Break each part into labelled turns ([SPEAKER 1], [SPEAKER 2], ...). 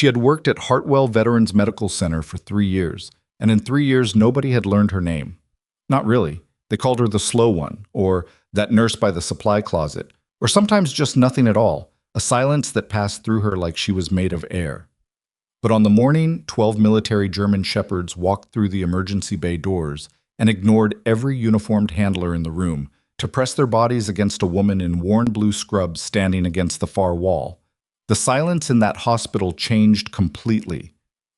[SPEAKER 1] She had worked at Hartwell Veterans Medical Center for 3 years, and in 3 years nobody had learned her name. Not really. They called her the slow one, or that nurse by the supply closet, or sometimes just nothing at all, a silence that passed through her like she was made of air. But on the morning 12 military German shepherds walked through the emergency bay doors and ignored every uniformed handler in the room to press their bodies against a woman in worn blue scrubs standing against the far wall, the silence in that hospital changed completely.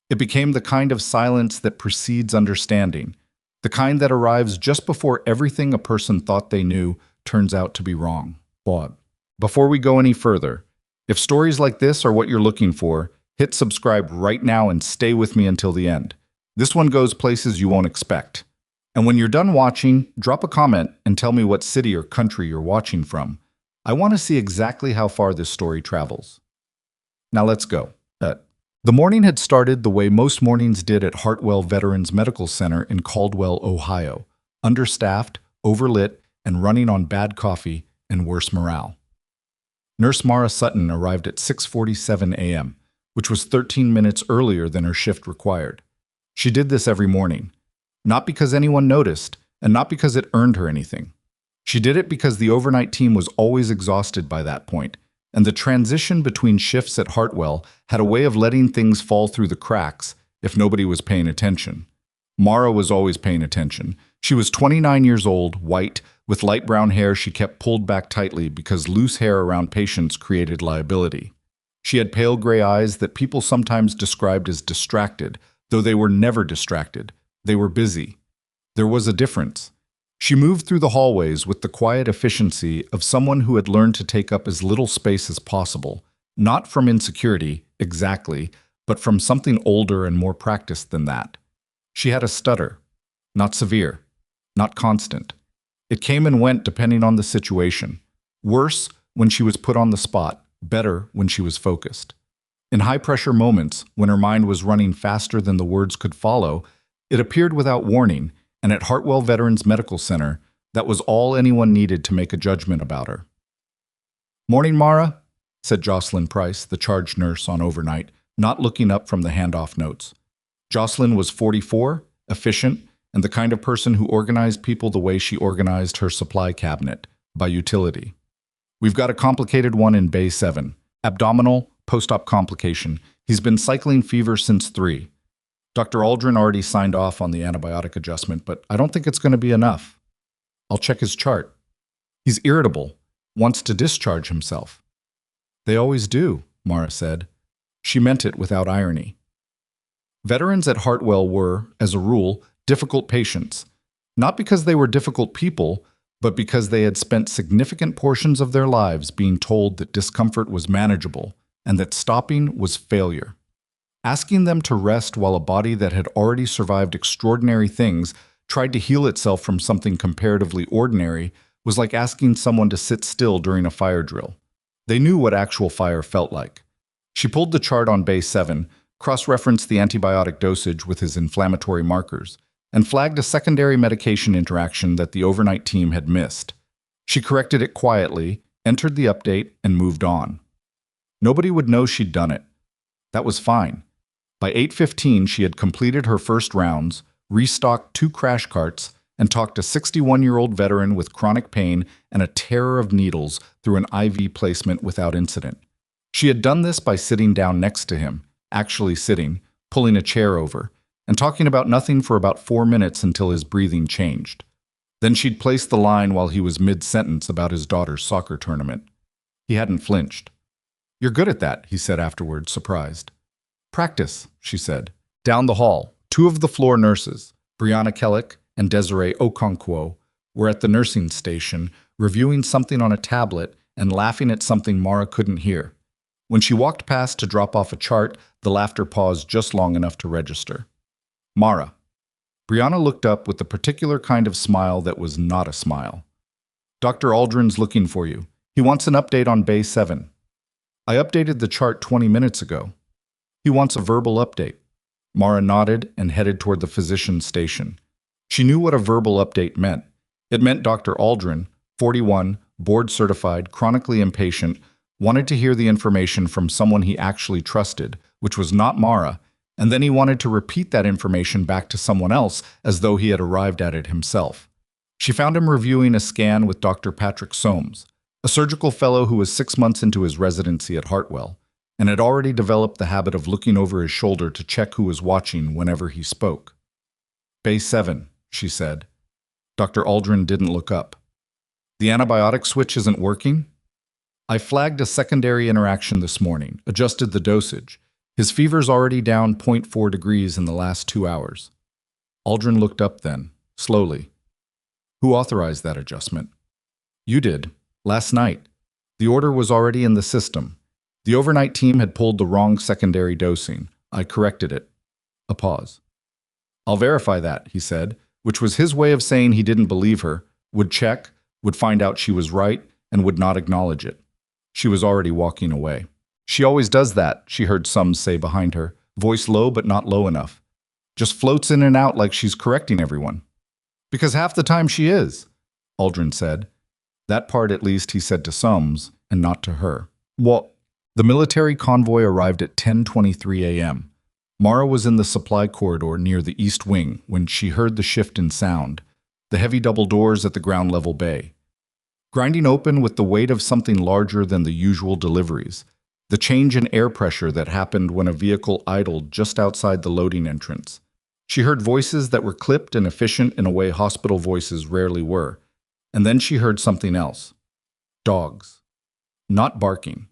[SPEAKER 1] It became the kind of silence that precedes understanding, the kind that arrives just before everything a person thought they knew turns out to be wrong. Before we go any further, if stories like this are what you're looking for, hit subscribe right now and stay with me until the end. This one goes places you won't expect. And when you're done watching, drop a comment and tell me what city or country you're watching from. I want to see exactly how far this story travels. Now let's go. The morning had started the way most mornings did at Hartwell Veterans Medical Center in Caldwell, Ohio, understaffed, overlit, and running on bad coffee and worse morale. Nurse Mara Sutton arrived at 6:47 a.m., which was 13 minutes earlier than her shift required. She did this every morning, not because anyone noticed, and not because it earned her anything. She did it because the overnight team was always exhausted by that point, and the transition between shifts at Hartwell had a way of letting things fall through the cracks if nobody was paying attention. Mara was always paying attention. She was 29 years old, white, with light brown hair she kept pulled back tightly because loose hair around patients created liability. She had pale gray eyes that people sometimes described as distracted, though they were never distracted. They were busy. There was a difference. She moved through the hallways with the quiet efficiency of someone who had learned to take up as little space as possible, not from insecurity, exactly, but from something older and more practiced than that. She had a stutter, not severe, not constant. It came and went depending on the situation. Worse when she was put on the spot, better when she was focused. In high-pressure moments, when her mind was running faster than the words could follow, it appeared without warning, and at Hartwell Veterans Medical Center, that was all anyone needed to make a judgment about her. "Morning, Mara," said Jocelyn Price, the charge nurse on overnight, not looking up from the handoff notes. Jocelyn was 44, efficient, and the kind of person who organized people the way she organized her supply cabinet, by utility. "We've got a complicated one in Bay 7. Abdominal, post-op complication. He's been cycling fever since 3. Dr. Aldrin already signed off on the antibiotic adjustment, but I don't think it's going to be enough. I'll check his chart. He's irritable, wants to discharge himself." "They always do," Mara said. She meant it without irony. Veterans at Hartwell were, as a rule, difficult patients, not because they were difficult people, but because they had spent significant portions of their lives being told that discomfort was manageable and that stopping was failure. Asking them to rest while a body that had already survived extraordinary things tried to heal itself from something comparatively ordinary was like asking someone to sit still during a fire drill. They knew what actual fire felt like. She pulled the chart on Bay 7, cross-referenced the antibiotic dosage with his inflammatory markers, and flagged a secondary medication interaction that the overnight team had missed. She corrected it quietly, entered the update, and moved on. Nobody would know she'd done it. That was fine. By 8:15, she had completed her first rounds, restocked 2 crash carts, and talked a 61-year-old veteran with chronic pain and a terror of needles through an IV placement without incident. She had done this by sitting down next to him, actually sitting, pulling a chair over, and talking about nothing for about 4 minutes until his breathing changed. Then she'd placed the line while he was mid-sentence about his daughter's soccer tournament. He hadn't flinched. "You're good at that," he said afterward, surprised. "Practice," she said. Down the hall, 2 of the floor nurses, Brianna Kellick and Desiree Okonkwo, were at the nursing station, reviewing something on a tablet and laughing at something Mara couldn't hear. When she walked past to drop off a chart, the laughter paused just long enough to register. "Mara." Brianna looked up with the particular kind of smile that was not a smile. "Dr. Aldrin's looking for you. He wants an update on Bay 7. I updated the chart 20 minutes ago. He wants a verbal update." Mara nodded and headed toward the physician's station. She knew what a verbal update meant. It meant Dr. Aldrin, 41, board-certified, chronically impatient, wanted to hear the information from someone he actually trusted, which was not Mara, and then he wanted to repeat that information back to someone else as though he had arrived at it himself. She found him reviewing a scan with Dr. Patrick Soames, a surgical fellow who was 6 months into his residency at Hartwell, and had already developed the habit of looking over his shoulder to check who was watching whenever he spoke. "Bay 7, she said. Dr. Aldrin didn't look up. "The antibiotic switch isn't working?" "I flagged a secondary interaction this morning, adjusted the dosage. His fever's already down 0.4 degrees in the last 2 hours. Aldrin looked up then, slowly. "Who authorized that adjustment?" "You did, last night. The order was already in the system. The overnight team had pulled the wrong secondary dosing. I corrected it." A pause. "I'll verify that," he said, which was his way of saying he didn't believe her, would check, would find out she was right, and would not acknowledge it. She was already walking away. "She always does that," she heard some say behind her, voice low but not low enough. "Just floats in and out like she's correcting everyone." "Because half the time she is," Aldrin said. That part at least he said to Soames, and not to her. "What?" The military convoy arrived at 10:23 a.m. Mara was in the supply corridor near the east wing when she heard the shift in sound, the heavy double doors at the ground-level bay, grinding open with the weight of something larger than the usual deliveries, the change in air pressure that happened when a vehicle idled just outside the loading entrance. She heard voices that were clipped and efficient in a way hospital voices rarely were, and then she heard something else. Dogs. Not barking.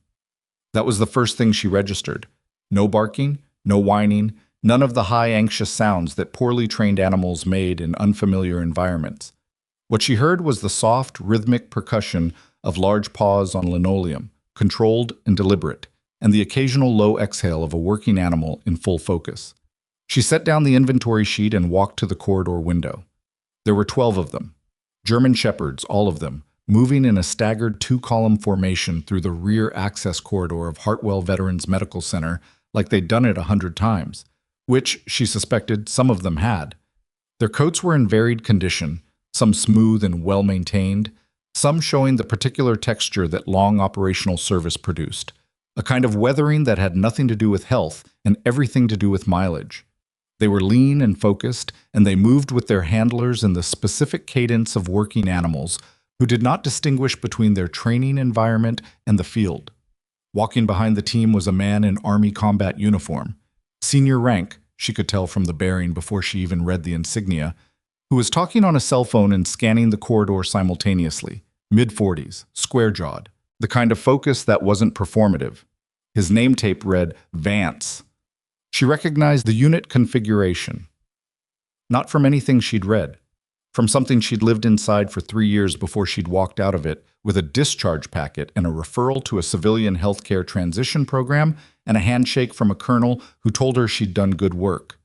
[SPEAKER 1] That was the first thing she registered. No barking, no whining, none of the high anxious sounds that poorly trained animals made in unfamiliar environments. What she heard was the soft, rhythmic percussion of large paws on linoleum, controlled and deliberate, and the occasional low exhale of a working animal in full focus. She set down the inventory sheet and walked to the corridor window. There were 12 of them. German shepherds, all of them, moving in a staggered 2-column formation through the rear access corridor of Hartwell Veterans Medical Center like they'd done it 100 times, which, she suspected, some of them had. Their coats were in varied condition, some smooth and well-maintained, some showing the particular texture that long operational service produced, a kind of weathering that had nothing to do with health and everything to do with mileage. They were lean and focused, and they moved with their handlers in the specific cadence of working animals who did not distinguish between their training environment and the field. Walking behind the team was a man in Army combat uniform, senior rank, she could tell from the bearing before she even read the insignia, who was talking on a cell phone and scanning the corridor simultaneously, mid-40s, square-jawed, the kind of focus that wasn't performative. His name tape read Vance. She recognized the unit configuration. Not from anything she'd read, from something she'd lived inside for 3 years before she'd walked out of it with a discharge packet and a referral to a civilian healthcare transition program and a handshake from a colonel who told her she'd done good work.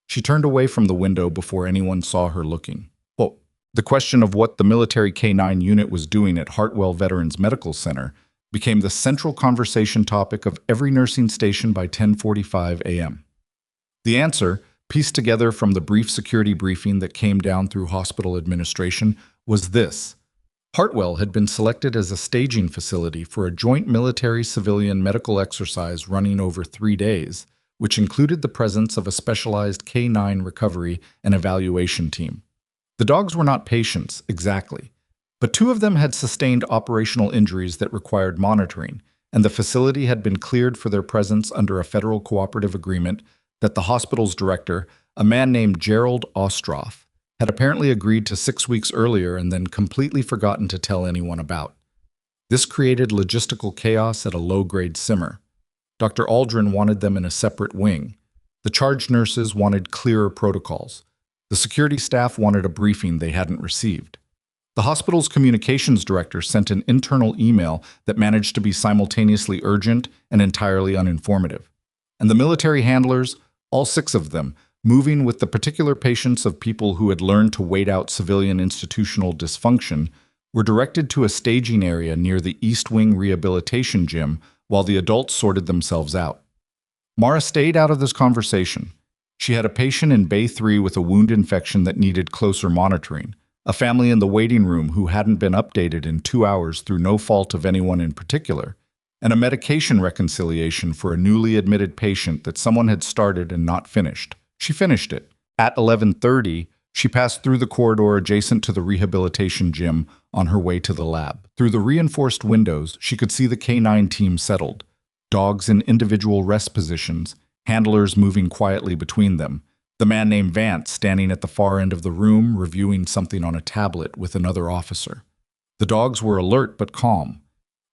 [SPEAKER 1] She turned away from the window before anyone saw her looking. Well, the question of what the military K9 unit was doing at Hartwell Veterans Medical Center became the central conversation topic of every nursing station by 10:45 a.m. The answer, pieced together from the brief security briefing that came down through hospital administration, was this. Hartwell had been selected as a staging facility for a joint military-civilian medical exercise running over 3 days, which included the presence of a specialized K9 recovery and evaluation team. The dogs were not patients, exactly, but 2 of them had sustained operational injuries that required monitoring, and the facility had been cleared for their presence under a federal cooperative agreement that the hospital's director, a man named Gerald Ostroff, had apparently agreed to 6 weeks earlier and then completely forgotten to tell anyone about. This created logistical chaos at a low-grade simmer. Dr. Aldrin wanted them in a separate wing. The charge nurses wanted clearer protocols. The security staff wanted a briefing they hadn't received. The hospital's communications director sent an internal email that managed to be simultaneously urgent and entirely uninformative. And the military handlers, all 6 of them, moving with the particular patience of people who had learned to wait out civilian institutional dysfunction, were directed to a staging area near the East Wing Rehabilitation Gym while the adults sorted themselves out. Mara stayed out of this conversation. She had a patient in Bay 3 with a wound infection that needed closer monitoring, a family in the waiting room who hadn't been updated in 2 hours through no fault of anyone in particular, and a medication reconciliation for a newly admitted patient that someone had started and not finished. She finished it. At 11:30, she passed through the corridor adjacent to the rehabilitation gym on her way to the lab. Through the reinforced windows, she could see the K9 team settled, dogs in individual rest positions, handlers moving quietly between them, the man named Vance standing at the far end of the room reviewing something on a tablet with another officer. The dogs were alert but calm.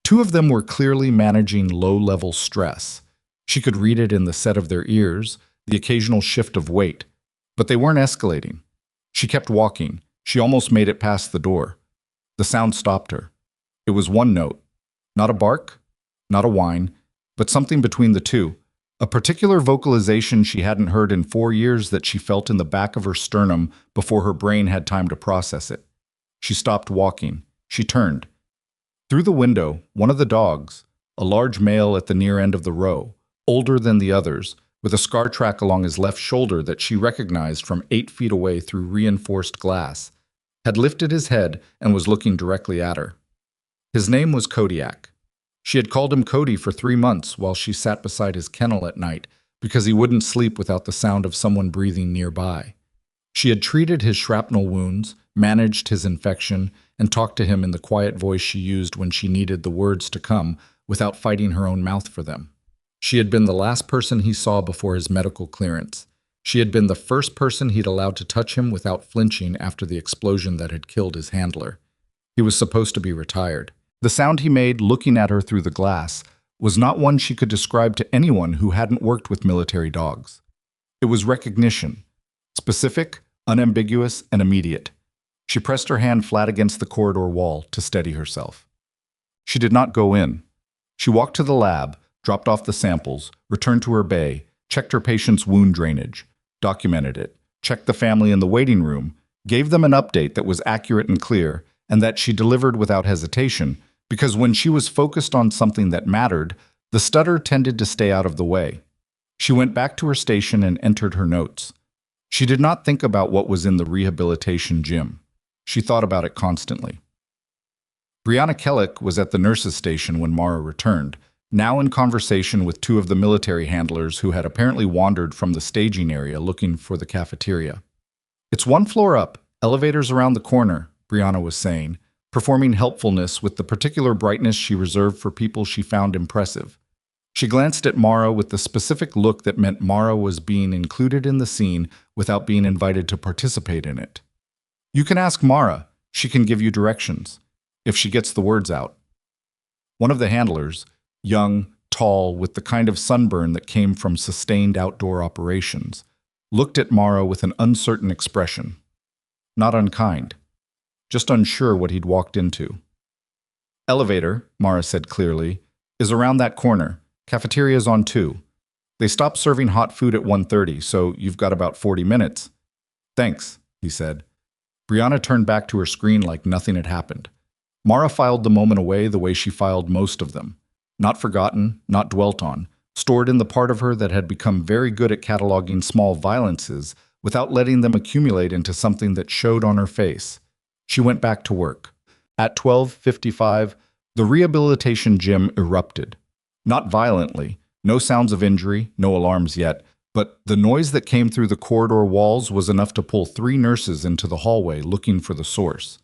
[SPEAKER 1] Two of them were clearly managing low-level stress. She could read it in the set of their ears, the occasional shift of weight, but they weren't escalating. She kept walking. She almost made it past the door. The sound stopped her. It was one note. Not a bark, not a whine, but something between the two. A particular vocalization she hadn't heard in 4 years that she felt in the back of her sternum before her brain had time to process it. She stopped walking. She turned. Through the window, one of the dogs, a large male at the near end of the row, older than the others, with a scar track along his left shoulder that she recognized from 8 feet away through reinforced glass, had lifted his head and was looking directly at her. His name was Kodiak. She had called him Cody for 3 months while she sat beside his kennel at night because he wouldn't sleep without the sound of someone breathing nearby. She had treated his shrapnel wounds, managed his infection, and talked to him in the quiet voice she used when she needed the words to come without fighting her own mouth for them. She had been the last person he saw before his medical clearance. She had been the first person he'd allowed to touch him without flinching after the explosion that had killed his handler. He was supposed to be retired. The sound he made looking at her through the glass was not one she could describe to anyone who hadn't worked with military dogs. It was recognition, specific, unambiguous, and immediate. She pressed her hand flat against the corridor wall to steady herself. She did not go in. She walked to the lab, dropped off the samples, returned to her bay, checked her patient's wound drainage, documented it, checked the family in the waiting room, gave them an update that was accurate and clear, and that she delivered without hesitation, because when she was focused on something that mattered, the stutter tended to stay out of the way. She went back to her station and entered her notes. She did not think about what was in the rehabilitation gym. She thought about it constantly. Brianna Kellick was at the nurse's station when Mara returned, now in conversation with 2 of the military handlers who had apparently wandered from the staging area looking for the cafeteria. "It's 1 floor up, elevators around the corner," Brianna was saying, performing helpfulness with the particular brightness she reserved for people she found impressive. She glanced at Mara with the specific look that meant Mara was being included in the scene without being invited to participate in it. "You can ask Mara. She can give you directions, if she gets the words out." One of the handlers, young, tall, with the kind of sunburn that came from sustained outdoor operations, looked at Mara with an uncertain expression. Not unkind, just unsure what he'd walked into. "Elevator," Mara said clearly, "is around that corner. Cafeteria's on 2. They stop serving hot food at 1:30, so you've got about 40 minutes. "Thanks," he said. Brianna turned back to her screen like nothing had happened. Mara filed the moment away the way she filed most of them. Not forgotten, not dwelt on, stored in the part of her that had become very good at cataloging small violences without letting them accumulate into something that showed on her face. She went back to work. At 12:55, the rehabilitation gym erupted. Not violently, no sounds of injury, no alarms yet, but the noise that came through the corridor walls was enough to pull 3 nurses into the hallway looking for the source.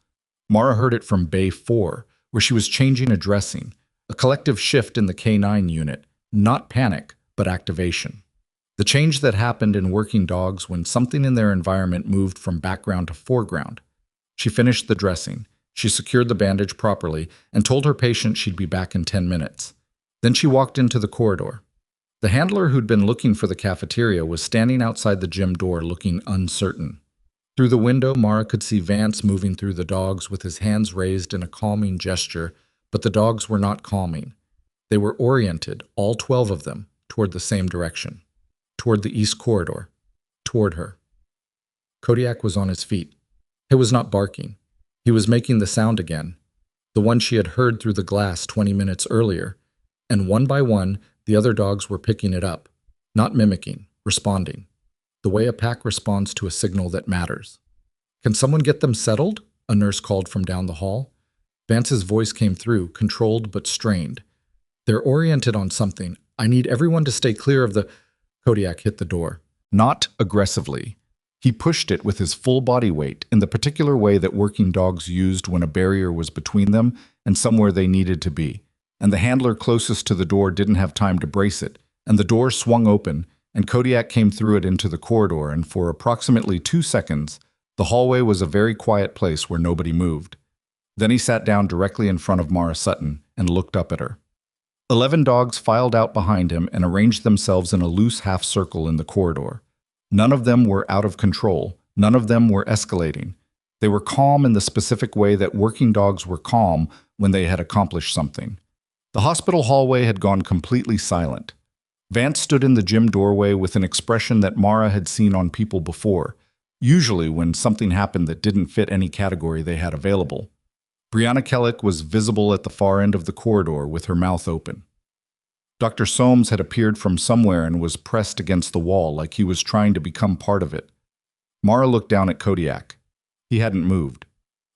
[SPEAKER 1] Mara heard it from Bay 4, where she was changing a dressing, a collective shift in the K9 unit, not panic, but activation. The change that happened in working dogs when something in their environment moved from background to foreground. She finished the dressing. She secured the bandage properly and told her patient she'd be back in 10 minutes. Then she walked into the corridor. The handler who'd been looking for the cafeteria was standing outside the gym door looking uncertain. Through the window, Mara could see Vance moving through the dogs with his hands raised in a calming gesture, but the dogs were not calming. They were oriented, all 12 of them, toward the same direction, toward the east corridor, toward her. Kodiak was on his feet. He was not barking. He was making the sound again, the one she had heard through the glass 20 minutes earlier, and one by one, the other dogs were picking it up, not mimicking, responding, the way a pack responds to a signal that matters. "Can someone get them settled?" a nurse called from down the hall. Vance's voice came through, controlled but strained.
[SPEAKER 2] They're oriented on something. I need everyone to stay clear of the... Kodiak hit the door.
[SPEAKER 1] Not aggressively. He pushed it with his full body weight in the particular way that working dogs used when a barrier was between them and somewhere they needed to be. And the handler closest to the door didn't have time to brace it, and the door swung open, and Kodiak came through it into the corridor, and for approximately 2 seconds, the hallway was a very quiet place where nobody moved. Then he sat down directly in front of Mara Sutton and looked up at her. 11 dogs filed out behind him and arranged themselves in a loose half-circle in the corridor. None of them were out of control. None of them were escalating. They were calm in the specific way that working dogs were calm when they had accomplished something. The hospital hallway had gone completely silent. Vance stood in the gym doorway with an expression that Mara had seen on people before, usually when something happened that didn't fit any category they had available. Brianna Kellick was visible at the far end of the corridor with her mouth open. Dr. Soames had appeared from somewhere and was pressed against the wall like he was trying to become part of it. Mara looked down at Kodiak. He hadn't moved.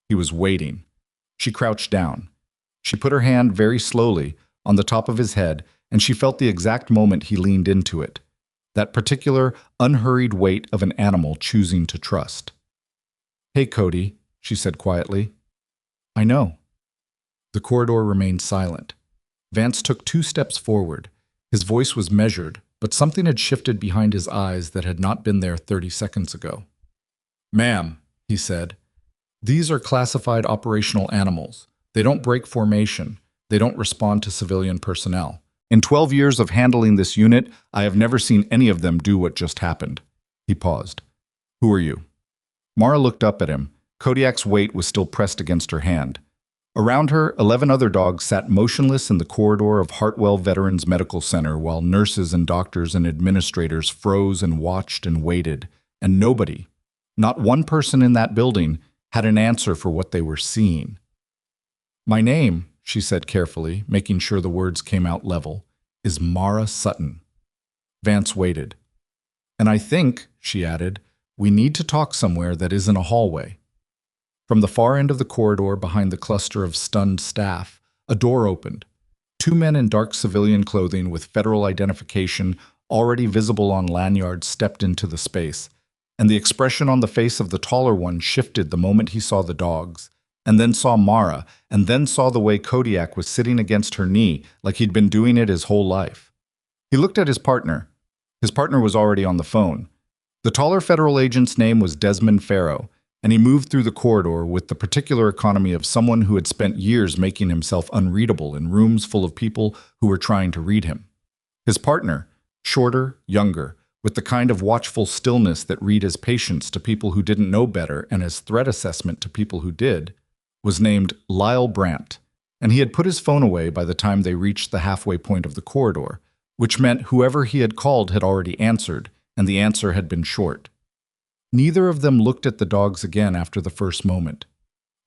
[SPEAKER 1] He was waiting. She crouched down. She put her hand very slowly on the top of his head, and she felt the exact moment he leaned into it. That particular, unhurried weight of an animal choosing to trust. "Hey, Cody," she said quietly. "I know." The corridor remained silent. Vance took 2 steps forward. His voice was measured, but something had shifted behind his eyes that had not been there 30 seconds ago. "Ma'am," he said, "these are classified operational animals. They don't break formation. They don't respond to civilian personnel. In 12 years of handling this unit, I have never seen any of them do what just happened." He paused. "Who are you?" Mara looked up at him. Kodiak's weight was still pressed against her hand. Around her, 11 other dogs sat motionless in the corridor of Hartwell Veterans Medical Center while nurses and doctors and administrators froze and watched and waited, and nobody, not one person in that building, had an answer for what they were seeing. "My name," she said carefully, making sure the words came out level, "is Mara Sutton." Vance waited. "And I think," she added, "we need to talk somewhere that isn't a hallway." From the far end of the corridor behind the cluster of stunned staff, a door opened. 2 men in dark civilian clothing with federal identification already visible on lanyards stepped into the space, and the expression on the face of the taller one shifted the moment he saw the dogs, and then saw Mara, and then saw the way Kodiak was sitting against her knee like he'd been doing it his whole life. He looked at his partner. His partner was already on the phone. The taller federal agent's name was Desmond Farrow, and he moved through the corridor with the particular economy of someone who had spent years making himself unreadable in rooms full of people who were trying to read him. His partner, shorter, younger, with the kind of watchful stillness that read as patience to people who didn't know better and as threat assessment to people who did, was named Lyle Brandt, and he had put his phone away by the time they reached the halfway point of the corridor, which meant whoever he had called had already answered, and the answer had been short. Neither of them looked at the dogs again after the first moment.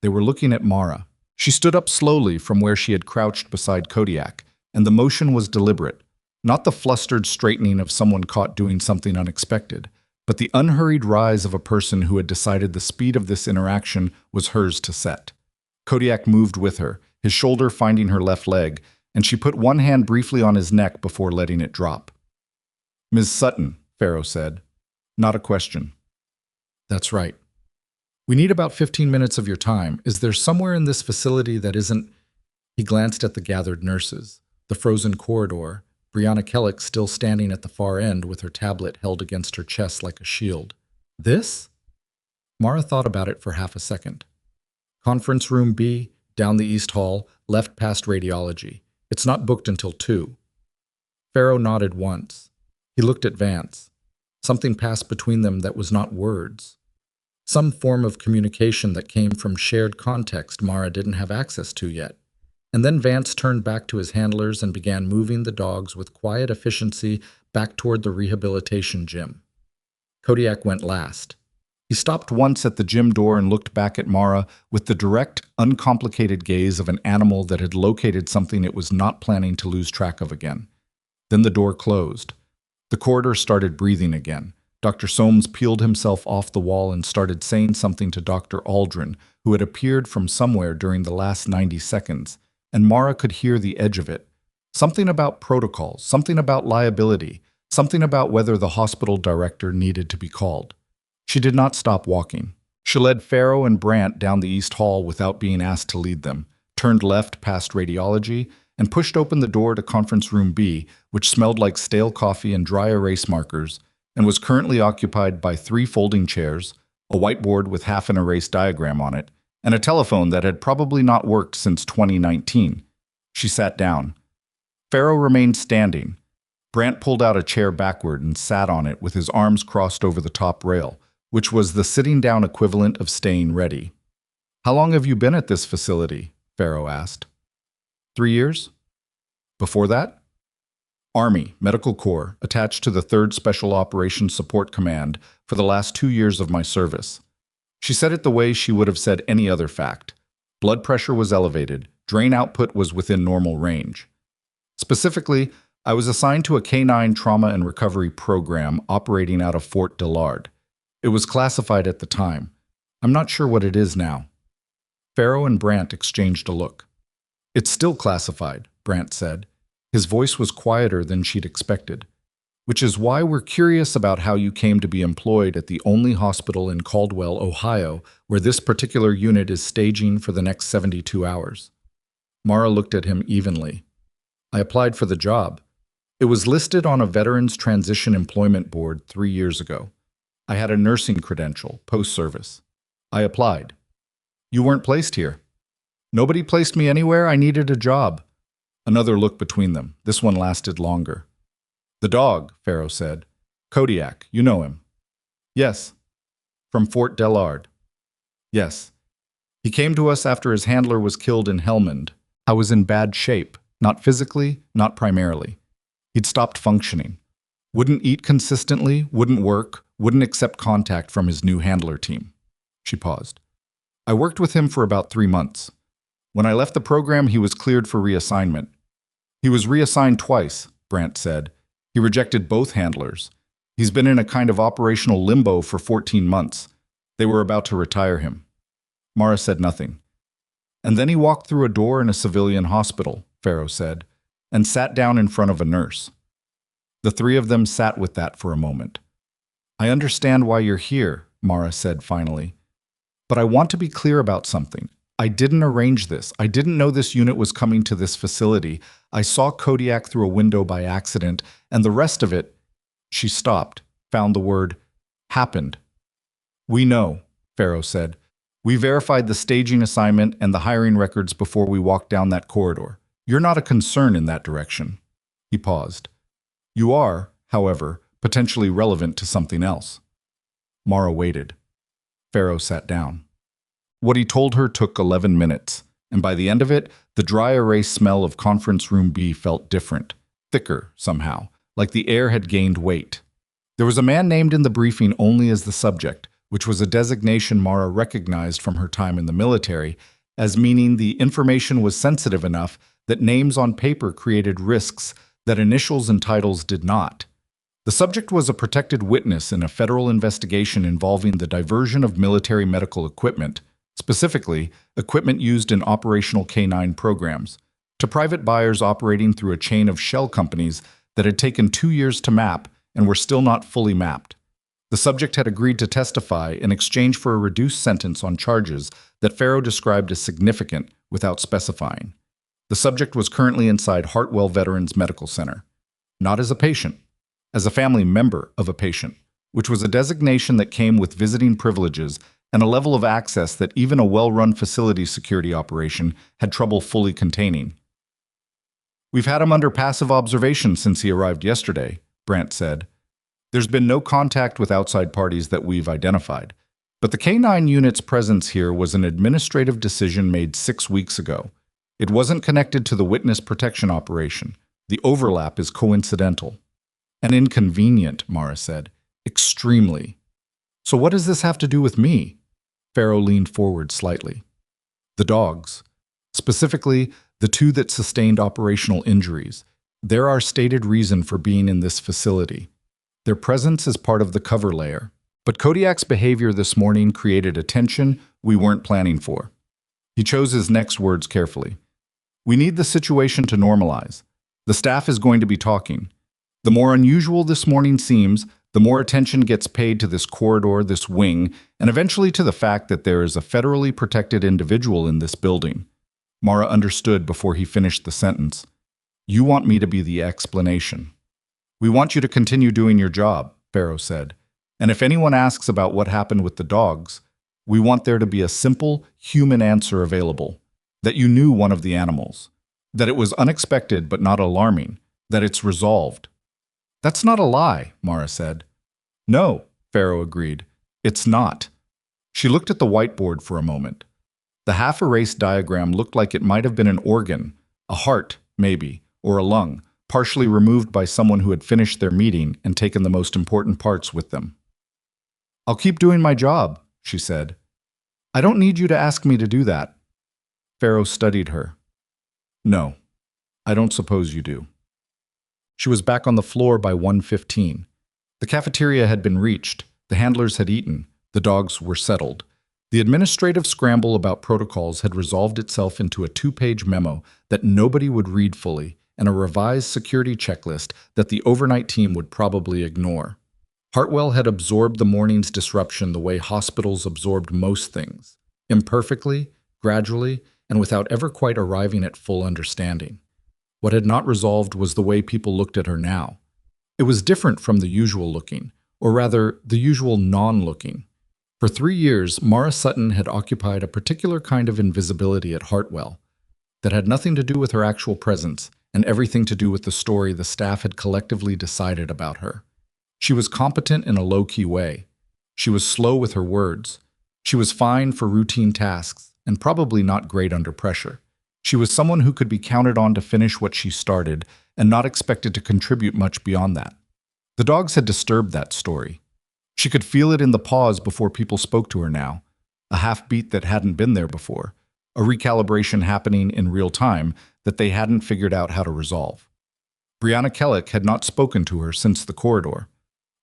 [SPEAKER 1] They were looking at Mara. She stood up slowly from where she had crouched beside Kodiak, and the motion was deliberate, not the flustered straightening of someone caught doing something unexpected, but the unhurried rise of a person who had decided the speed of this interaction was hers to set. Kodiak moved with her, his shoulder finding her left leg, and she put one hand briefly on his neck before letting it drop. "Ms. Sutton," Farrow said. "Not a question." "That's right. We need about 15 minutes of your time. Is there somewhere in this facility that isn't..." He glanced at the gathered nurses, the frozen corridor, Brianna Kellick still standing at the far end with her tablet held against her chest like a shield. "This?" Mara thought about it for half a second. "Conference room B, down the East Hall, left past radiology. It's not booked until 2. Farrow nodded once. He looked at Vance. Something passed between them that was not words. Some form of communication that came from shared context Mara didn't have access to yet. And then Vance turned back to his handlers and began moving the dogs with quiet efficiency back toward the rehabilitation gym. Kodiak went last. He stopped once at the gym door and looked back at Mara with the direct, uncomplicated gaze of an animal that had located something it was not planning to lose track of again. Then the door closed. The corridor started breathing again. Dr. Soames peeled himself off the wall and started saying something to Dr. Aldrin, who had appeared from somewhere during the last 90 seconds, and Mara could hear the edge of it. Something about protocols, something about liability, something about whether the hospital director needed to be called. She did not stop walking. She led Farrow and Brandt down the East Hall without being asked to lead them, turned left past radiology, and pushed open the door to Conference Room B, which smelled like stale coffee and dry erase markers, and was currently occupied by 3 folding chairs, a whiteboard with half an erased diagram on it, and a telephone that had probably not worked since 2019. She sat down. Farrow remained standing. Brandt pulled out a chair backward and sat on it with his arms crossed over the top rail, which was the sitting-down equivalent of staying ready. "How long have you been at this facility?" Farrow asked. 3 years? Before that? Army, Medical Corps, attached to the 3rd Special Operations Support Command for the last 2 years of my service. She said it the way she would have said any other fact. Blood pressure was elevated, drain output was within normal range. Specifically, I was assigned to a K9 trauma and recovery program operating out of Fort Dillard. It was classified at the time. I'm not sure what it is now. Farrow and Brandt exchanged a look. "It's still classified," Brandt said. His voice was quieter than she'd expected. "Which is why we're curious about how you came to be employed at the only hospital in Caldwell, Ohio, where this particular unit is staging for the next 72 hours. Mara looked at him evenly. "I applied for the job. It was listed on a Veterans Transition Employment Board 3 years ago. I had a nursing credential, post-service. I applied. You weren't placed here." "Nobody placed me anywhere. I needed a job." Another look between them. This one lasted longer. "The dog," Farrow said. "Kodiak, you know him." "Yes." "From Fort Dillard." "Yes. He came to us after his handler was killed in Helmand. I was in bad shape, not physically, not primarily. He'd stopped functioning. Wouldn't eat consistently, wouldn't work, wouldn't accept contact from his new handler team." She paused. "I worked with him for about 3 months. When I left the program, he was cleared for reassignment." "He was reassigned twice," Brandt said. "He rejected both handlers. He's been in a kind of operational limbo for 14 months. They were about to retire him." Mara said nothing. "And then he walked through a door in a civilian hospital," Farrow said, "and sat down in front of a nurse." The 3 of them sat with that for a moment. "I understand why you're here," Mara said finally. "But I want to be clear about something. I didn't arrange this. I didn't know this unit was coming to this facility. I saw Kodiak through a window by accident, and the rest of it—" She stopped, found the word, "happened." "We know," Farrow said. "We verified the staging assignment and the hiring records before we walked down that corridor. You're not a concern in that direction." He paused. "You are, however, potentially relevant to something else." Mara waited. Farrow sat down. What he told her took 11 minutes, and by the end of it, the dry erase smell of Conference Room B felt different, thicker somehow, like the air had gained weight. There was a man named in the briefing only as the subject, which was a designation Mara recognized from her time in the military, as meaning the information was sensitive enough that names on paper created risks that initials and titles did not. The subject was a protected witness in a federal investigation involving the diversion of military medical equipment, specifically equipment used in operational K9 programs, to private buyers operating through a chain of shell companies that had taken 2 years to map and were still not fully mapped. The subject had agreed to testify in exchange for a reduced sentence on charges that Farrow described as significant without specifying. The subject was currently inside Hartwell Veterans Medical Center, not as a patient, as a family member of a patient, which was a designation that came with visiting privileges and a level of access that even a well-run facility security operation had trouble fully containing. "We've had him under passive observation since he arrived yesterday," Brandt said. "There's been no contact with outside parties that we've identified. But the K9 unit's presence here was an administrative decision made 6 weeks ago. It wasn't connected to the witness protection operation. The overlap is coincidental." "And inconvenient," Mara said. "Extremely." "So what does this have to do with me?" Farrow leaned forward slightly. "The dogs. Specifically, the 2 that sustained operational injuries. They're our stated reason for being in this facility. Their presence is part of the cover layer. But Kodiak's behavior this morning created a tension we weren't planning for." He chose his next words carefully. "We need the situation to normalize. The staff is going to be talking. The more unusual this morning seems, the more attention gets paid to this corridor, this wing, and eventually to the fact that there is a federally protected individual in this building. Mara understood before he finished the sentence. You want me to be the explanation. We want you to continue doing your job, Pharaoh said. And if anyone asks about what happened with the dogs, we want there to be a simple, human answer available. That you knew one of the animals. That it was unexpected but not alarming. That it's resolved. That's not a lie, Mara said. No, Pharaoh agreed. It's not. She looked at the whiteboard for a moment. The half-erased diagram looked like it might have been an organ, a heart, maybe, or a lung, partially removed by someone who had finished their meeting and taken the most important parts with them. I'll keep doing my job, she said. I don't need you to ask me to do that. Pharaoh studied her. No, I don't suppose you do. She was back on the floor by 1:15. The cafeteria had been reached, the handlers had eaten, the dogs were settled. The administrative scramble about protocols had resolved itself into a 2-page memo that nobody would read fully and a revised security checklist that the overnight team would probably ignore. Hartwell had absorbed the morning's disruption the way hospitals absorbed most things, imperfectly, gradually, and without ever quite arriving at full understanding. What had not resolved was the way people looked at her now. It was different from the usual looking, or rather, the usual non-looking. For 3 years, Mara Sutton had occupied a particular kind of invisibility at Hartwell that had nothing to do with her actual presence and everything to do with the story the staff had collectively decided about her. She was competent in a low-key way. She was slow with her words. She was fine for routine tasks and probably not great under pressure. She was someone who could be counted on to finish what she started and not expected to contribute much beyond that. The dogs had disturbed that story. She could feel it in the pause before people spoke to her now, a half-beat that hadn't been there before, a recalibration happening in real time that they hadn't figured out how to resolve. Brianna Kellick had not spoken to her since the corridor.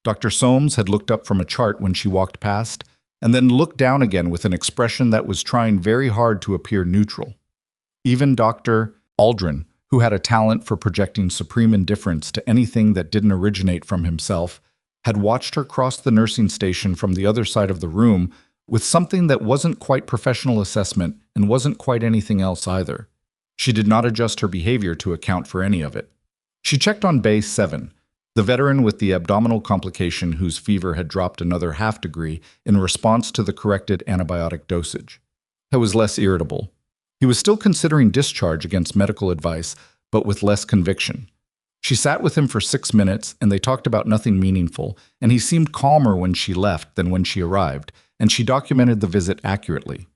[SPEAKER 1] Dr. Soames had looked up from a chart when she walked past, and then looked down again with an expression that was trying very hard to appear neutral. Even Dr. Aldrin, who had a talent for projecting supreme indifference to anything that didn't originate from himself, had watched her cross the nursing station from the other side of the room with something that wasn't quite professional assessment and wasn't quite anything else either. She did not adjust her behavior to account for any of it. She checked on Bay 7, the veteran with the abdominal complication whose fever had dropped another half degree in response to the corrected antibiotic dosage. He was less irritable. He was still considering discharge against medical advice, but with less conviction. She sat with him for 6 minutes, and they talked about nothing meaningful, and he seemed calmer when she left than when she arrived, and she documented the visit accurately.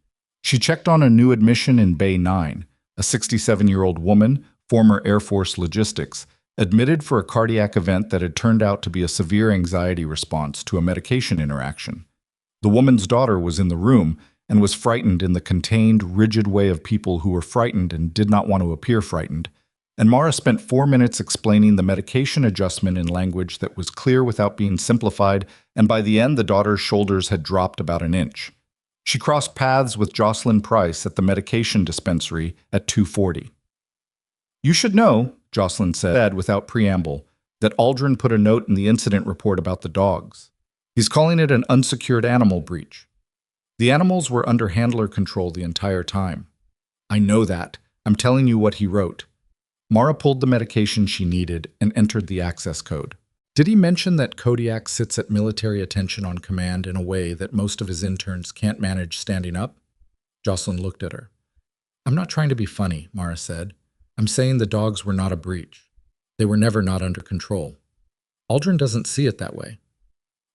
[SPEAKER 1] She checked on a new admission in Bay 9, a 67-year-old woman, former Air Force logistics, admitted for a cardiac event that had turned out to be a severe anxiety response to a medication interaction. The woman's daughter was in the room and was frightened in the contained, rigid way of people who were frightened and did not want to appear frightened. And Mara spent 4 minutes explaining the medication adjustment in language that was clear without being simplified, and by the end the daughter's shoulders had dropped about an inch. She crossed paths with Jocelyn Price at the medication dispensary at 2:40. You should know, Jocelyn said without preamble, that Aldrin put a note in the incident report about the dogs. He's calling it an unsecured animal breach. The animals were under handler control the entire time. I know that. I'm telling you what he wrote. Mara pulled the medication she needed and entered the access code. Did he mention that Kodiak sits at military attention on command in a way that most of his interns can't manage standing up? Jocelyn looked at her. I'm not trying to be funny, Mara said. I'm saying the dogs were not a breach. They were never not under control. Aldrin doesn't see it that way.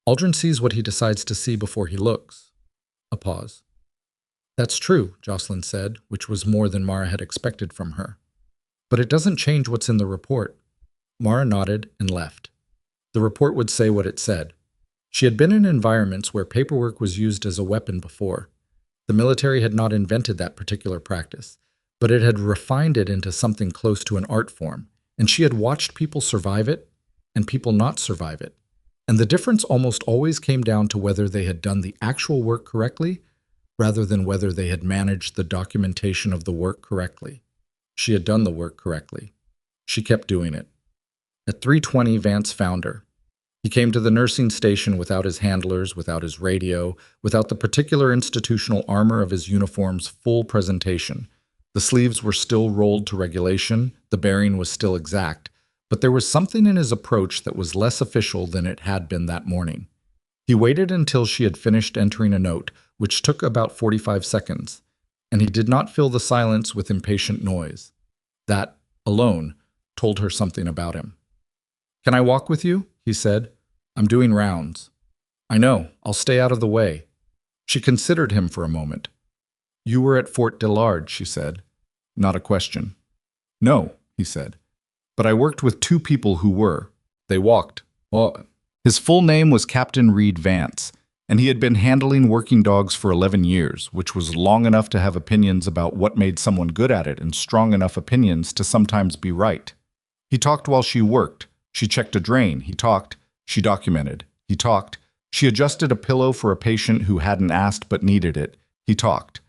[SPEAKER 1] Aldrin sees what he decides to see before he looks. A pause. That's true, Jocelyn said, which was more than Mara had expected from her. But it doesn't change what's in the report. Mara nodded and left. The report would say what it said. She had been in environments where paperwork was used as a weapon before. The military had not invented that particular practice, but it had refined it into something close to an art form, and she had watched people survive it and people not survive it. And the difference almost always came down to whether they had done the actual work correctly rather than whether they had managed the documentation of the work correctly. She had done the work correctly.
[SPEAKER 2] She kept doing it. At 3:20, Vance found her. He came to the nursing station without his handlers, without his radio, without the particular institutional armor of his uniform's full presentation. The sleeves were still rolled to regulation, the bearing was still exact, but there was something in his approach that was less official than it had been that morning. He waited until she had finished entering a note, which took about 45 seconds, and he did not fill the silence with impatient noise. That, alone, told her something about him. "Can I walk with you?" he said. "I'm doing rounds." "I know. I'll stay out of the way." She considered him for a moment. "You were at Fort Dillard," she said. Not a question. "No," he said. "But I worked with 2 people who were. They walked." Oh. His full name was Captain Reed Vance, and he had been handling working dogs for 11 years, which was long enough to have opinions about what made someone good at it and strong enough opinions to sometimes be right. He talked while she worked. She checked a drain. He talked. She documented. He talked. She adjusted a pillow for a patient who hadn't asked but needed it. He talked.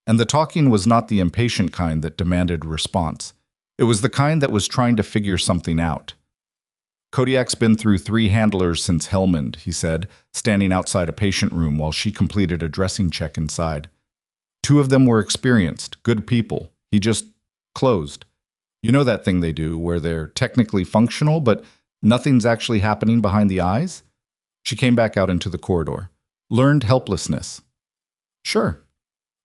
[SPEAKER 2] And the talking was not the impatient kind that demanded response. It was the kind that was trying to figure something out. "Kodiak's been through 3 handlers since Helmand," he said, standing outside a patient room while she completed a dressing check inside. 2 of them were experienced, good people. He just closed. You know that thing they do, where they're technically functional, but nothing's actually happening behind the eyes? She came back out into the corridor. Learned helplessness. Sure.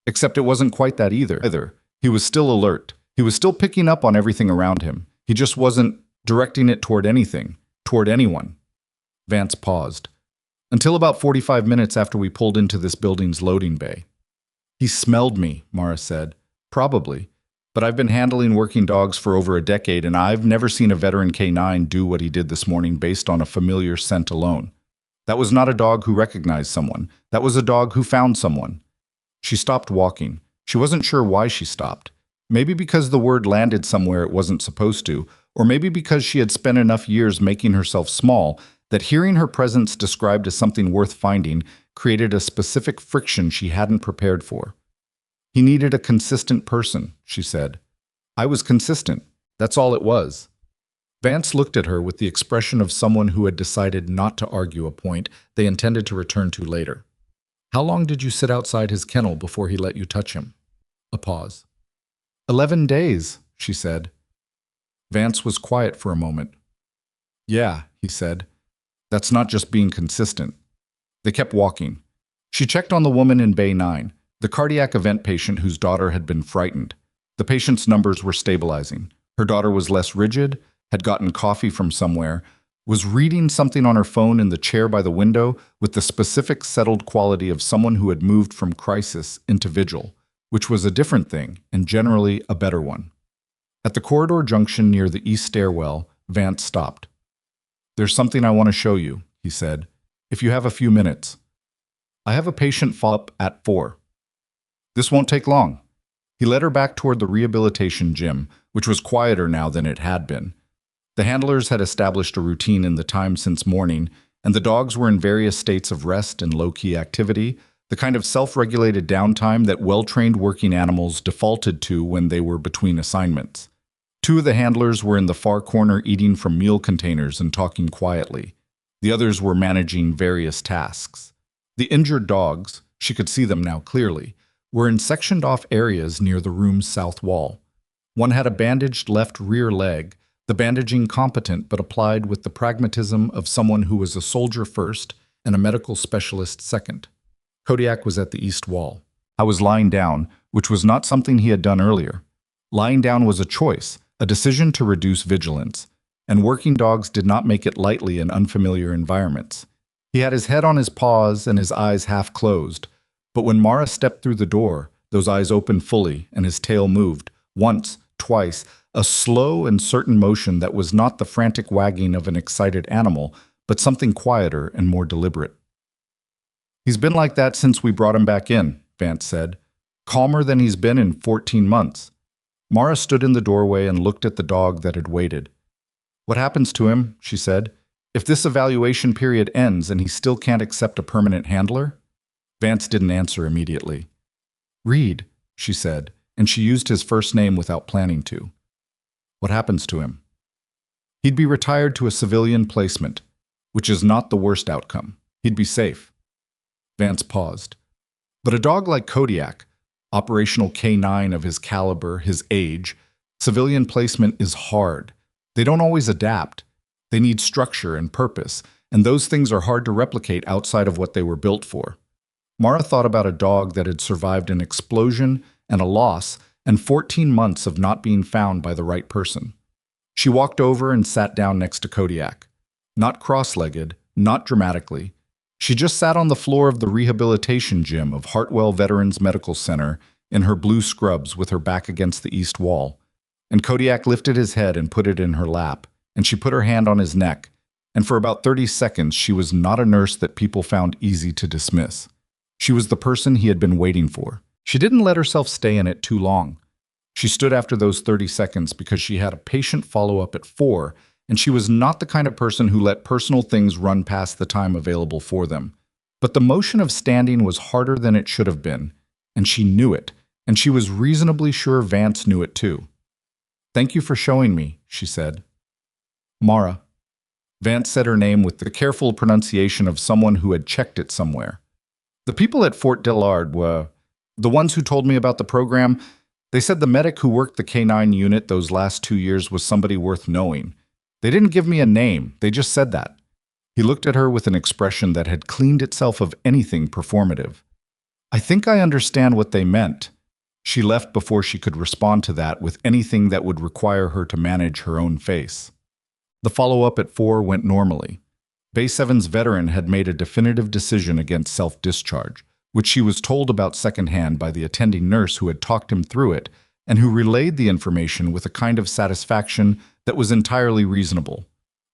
[SPEAKER 2] Except it wasn't quite that either. He was still alert. He was still picking up on everything around him. He just wasn't directing it toward anything, toward anyone. Vance paused. "Until about 45 minutes after we pulled into this building's loading bay." "He smelled me," Mara said. "Probably. But I've been handling working dogs for over a decade, and I've never seen a veteran K9 do what he did this morning based on a familiar scent alone. That was not a dog who recognized someone. That was a dog who found someone." She stopped walking. She wasn't sure why she stopped. Maybe because the word landed somewhere it wasn't supposed to, or maybe because she had spent enough years making herself small that hearing her presence described as something worth finding created a specific friction she hadn't prepared for. "He needed a consistent person," she said. "I was consistent. That's all it was." Vance looked at her with the expression of someone who had decided not to argue a point they intended to return to later. "How long did you sit outside his kennel before he let you touch him?" A pause. 11 days, she said. Vance was quiet for a moment. "Yeah," he said. "That's not just being consistent." They kept walking. She checked on the woman in Bay 9, the cardiac event patient whose daughter had been frightened. The patient's numbers were stabilizing. Her daughter was less rigid, had gotten coffee from somewhere, was reading something on her phone in the chair by the window with the specific settled quality of someone who had moved from crisis into vigil, which was a different thing and generally a better one. At the corridor junction near the east stairwell, Vance stopped. "There's something I want to show you," he said, "if you have a few minutes. I have a patient follow-up at 4. This won't take long." He led her back toward the rehabilitation gym, which was quieter now than it had been. The handlers had established a routine in the time since morning, and the dogs were in various states of rest and low-key activity, the kind of self-regulated downtime that well-trained working animals defaulted to when they were between assignments. 2 of the handlers were in the far corner eating from meal containers and talking quietly. The others were managing various tasks. The injured dogs, she could see them now clearly, were in sectioned-off areas near the room's south wall. One had a bandaged left rear leg, the bandaging competent but applied with the pragmatism of someone who was a soldier first and a medical specialist second. Kodiak was at the east wall. I was lying down, which was not something he had done earlier. Lying down was a choice, a decision to reduce vigilance, and working dogs did not make it lightly in unfamiliar environments. He had his head on his paws and his eyes half closed, but when Mara stepped through the door, those eyes opened fully and his tail moved, once, twice, a slow and certain motion that was not the frantic wagging of an excited animal, but something quieter and more deliberate. "He's been like that since we brought him back in," Vance said. "Calmer than he's been in 14 months. Mara stood in the doorway and looked at the dog that had waited. "What happens to him?" she said. "If this evaluation period ends and he still can't accept a permanent handler?" Vance didn't answer immediately. "Reed," she said, and she used his first name without planning to. "What happens to him?"
[SPEAKER 1] He'd be retired to a civilian placement, which is not the worst outcome. He'd be safe. Vance paused. But a dog like Kodiak, operational K9 of his caliber, his age, civilian placement is hard. They don't always adapt. They need structure and purpose, and those things are hard to replicate outside of what they were built for. Mara thought about a dog that had survived an explosion and a loss and 14 months of not being found by the right person. She walked over and sat down next to Kodiak. Not cross-legged, not dramatically. She just sat on the floor of the rehabilitation gym of Hartwell Veterans Medical Center in her blue scrubs with her back against the east wall. And Kodiak lifted his head and put it in her lap, and she put her hand on his neck, and for about 30 seconds she was not a nurse that people found easy to dismiss. She was the person he had been waiting for. She didn't let herself stay in it too long. She stood after those 30 seconds because she had a patient follow-up at 4, and she was not the kind of person who let personal things run past the time available for them. But the motion of standing was harder than it should have been, and she knew it, and she was reasonably sure Vance knew it too. "Thank you for showing me," she said. "Mara." Vance said her name with the careful pronunciation of someone who had checked it somewhere. "The people at Fort Dillard were the ones who told me about the program. They said the medic who worked the K9 unit those last 2 years was somebody worth knowing. They didn't give me a name, they just said that." He looked at her with an expression that had cleaned itself of anything performative. "I think I understand what they meant." She left before she could respond to that with anything that would require her to manage her own face. The follow-up at 4 went normally. Bay 7's veteran had made a definitive decision against self-discharge, which she was told about secondhand by the attending nurse who had talked him through it and who relayed the information with a kind of satisfaction that was entirely reasonable.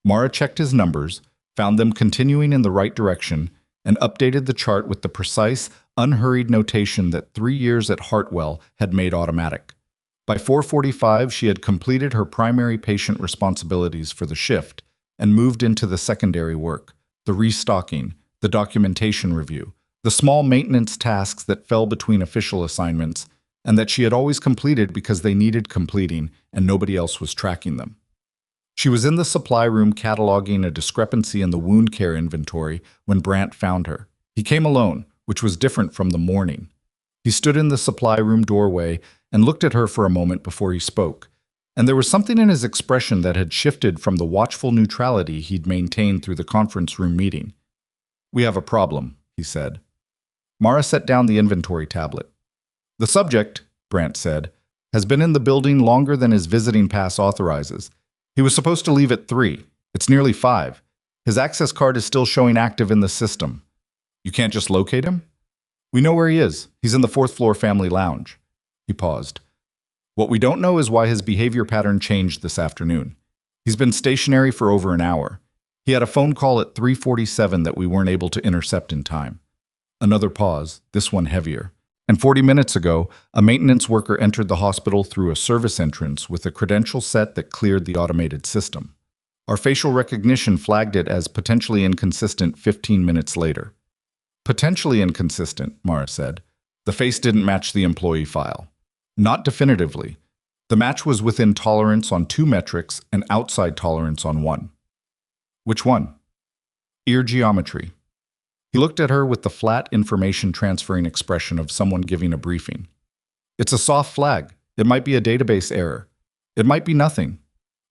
[SPEAKER 1] Mara checked his numbers, found them continuing in the right direction, and updated the chart with the precise, unhurried notation that 3 years at Hartwell had made automatic. By 4:45, she had completed her primary patient responsibilities for the shift and moved into the secondary work, the restocking, the documentation review, the small maintenance tasks that fell between official assignments and that she had always completed because they needed completing and nobody else was tracking them. She was in the supply room cataloging a discrepancy in the wound care inventory when Brant found her. He came alone, which was different from the morning. He stood in the supply room doorway and looked at her for a moment before he spoke, and there was something in his expression that had shifted from the watchful neutrality he'd maintained through the conference room meeting. "We have a problem," he said. Mara set down the inventory tablet. "The subject," Brant said, "has been in the building longer than his visiting pass authorizes. He was supposed to leave at 3. It's nearly 5. His access card is still showing active in the system. You can't just locate him?" "We know where he is. He's in the 4th floor family lounge." He paused. "What we don't know is why his behavior pattern changed this afternoon. He's been stationary for over an hour. He had a phone call at 3:47 that we weren't able to intercept in time." Another pause, this one heavier. "And 40 minutes ago, a maintenance worker entered the hospital through a service entrance with a credential set that cleared the automated system. Our facial recognition flagged it as potentially inconsistent 15 minutes later." "Potentially inconsistent," Mara said. "The face didn't match the employee file. Not definitively. The match was within tolerance on 2 metrics and outside tolerance on 1. "Which one?" "Ear geometry." He looked at her with the flat information-transferring expression of someone giving a briefing. "It's a soft flag. It might be a database error. It might be nothing."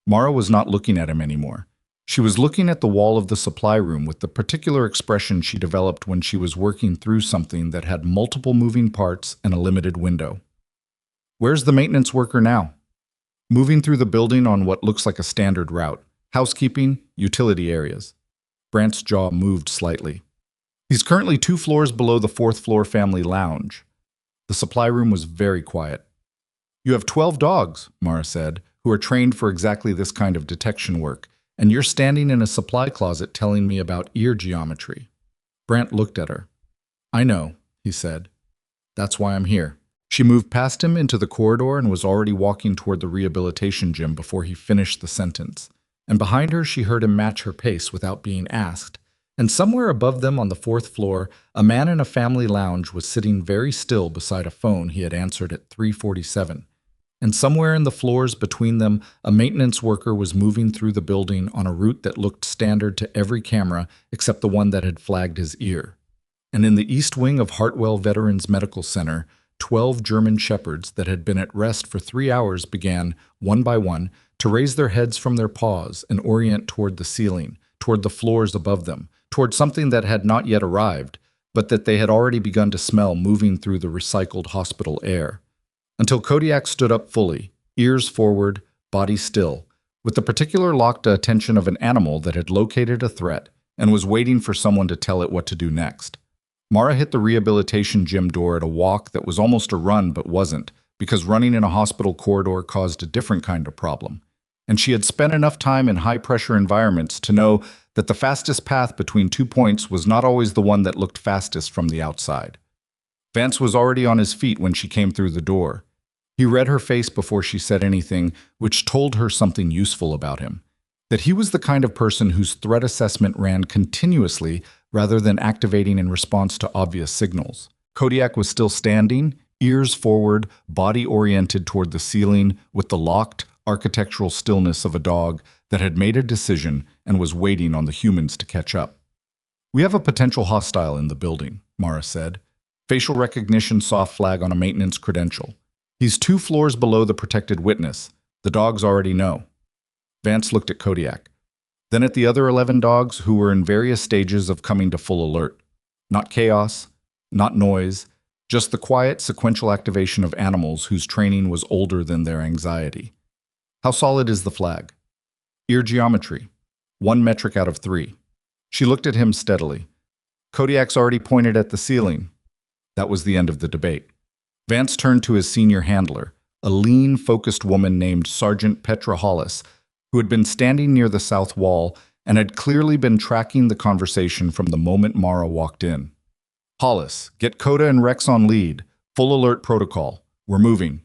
[SPEAKER 1] Mara was not looking at him anymore. She was looking at the wall of the supply room with the particular expression she developed when she was working through something that had multiple moving parts and a limited window. "Where's the maintenance worker now?" "Moving through the building on what looks like a standard route. Housekeeping, utility areas." Brant's jaw moved slightly. "He's currently 2 floors below the 4th floor family lounge." The supply room was very quiet. "You have 12 dogs," Mara said, "who are trained for exactly this kind of detection work, and you're standing in a supply closet telling me about ear geometry." Brant looked at her. "I know," he said. "That's why I'm here." She moved past him into the corridor and was already walking toward the rehabilitation gym before he finished the sentence. And behind her she heard him match her pace without being asked. And somewhere above them on the 4th floor, a man in a family lounge was sitting very still beside a phone he had answered at 3:47.
[SPEAKER 2] and somewhere in the floors between them, a maintenance worker was moving through the building on a route that looked standard to every camera except the one that had flagged his ear. And in the east wing of Hartwell Veterans Medical Center, 12 German shepherds that had been at rest for 3 hours began, one by one, to raise their heads from their paws and orient toward the ceiling, toward the floors above them, toward something that had not yet arrived, but that they had already begun to smell moving through the recycled hospital air. Until Kodiak stood up fully, ears forward, body still, with the particular locked attention of an animal that had located a threat and was waiting for someone to tell it what to do next. Mara hit the rehabilitation gym door at a walk that was almost a run but wasn't, because running in a hospital corridor caused a different kind of problem. And she had spent enough time in high-pressure environments to know that the fastest path between 2 points was not always the one that looked fastest from the outside. Vance was already on his feet when she came through the door. He read her face before she said anything, which told her something useful about him. That he was the kind of person whose threat assessment ran continuously rather than activating in response to obvious signals. Kodiak was still standing, ears forward, body oriented toward the ceiling, with the locked, architectural stillness of a dog that had made a decision and was waiting on the humans to catch up. "We have a potential hostile in the building," Mara said. Facial recognition soft flag on a maintenance credential. "He's 2 floors below the protected witness. The dogs already know." Vance looked at Kodiak, then at the other 11 dogs who were in various stages of coming to full alert. Not chaos, not noise, just the quiet sequential activation of animals whose training was older than their anxiety. "How solid is the flag?" "Ear geometry. 1 metric out of 3. She looked at him steadily. "Kodiak's already pointed at the ceiling." That was the end of the debate. Vance turned to his senior handler, a lean, focused woman named Sergeant Petra Hollis, who had been standing near the south wall and had clearly been tracking the conversation from the moment Mara walked in. "Hollis, get Coda and Rex on lead. Full alert protocol. We're moving."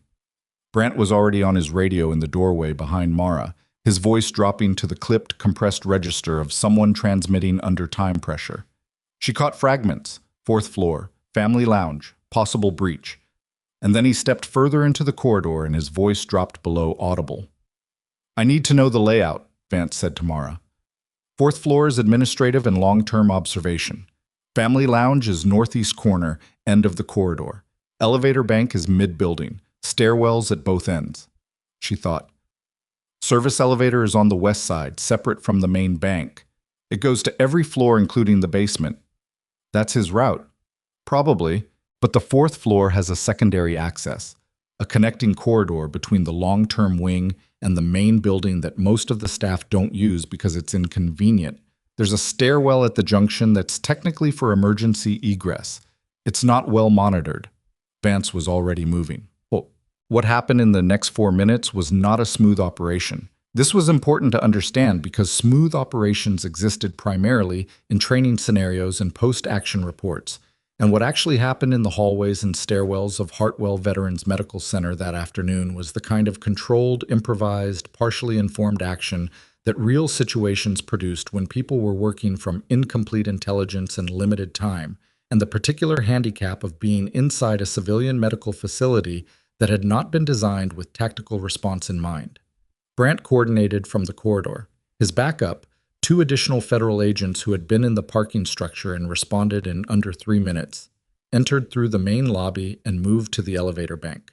[SPEAKER 2] Brant was already on his radio in the doorway behind Mara, his voice dropping to the clipped, compressed register of someone transmitting under time pressure. She caught fragments: 4th floor, family lounge, possible breach. And then he stepped further into the corridor and his voice dropped below audible. "I need to know the layout," Vance said to Mara. 4th floor is administrative and long-term observation. Family lounge is northeast corner, end of the corridor. Elevator bank is mid-building, stairwells at both ends. She thought. Service elevator is on the west side, separate from the main bank. It goes to every floor including the basement. That's his route. Probably, but the 4th floor has a secondary access, a connecting corridor between the long-term wing and the main building that most of the staff don't use because it's inconvenient. There's a stairwell at the junction that's technically for emergency egress. It's not well monitored. Vance was already moving. What happened in the next 4 minutes was not a smooth operation. This was important to understand because smooth operations existed primarily in training scenarios and post-action reports. And what actually happened in the hallways and stairwells of Hartwell Veterans Medical Center that afternoon was the kind of controlled, improvised, partially informed action that real situations produced when people were working from incomplete intelligence and limited time, and the particular handicap of being inside a civilian medical facility that had not been designed with tactical response in mind. Brant coordinated from the corridor. His backup, 2 additional federal agents who had been in the parking structure and responded in under 3 minutes, entered through the main lobby and moved to the elevator bank.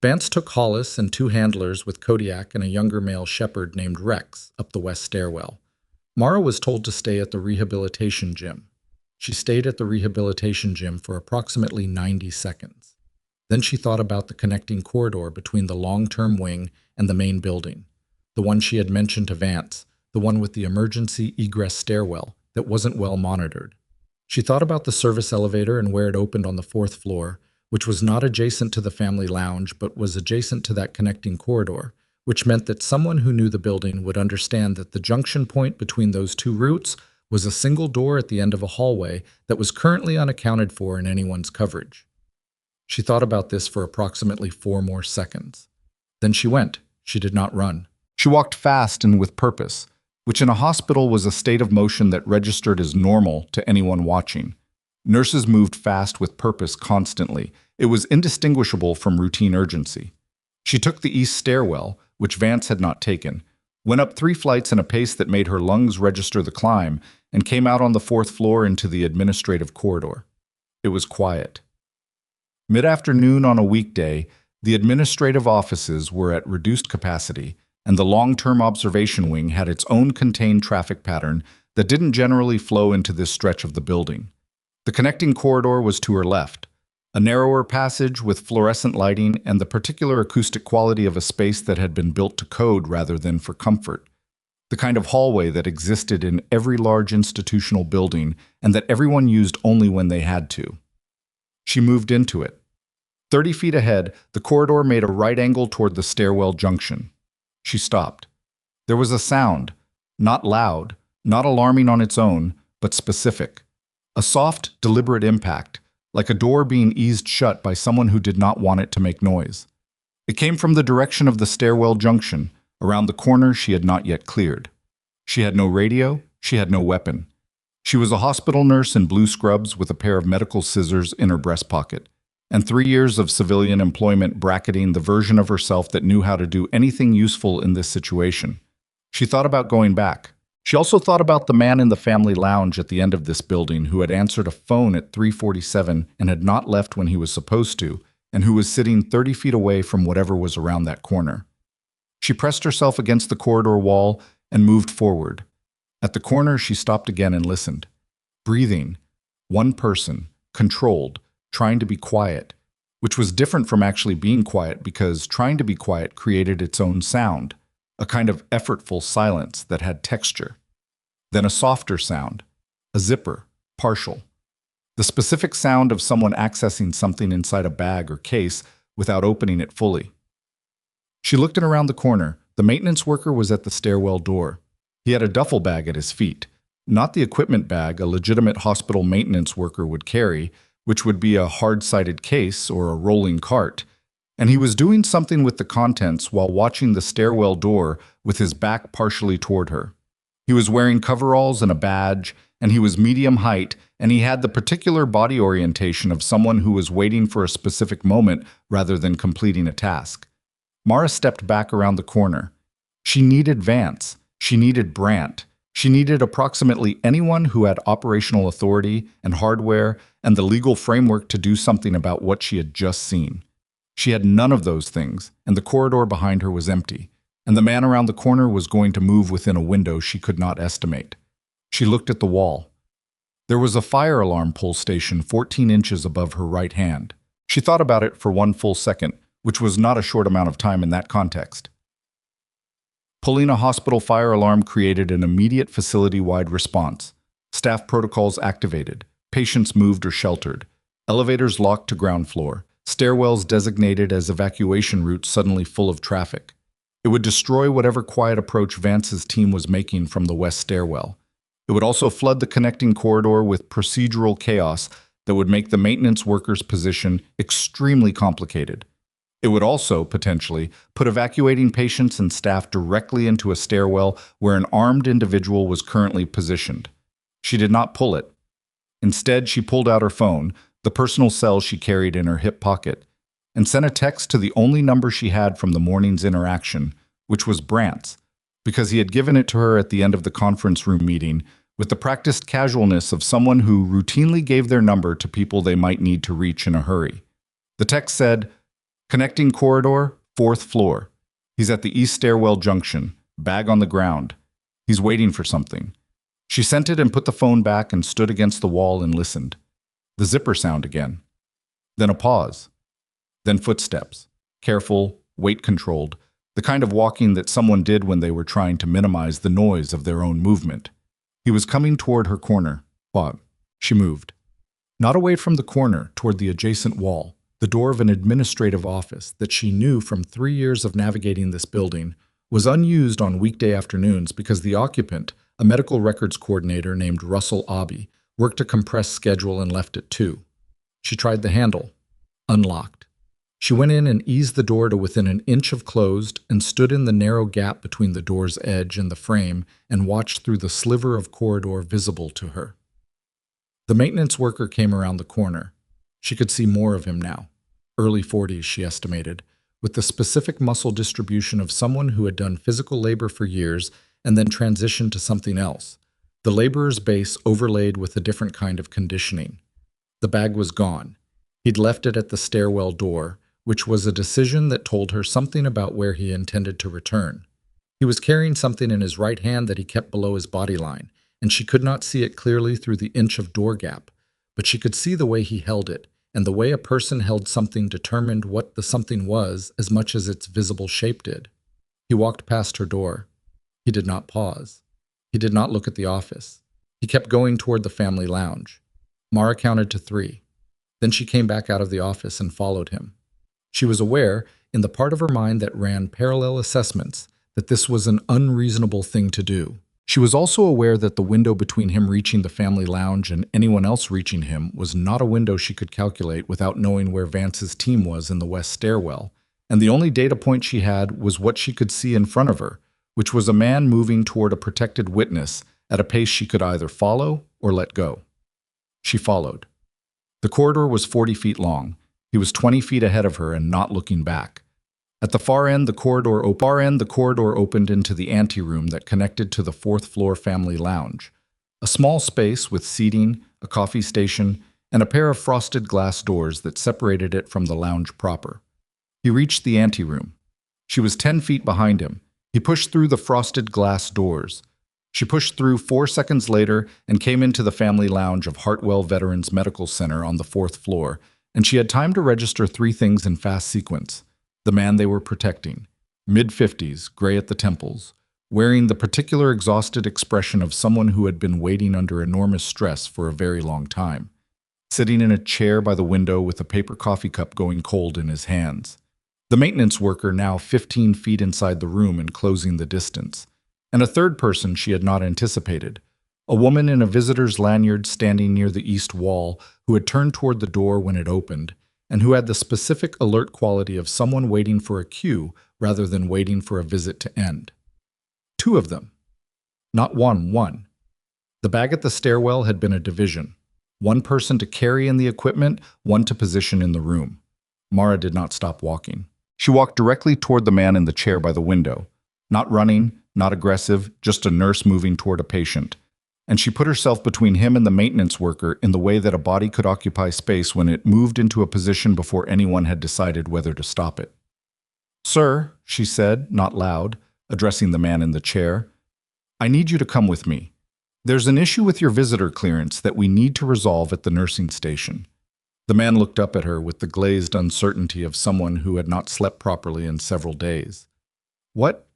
[SPEAKER 2] Vance took Hollis and 2 handlers with Kodiak and a younger male shepherd named Rex up the west stairwell. Mara was told to stay at the rehabilitation gym. She stayed at the rehabilitation gym for approximately 90 seconds. Then she thought about the connecting corridor between the long-term wing and the main building, the one she had mentioned to Vance, the one with the emergency egress stairwell that wasn't well monitored. She thought about the service elevator and where it opened on the 4th floor, which was not adjacent to the family lounge but was adjacent to that connecting corridor, which meant that someone who knew the building would understand that the junction point between those 2 routes was a single door at the end of a hallway that was currently unaccounted for in anyone's coverage. She thought about this for approximately 4 more seconds. Then she went. She did not run. She walked fast and with purpose, which in a hospital was a state of motion that registered as normal to anyone watching. Nurses moved fast with purpose constantly. It was indistinguishable from routine urgency.
[SPEAKER 1] She took the east stairwell, which Vance had not taken, went up 3 flights in a pace that made her lungs register the climb, and came out on the 4th floor into the administrative corridor. It was quiet. Mid-afternoon on a weekday, the administrative offices were at reduced capacity, and the long-term observation wing had its own contained traffic pattern that didn't generally flow into this stretch of the building. The connecting corridor was to her left, a narrower passage with fluorescent lighting and the particular acoustic quality of a space that had been built to code rather than for comfort. The kind of hallway that existed in every large institutional building and that everyone used only when they had to. She moved into it. 30 feet ahead, the corridor made a right angle toward the stairwell junction. She stopped. There was a sound, not loud, not alarming on its own, but specific. A soft, deliberate impact, like a door being eased shut by someone who did not want it to make noise. It came from the direction of the stairwell junction, around the corner she had not yet cleared. She had no radio, she had no weapon. She was a hospital nurse in blue scrubs with a pair of medical scissors in her breast pocket, and 3 years of civilian employment bracketing the version of herself that knew how to do anything useful in this situation. She thought about going back. She also thought about the man in the family lounge at the end of this building who had answered a phone at 3:47 and had not left when he was supposed to, and who was sitting 30 feet away from whatever was around that corner. She pressed herself against the corridor wall and moved forward. At the corner, she stopped again and listened. Breathing. One person, controlled, trying to be quiet, which was different from actually being quiet because trying to be quiet created its own sound. A kind of effortful silence that had texture. Then a softer sound, a zipper, partial. The specific sound of someone accessing something inside a bag or case without opening it fully. She looked in around the corner. The maintenance worker was at the stairwell door. He had a duffel bag at his feet, not the equipment bag a legitimate hospital maintenance worker would carry, which would be a hard-sided case or a rolling cart. And he was doing something with the contents while watching the stairwell door with his back partially toward her. He was wearing coveralls and a badge, and he was medium height, and he had the particular body orientation of someone who was waiting for a specific moment rather than completing a task. Mara stepped back around the corner. She needed Vance. She needed Brandt. She needed approximately anyone who had operational authority and hardware and the legal framework to do something about what she had just seen. She had none of those things, and the corridor behind her was empty, and the man around the corner was going to move within a window she could not estimate. She looked at the wall. There was a fire alarm pull station 14 inches above her right hand. She thought about it for 1 full second, which was not a short amount of time in that context. Pulling a hospital fire alarm created an immediate facility-wide response. Staff protocols activated. Patients moved or sheltered. Elevators locked to ground floor. Stairwells designated as evacuation routes suddenly full of traffic. It would destroy whatever quiet approach Vance's team was making from the west stairwell. It would also flood the connecting corridor with procedural chaos that would make the maintenance worker's position extremely complicated. It would also, potentially, put evacuating patients and staff directly into a stairwell where an armed individual was currently positioned. She did not pull it. Instead, she pulled out her phone, the personal cell she carried in her hip pocket, and sent a text to the only number she had from the morning's interaction, which was Brandt's, because he had given it to her at the end of the conference room meeting with the practiced casualness of someone who routinely gave their number to people they might need to reach in a hurry. The text said, "Connecting corridor, 4th floor. He's at the east stairwell junction, bag on the ground. He's waiting for something." She sent it and put the phone back and stood against the wall and listened. The zipper sound again. Then a pause. Then footsteps. Careful, weight-controlled, the kind of walking that someone did when they were trying to minimize the noise of their own movement. He was coming toward her corner. But she moved. Not away from the corner, toward the adjacent wall, the door of an administrative office that she knew from 3 years of navigating this building was unused on weekday afternoons because the occupant, a medical records coordinator named Russell Obby, worked a compressed schedule and left at 2. She tried the handle. Unlocked. She went in and eased the door to within an inch of closed and stood in the narrow gap between the door's edge and the frame and watched through the sliver of corridor visible to her. The maintenance worker came around the corner. She could see more of him now. Early 40s, she estimated,
[SPEAKER 2] with the specific muscle distribution of someone who had done physical labor for years and then transitioned to something else, the laborer's base overlaid with a different kind of conditioning. The bag was gone. He'd left it at the stairwell door, which was a decision that told her something about where he intended to return. He was carrying something in his right hand that he kept below his body line, and she could not see it clearly through the inch of door gap, but she could see the way he held it, and the way a person held something determined what the something was as much as its visible shape did. He walked past her door. He did not pause. He did not look at the office. He kept going toward the family lounge. Mara counted to 3. Then she came back out of the office and followed him. She was aware, in the part of her mind that ran parallel assessments, that this was an unreasonable thing to do. She was also aware that the window between him reaching the family lounge and anyone else reaching him was not a window she could calculate without knowing where Vance's team was in the west stairwell, and the only data point she had was what she could see in front of her, which was a man moving toward a protected witness at a pace she could either follow or let go. She followed. The corridor was 40 feet long. He was 20 feet ahead of her and not looking back. At the far end, the corridor opened into the anteroom that connected to the 4th floor family lounge, a small space with seating, a coffee station, and a pair of frosted glass doors that separated it from the lounge proper. He reached the anteroom. She was 10 feet behind him. He pushed through the frosted glass doors. She pushed through 4 seconds later and came into the family lounge of Hartwell Veterans Medical Center on the 4th floor, and she had time to register 3 things in fast sequence. The man they were protecting, mid-50s, gray at the temples, wearing the particular exhausted expression of someone who had been waiting under enormous stress for a very long time, sitting in a chair by the window with a paper coffee cup going cold in his hands. The maintenance worker now 15 feet inside the room and closing the distance. And a third person she had not anticipated, a woman in a visitor's lanyard standing near the east wall who had turned toward the door when it opened, and who had the specific alert quality of someone waiting for a cue rather than waiting for a visit to end. 2 of them. Not one. The bag at the stairwell had been a division. 1 person to carry in the equipment, 1 to position in the room. Mara did not stop walking. She walked directly toward the man in the chair by the window, not running, not aggressive, just a nurse moving toward a patient. And she put herself between him and the maintenance worker in the way that a body could occupy space when it moved into a position before anyone had decided whether to stop it. "Sir," she said, not loud, addressing the man in the chair, "I need you to come with me. There's an issue with your visitor clearance that we need to resolve at the nursing station." The man looked up at her with the glazed uncertainty of someone who had not slept properly in several days. "What?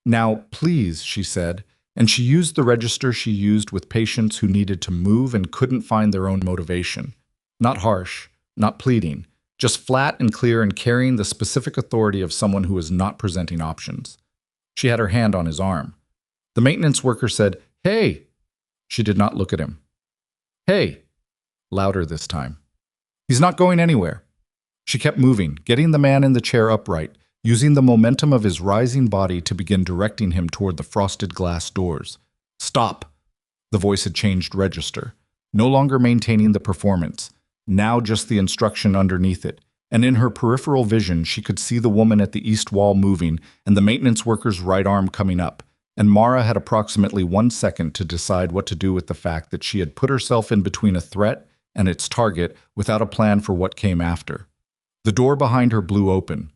[SPEAKER 2] Now, please," she said, and she used the register she used with patients who needed to move and couldn't find their own motivation. Not harsh, not pleading, just flat and clear and carrying the specific authority of someone who was not presenting options. She had her hand on his arm. The maintenance worker said, "Hey!" She did not look at him. "Hey!" Louder this time. "He's not going anywhere." She kept moving, getting the man in the chair upright, using the momentum of his rising body to begin directing him toward the frosted glass doors. "Stop!" The voice had changed register, no longer maintaining the performance, now just the instruction underneath it, and in her peripheral vision she could see the woman at the east wall moving and the maintenance worker's right arm coming up, and Mara had approximately 1 second to decide what to do with the fact that she had put herself in between a threat and its target without a plan for what came after. The door behind her blew open.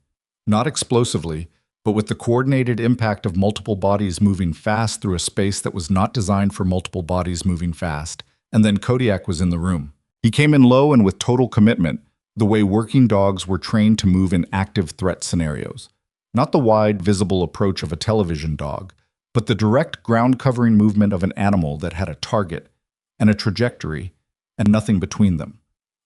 [SPEAKER 2] Not explosively, but with the coordinated impact of multiple bodies moving fast through a space that was not designed for multiple bodies moving fast, and then Kodiak was in the room. He came in low and with total commitment, the way working dogs were trained to move in active threat scenarios. Not the wide, visible approach of a television dog, but the direct ground-covering movement of an animal that had a target and a trajectory and nothing between them.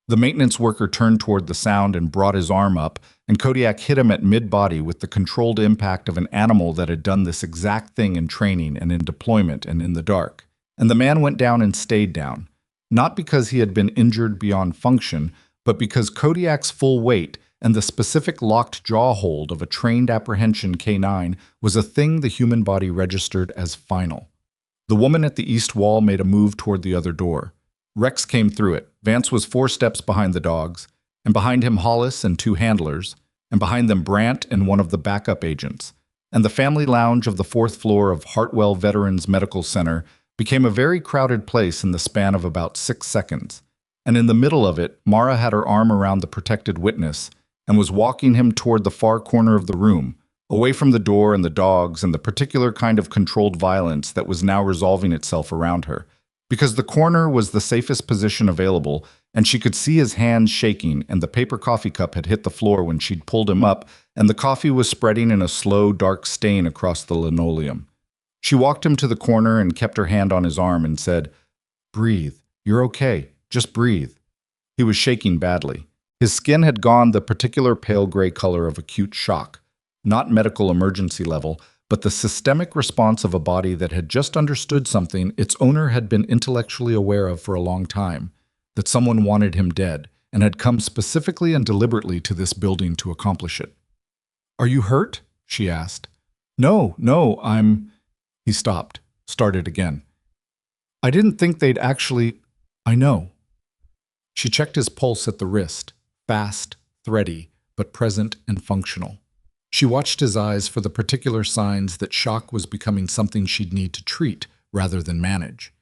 [SPEAKER 2] The maintenance worker turned toward the sound and brought his arm up, and Kodiak hit him at mid-body with the controlled impact of an animal that had done this exact thing in training and in deployment and in the dark. And the man went down and stayed down, not because he had been injured beyond function, but because Kodiak's full weight and the specific locked jaw hold of a trained apprehension K9 was a thing the human body registered as final. The woman at the east wall made a move toward the other door. Rex came through it. Vance was 4 steps behind the dogs, and behind him Hollis and 2 handlers,
[SPEAKER 1] and behind them Brandt and one of the backup agents. And the family lounge of the fourth floor of Hartwell Veterans Medical Center became a very crowded place in the span of about 6 seconds. And in the middle of it, Mara had her arm around the protected witness and was walking him toward the far corner of the room, away from the door and the dogs and the particular kind of controlled violence that was now resolving itself around her. Because the corner was the safest position available, and she could see his hands shaking, and the paper coffee cup had hit the floor when she'd pulled him up, and the coffee was spreading in a slow, dark stain across the linoleum. She walked him to the corner and kept her hand on his arm and said, "Breathe. You're okay. Just breathe." He was shaking badly. His skin had gone the particular pale gray color of acute shock, not medical emergency level, but the systemic response of a body that had just understood something its owner had been intellectually aware of for a long time, that someone wanted him dead, and had come specifically and deliberately to this building to accomplish it. "Are you hurt?" she asked. No, I'm—" He stopped, started again. "I didn't think they'd actually— I know." She checked his pulse at the wrist, fast, thready, but present and functional. She watched his eyes for the particular signs that shock was becoming something she'd need to treat rather than manage.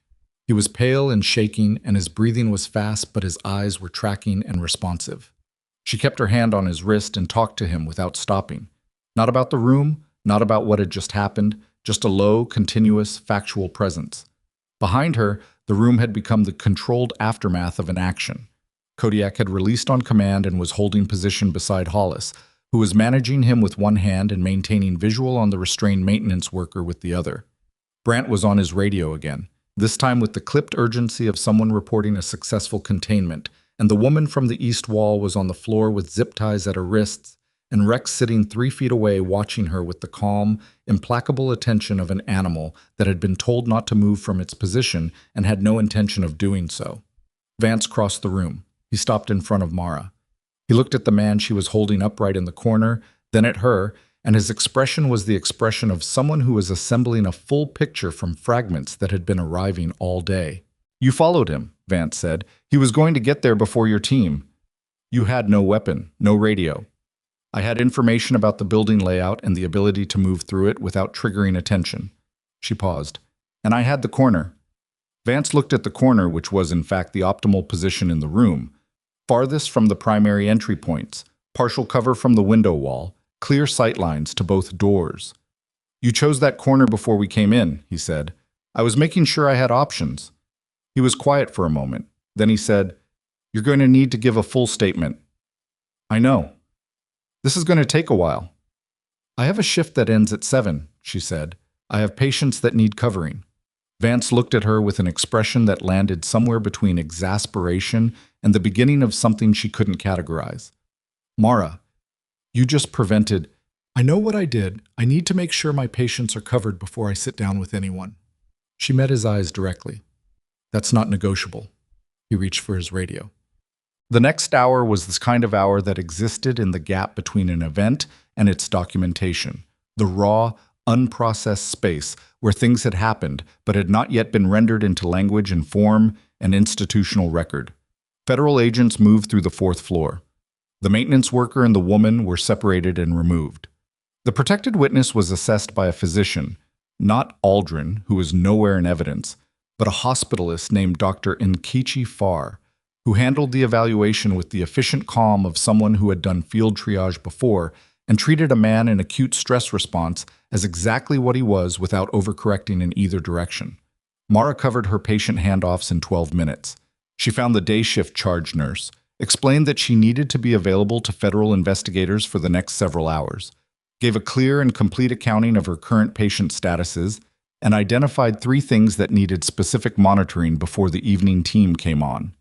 [SPEAKER 1] He was pale and shaking, and his breathing was fast, but his eyes were tracking and responsive. She kept her hand on his wrist and talked to him without stopping. Not about the room, not about what had just happened, just a low, continuous, factual presence. Behind her, the room had become the controlled aftermath of an action. Kodiak had released on command and was holding position beside Hollis, who was managing him with one hand and maintaining visual on the restrained maintenance worker with the other. Brandt was on his radio again, this time with the clipped urgency of someone reporting a successful containment, and the woman from the east wall was on the floor with zip ties at her wrists, and Rex sitting 3 feet away watching her with the calm, implacable attention of an animal that had been told not to move from its position and had no intention of doing so. Vance crossed the room. He stopped in front of Mara. He looked at the man she was holding upright in the corner, then at her, and his expression was the expression of someone who was assembling a full picture from fragments that had been arriving all day. "You followed him," Vance said. "He was going to get there before your team. You had no weapon, no radio. I had information about the building layout and the ability to move through it without triggering attention." She paused. "And I had the corner." Vance looked at the corner, which was in fact the optimal position in the room, farthest from the primary entry points, partial cover from the window wall, clear sight lines to both doors. "You chose that corner before we came in," he said. "I was making sure I had options." He was quiet for a moment. Then he said, "You're going to need to give a full statement." "I know. This is going to take a while." "I have a shift that ends at 7, she said. "I have patients that need covering." Vance looked at her with an expression that landed somewhere between exasperation and the beginning of something she couldn't categorize. "Mara, you just prevented—" "I know what I did. I need to make sure my patients are covered before I sit down with anyone." She met his eyes directly. "That's not negotiable." He reached for his radio. The next hour was this kind of hour that existed in the gap between an event and its documentation, the raw, unprocessed space where things had happened but had not yet been rendered into language and form and institutional record. Federal agents moved through the fourth floor. The maintenance worker and the woman were separated and removed. The protected witness was assessed by a physician, not Aldrin, who was nowhere in evidence, but a hospitalist named Dr. Nkechi Farr, who handled the evaluation with the efficient calm of someone who had done field triage before and treated a man in acute stress response as exactly what he was without overcorrecting in either direction. Mara covered her patient handoffs in 12 minutes. She found the day shift charge nurse, explained that she needed to be available to federal investigators for the next several hours, gave a clear and complete accounting of her current patient statuses, and identified 3 things that needed specific monitoring before the evening team came on.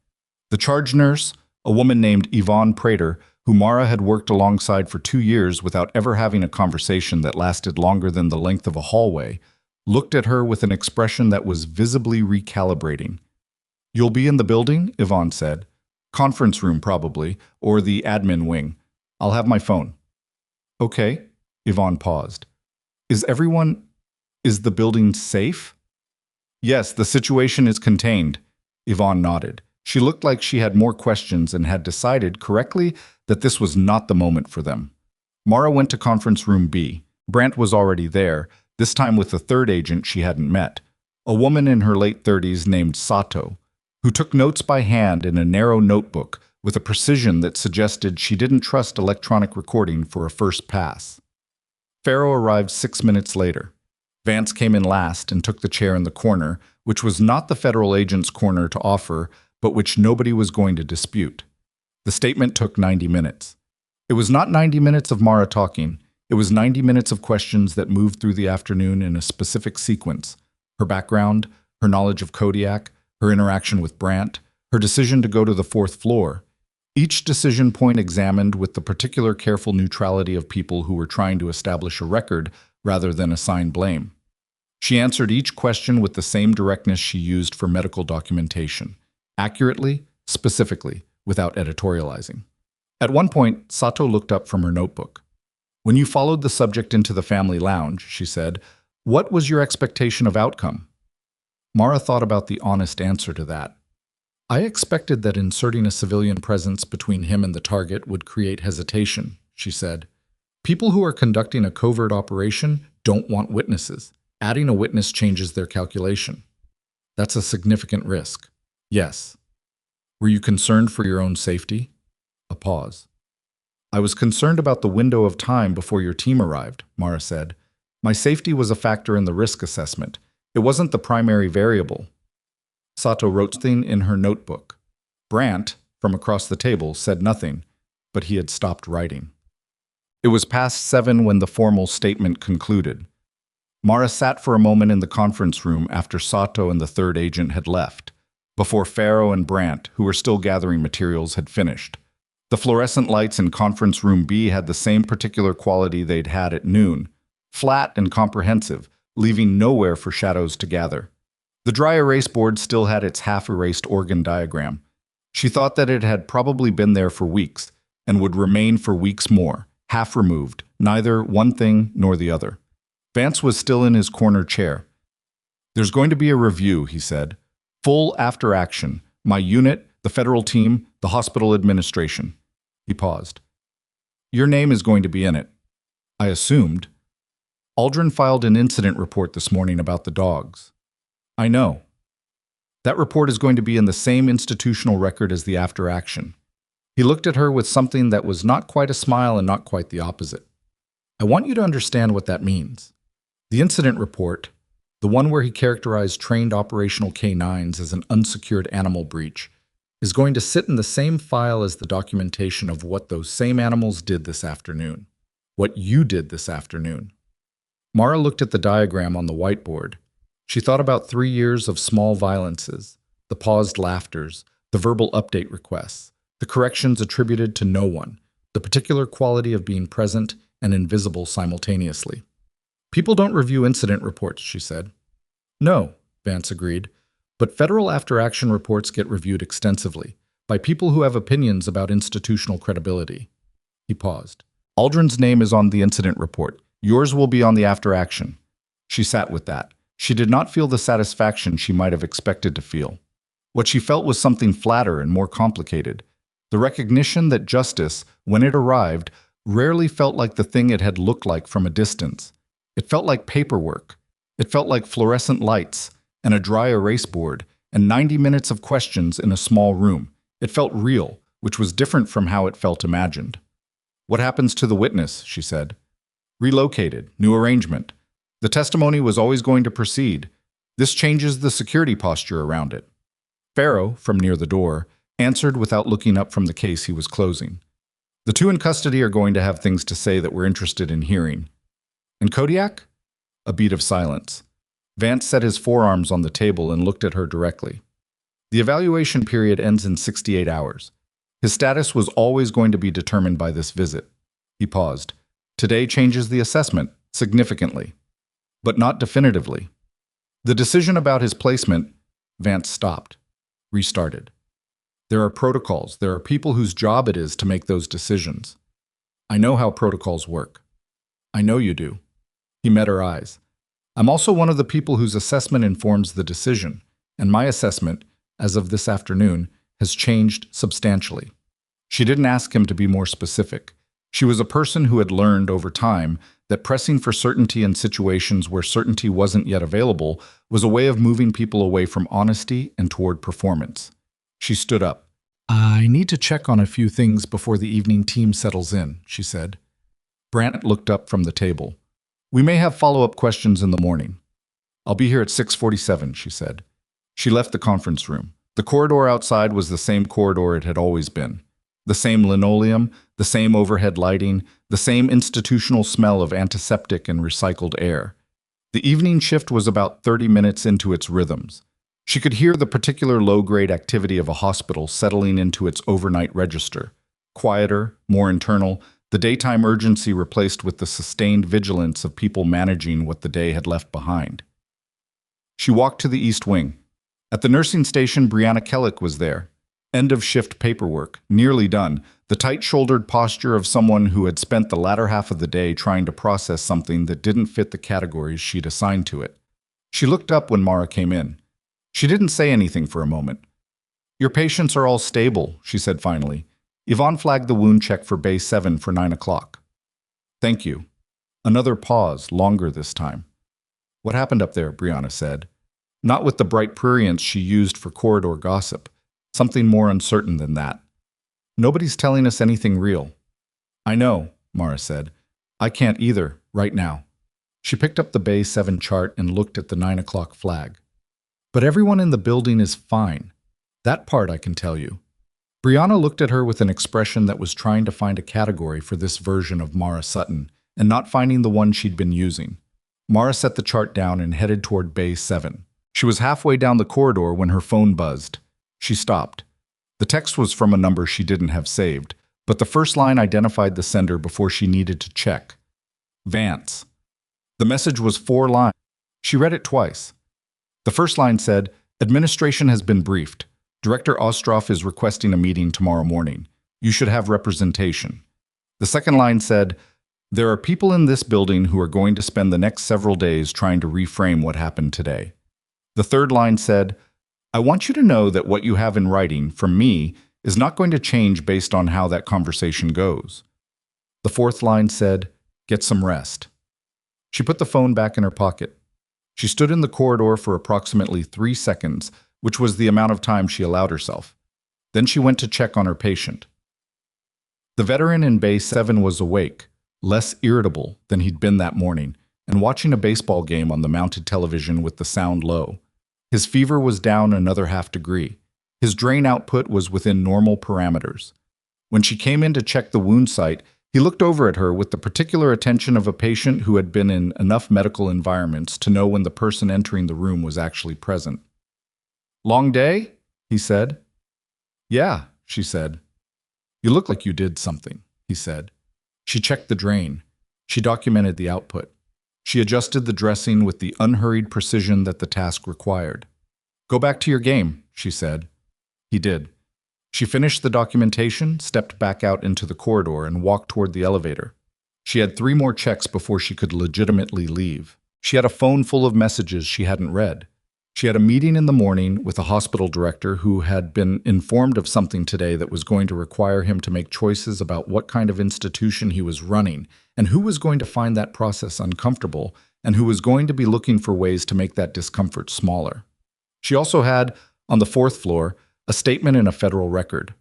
[SPEAKER 1] The charge nurse, a woman named Yvonne Prater, who Mara had worked alongside for 2 years without ever having a conversation that lasted longer than the length of a hallway, looked at her with an expression that was visibly recalibrating. "You'll be in the building?" Yvonne said. "Conference room, probably, or the admin wing. I'll have my phone." "Okay." Yvonne paused. Is the building safe?" "Yes, the situation is contained." Yvonne nodded. She looked like she had more questions and had decided, correctly, that this was not the moment for them. Mara went to conference room B. Brant was already there, this time with a third agent she hadn't met, a woman in her late 30s named Sato, who took notes by hand in a narrow notebook with a precision that suggested she didn't trust electronic recording for a first pass. Farrow arrived 6 minutes later. Vance came in last and took the chair in the corner, which was not the federal agent's corner to offer, but which nobody was going to dispute. The statement took 90 minutes. It was not 90 minutes of Mara talking. It was 90 minutes of questions that moved through the afternoon in a specific sequence. Her background, her knowledge of Kodiak, her interaction with Brant, her decision to go to the 4th floor. Each decision point examined with the particular careful neutrality of people who were trying to establish a record rather than assign blame. She answered each question with the same directness she used for medical documentation, accurately, specifically, without editorializing. At one point, Sato looked up from her notebook. "When you followed the subject into the family lounge," she said, "what was your expectation of outcome?" Mara thought about the honest answer to that. "I expected that inserting a civilian presence between him and the target would create hesitation," she said. "People who are conducting a covert operation don't want witnesses. Adding a witness changes their calculation. That's a significant risk." "Yes." "Were you concerned for your own safety?" A pause. "I was concerned about the window of time before your team arrived," Mara said. "My safety was a factor in the risk assessment. It wasn't the primary variable." Sato wrote something in her notebook. Brant, from across the table, said nothing, but he had stopped writing. It was past 7 when the formal statement concluded. Mara sat for a moment in the conference room after Sato and the third agent had left, before Farrow and Brant, who were still gathering materials, had finished. The fluorescent lights in conference room B had the same particular quality they'd had at noon, flat and comprehensive, leaving nowhere for shadows to gather. The dry erase board still had its half-erased organ diagram. She thought that it had probably been there for weeks, and would remain for weeks more, half removed, neither one thing nor the other. Vance was still in his corner chair. "There's going to be a review," he said. "Full after action. My unit, the federal team, the hospital administration." He paused. "Your name is going to be in it." I assumed. "Aldrin filed an incident report this morning about the dogs." "I know." "That report is going to be in the same institutional record as the after action." He looked at her with something that was not quite a smile and not quite the opposite. "I want you to understand what that means. The incident report, the one where he characterized trained operational K9s as an unsecured animal breach, is going to sit in the same file as the documentation of what those same animals did this afternoon. What you did this afternoon." Mara looked at the diagram on the whiteboard. She thought about 3 years of small violences, the paused laughters, the verbal update requests, the corrections attributed to no one, the particular quality of being present and invisible simultaneously. "People don't review incident reports," she said. "No," Vance agreed, "but federal after-action reports get reviewed extensively, by people who have opinions about institutional credibility." He paused. "Aldrin's name is on the incident report. Yours will be on the after-action." She sat with that. She did not feel the satisfaction she might have expected to feel. What she felt was something flatter and more complicated. The recognition that justice, when it arrived, rarely felt like the thing it had looked like from a distance. It felt like paperwork. It felt like fluorescent lights and a dry erase board and 90 minutes of questions in a small room. It felt real, which was different from how it felt imagined. "What happens to the witness?" she said. "Relocated, new arrangement. The testimony was always going to proceed. This changes the security posture around it." Farrow, from near the door, answered without looking up from the case he was closing. "The 2 in custody are going to have things to say that we're interested in hearing." "And Kodiak?" A beat of silence. Vance set his forearms on the table and looked at her directly. "The evaluation period ends in 68 hours. His status was always going to be determined by this visit." He paused. "Today changes the assessment, significantly. But not definitively. The decision about his placement..." Vance stopped. Restarted. "There are protocols. There are people whose job it is to make those decisions. I know how protocols work." "I know you do." He met her eyes. "I'm also one of the people whose assessment informs the decision, and my assessment, as of this afternoon, has changed substantially." She didn't ask him to be more specific. She was a person who had learned over time that pressing for certainty in situations where certainty wasn't yet available was a way of moving people away from honesty and toward performance. She stood up. "I need to check on a few things before the evening team settles in," she said. Brant looked up from the table. "We may have follow-up questions in the morning." "I'll be here at 6:47, she said. She left the conference room. The corridor outside was the same corridor it had always been. The same linoleum, the same overhead lighting, the same institutional smell of antiseptic and recycled air. The evening shift was about 30 minutes into its rhythms. She could hear the particular low-grade activity of a hospital settling into its overnight register. Quieter, more internal, the daytime urgency replaced with the sustained vigilance of people managing what the day had left behind. She walked to the East Wing. At the nursing station, Brianna Kellick was there. End-of-shift paperwork, nearly done, the tight-shouldered posture of someone who had spent the latter half of the day trying to process something that didn't fit the categories she'd assigned to it. She looked up when Mara came in. She didn't say anything for a moment. "Your patients are all stable," she said finally. "Yvonne flagged the wound check for Bay 7 for 9 o'clock. "Thank you." Another pause, longer this time. "What happened up there?" Brianna said. Not with the bright prurience she used for corridor gossip. Something more uncertain than that. "Nobody's telling us anything real." "I know," Mara said. "I can't either, right now." She picked up the Bay 7 chart and looked at the 9 o'clock flag. "But everyone in the building is fine. That part I can tell you." Brianna looked at her with an expression that was trying to find a category for this version of Mara Sutton, and not finding the one she'd been using. Mara set the chart down and headed toward Bay 7. She was halfway down the corridor when her phone buzzed. She stopped. The text was from a number she didn't have saved, but the first line identified the sender before she needed to check. Vance. The message was 4 lines. She read it twice. The first line said, "Administration has been briefed. Director Ostroff is requesting a meeting tomorrow morning. You should have representation." The second line said, "There are people in this building who are going to spend the next several days trying to reframe what happened today." The third line said, "I want you to know that what you have in writing from me is not going to change based on how that conversation goes." The fourth line said, "Get some rest." She put the phone back in her pocket. She stood in the corridor for approximately 3 seconds, which was the amount of time she allowed herself. Then she went to check on her patient. The veteran in Bay 7 was awake, less irritable than he'd been that morning, and watching a baseball game on the mounted television with the sound low. His fever was down another half degree. His drain output was within normal parameters. When she came in to check the wound site, he looked over at her with the particular attention of a patient who had been in enough medical environments to know when the person entering the room was actually present. "Long day?" he said. "Yeah," she said. "You look like you did something," he said. She checked the drain. She documented the output. She adjusted the dressing with the unhurried precision that the task required. "Go back to your game," she said. He did. She finished the documentation, stepped back out into the corridor, and walked toward the elevator. She had 3 more checks before she could legitimately leave. She had a phone full of messages she hadn't read. She had a meeting in the morning with a hospital director who had been informed of something today that was going to require him to make choices about what kind of institution he was running, and who was going to find that process uncomfortable, and who was going to be looking for ways to make that discomfort smaller. She also had, on the 4th floor, a statement in a federal record.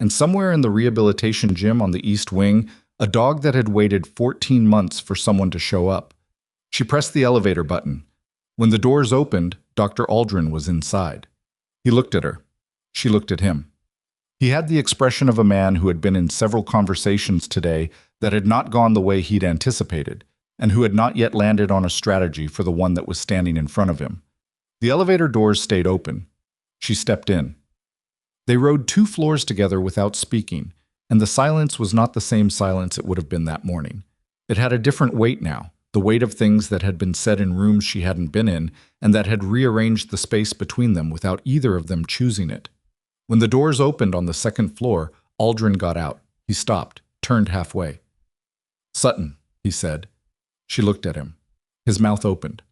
[SPEAKER 1] And somewhere in the rehabilitation gym on the East Wing, a dog that had waited 14 months for someone to show up. She pressed the elevator button. When the doors opened, Dr. Aldrin was inside. He looked at her. She looked at him. He had the expression of a man who had been in several conversations today that had not gone the way he'd anticipated, and who had not yet landed on a strategy for the one that was standing in front of him. The elevator doors stayed open. She stepped in. They rode 2 floors together without speaking, and the silence was not the same silence it would have been that morning. It had a different weight now. The weight of things that had been said in rooms she hadn't been in, and that had rearranged the space between them without either of them choosing it. When the doors opened on the 2nd floor, Aldrin got out. He stopped, turned halfway. "Sutton," he said. She looked at him. His mouth opened.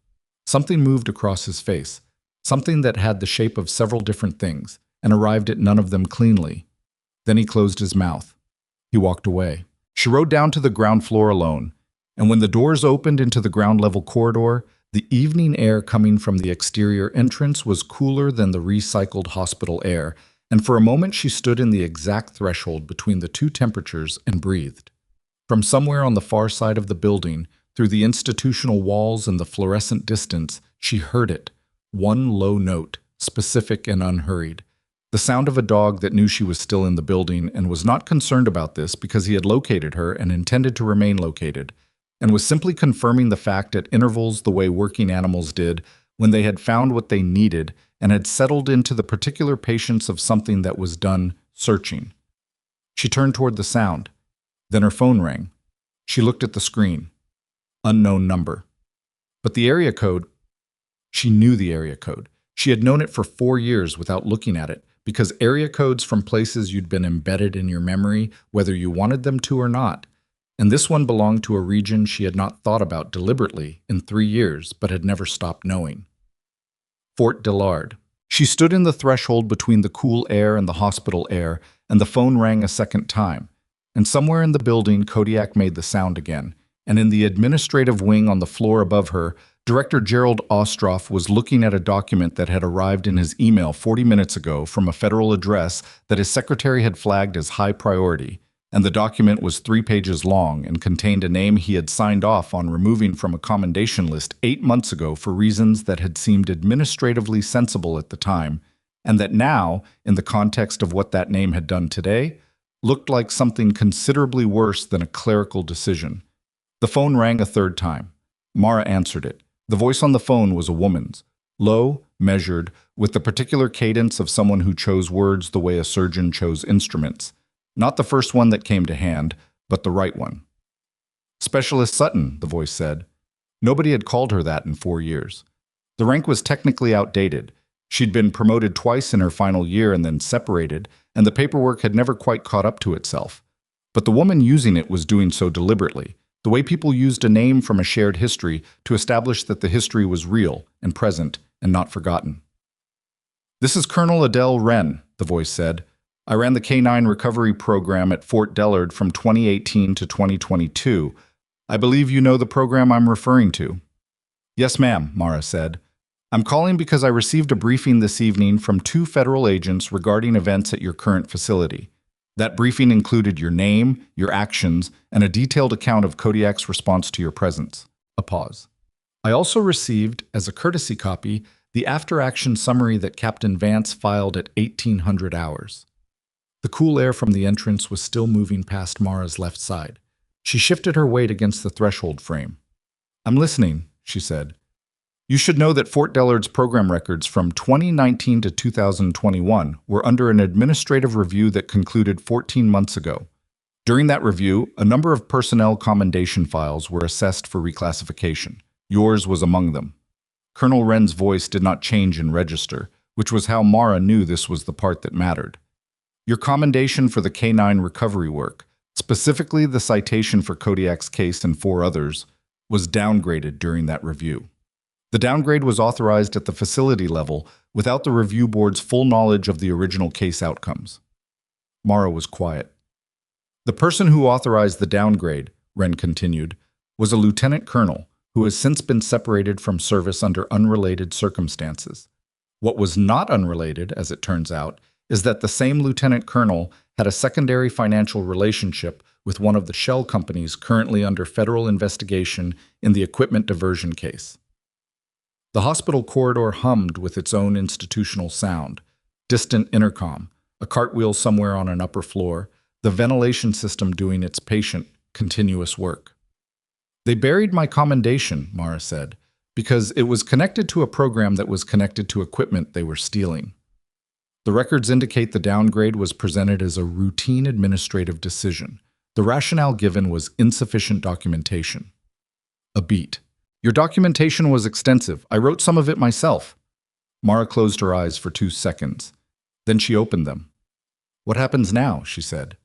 [SPEAKER 1] Something moved across his face, something that had the shape of several different things, and arrived at none of them cleanly. Then he closed his mouth. He walked away. She rode down to the ground floor alone, and when the doors opened into the ground-level corridor, the evening air coming from the exterior entrance was cooler than the recycled hospital air, and for a moment she stood in the exact threshold between the two temperatures and breathed. From somewhere on the far side of the building, through the institutional walls and the fluorescent distance, she heard it, one low note, specific and unhurried. The sound of a dog that knew she was still in the building and was not concerned about this because he had located her and intended to remain located, and was simply confirming the fact at intervals the way working animals did when they had found what they needed and had settled into the particular patience of something that was done searching. She turned toward the sound. Then her phone rang. She looked at the screen. Unknown number. But the area code, she knew the area code. She had known it for 4 years without looking at it, because area codes from places you'd been embedded in your memory, whether you wanted them to or not. And this one belonged to a region she had not thought about deliberately in 3 years, but had never stopped knowing. Fort Dillard. She stood in the threshold between the cool air and the hospital air, and the phone rang a second time. And somewhere in the building, Kodiak made the sound again, and in the administrative wing on the floor above her, Director Gerald Ostroff was looking at a document that had arrived in his email 40 minutes ago from a federal address that his secretary had flagged as high priority, and the document was 3 pages long and contained a name he had signed off on removing from a commendation list 8 months ago for reasons that had seemed administratively sensible at the time, and that now, in the context of what that name had done today, looked like something considerably worse than a clerical decision. The phone rang a third time. Mara answered it. The voice on the phone was a woman's, low, measured, with the particular cadence of someone who chose words the way a surgeon chose instruments. Not the first one that came to hand, but the right one. Specialist Sutton, the voice said. Nobody had called her that in 4 years. The rank was technically outdated. She'd been promoted twice in her final year and then separated, and the paperwork had never quite caught up to itself. But the woman using it was doing so deliberately, the way people used a name from a shared history to establish that the history was real and present and not forgotten. This is Colonel Adele Wren, the voice said. I ran the K9 recovery program at Fort Dillard from 2018 to 2022. I believe you know the program I'm referring to. Yes, ma'am, Mara said. I'm calling because I received a briefing this evening from 2 federal agents regarding events at your current facility. That briefing included your name, your actions, and a detailed account of Kodiak's response to your presence. A pause. I also received, as a courtesy copy, the after-action summary that Captain Vance filed at 1800 hours. The cool air from the entrance was still moving past Mara's left side. She shifted her weight against the threshold frame. I'm listening, she said. You should know that Fort Dillard's program records from 2019 to 2021 were under an administrative review that concluded 14 months ago. During that review, a number of personnel commendation files were assessed for reclassification. Yours was among them. Colonel Wren's voice did not change in register, which was how Mara knew this was the part that mattered. Your commendation for the K9 recovery work, specifically the citation for Kodiak's case and 4 others, was downgraded during that review. The downgrade was authorized at the facility level without the review board's full knowledge of the original case outcomes. Mara was quiet. The person who authorized the downgrade, Wren continued, was a lieutenant colonel who has since been separated from service under unrelated circumstances. What was not unrelated, as it turns out, is that the same lieutenant colonel had a secondary financial relationship with one of the shell companies currently under federal investigation in the equipment diversion case. The hospital corridor hummed with its own institutional sound, distant intercom, a cartwheel somewhere on an upper floor, the ventilation system doing its patient, continuous work. They buried my commendation, Mara said, because it was connected to a program that was connected to equipment they were stealing. The records indicate the downgrade was presented as a routine administrative decision. The rationale given was insufficient documentation. A beat. Your documentation was extensive. I wrote some of it myself. Mara closed her eyes for 2 seconds. Then she opened them. What happens now? She said.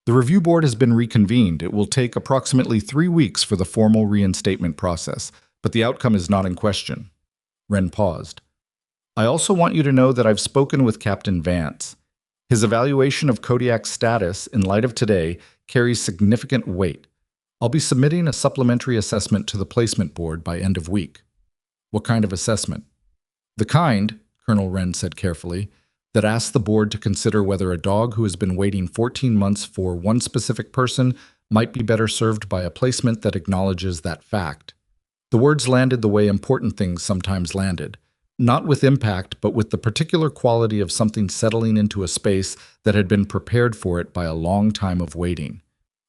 [SPEAKER 1] The review board has been reconvened. It will take approximately 3 weeks for the formal reinstatement process, but the outcome is not in question. Wren paused. I also want you to know that I've spoken with Captain Vance. His evaluation of Kodiak's status in light of today carries significant weight. I'll be submitting a supplementary assessment to the placement board by end of week. What kind of assessment? The kind, Colonel Wren said carefully, that asks the board to consider whether a dog who has been waiting 14 months for one specific person might be better served by a placement that acknowledges that fact. The words landed the way important things sometimes landed, not with impact, but with the particular quality of something settling into a space that had been prepared for it by a long time of waiting.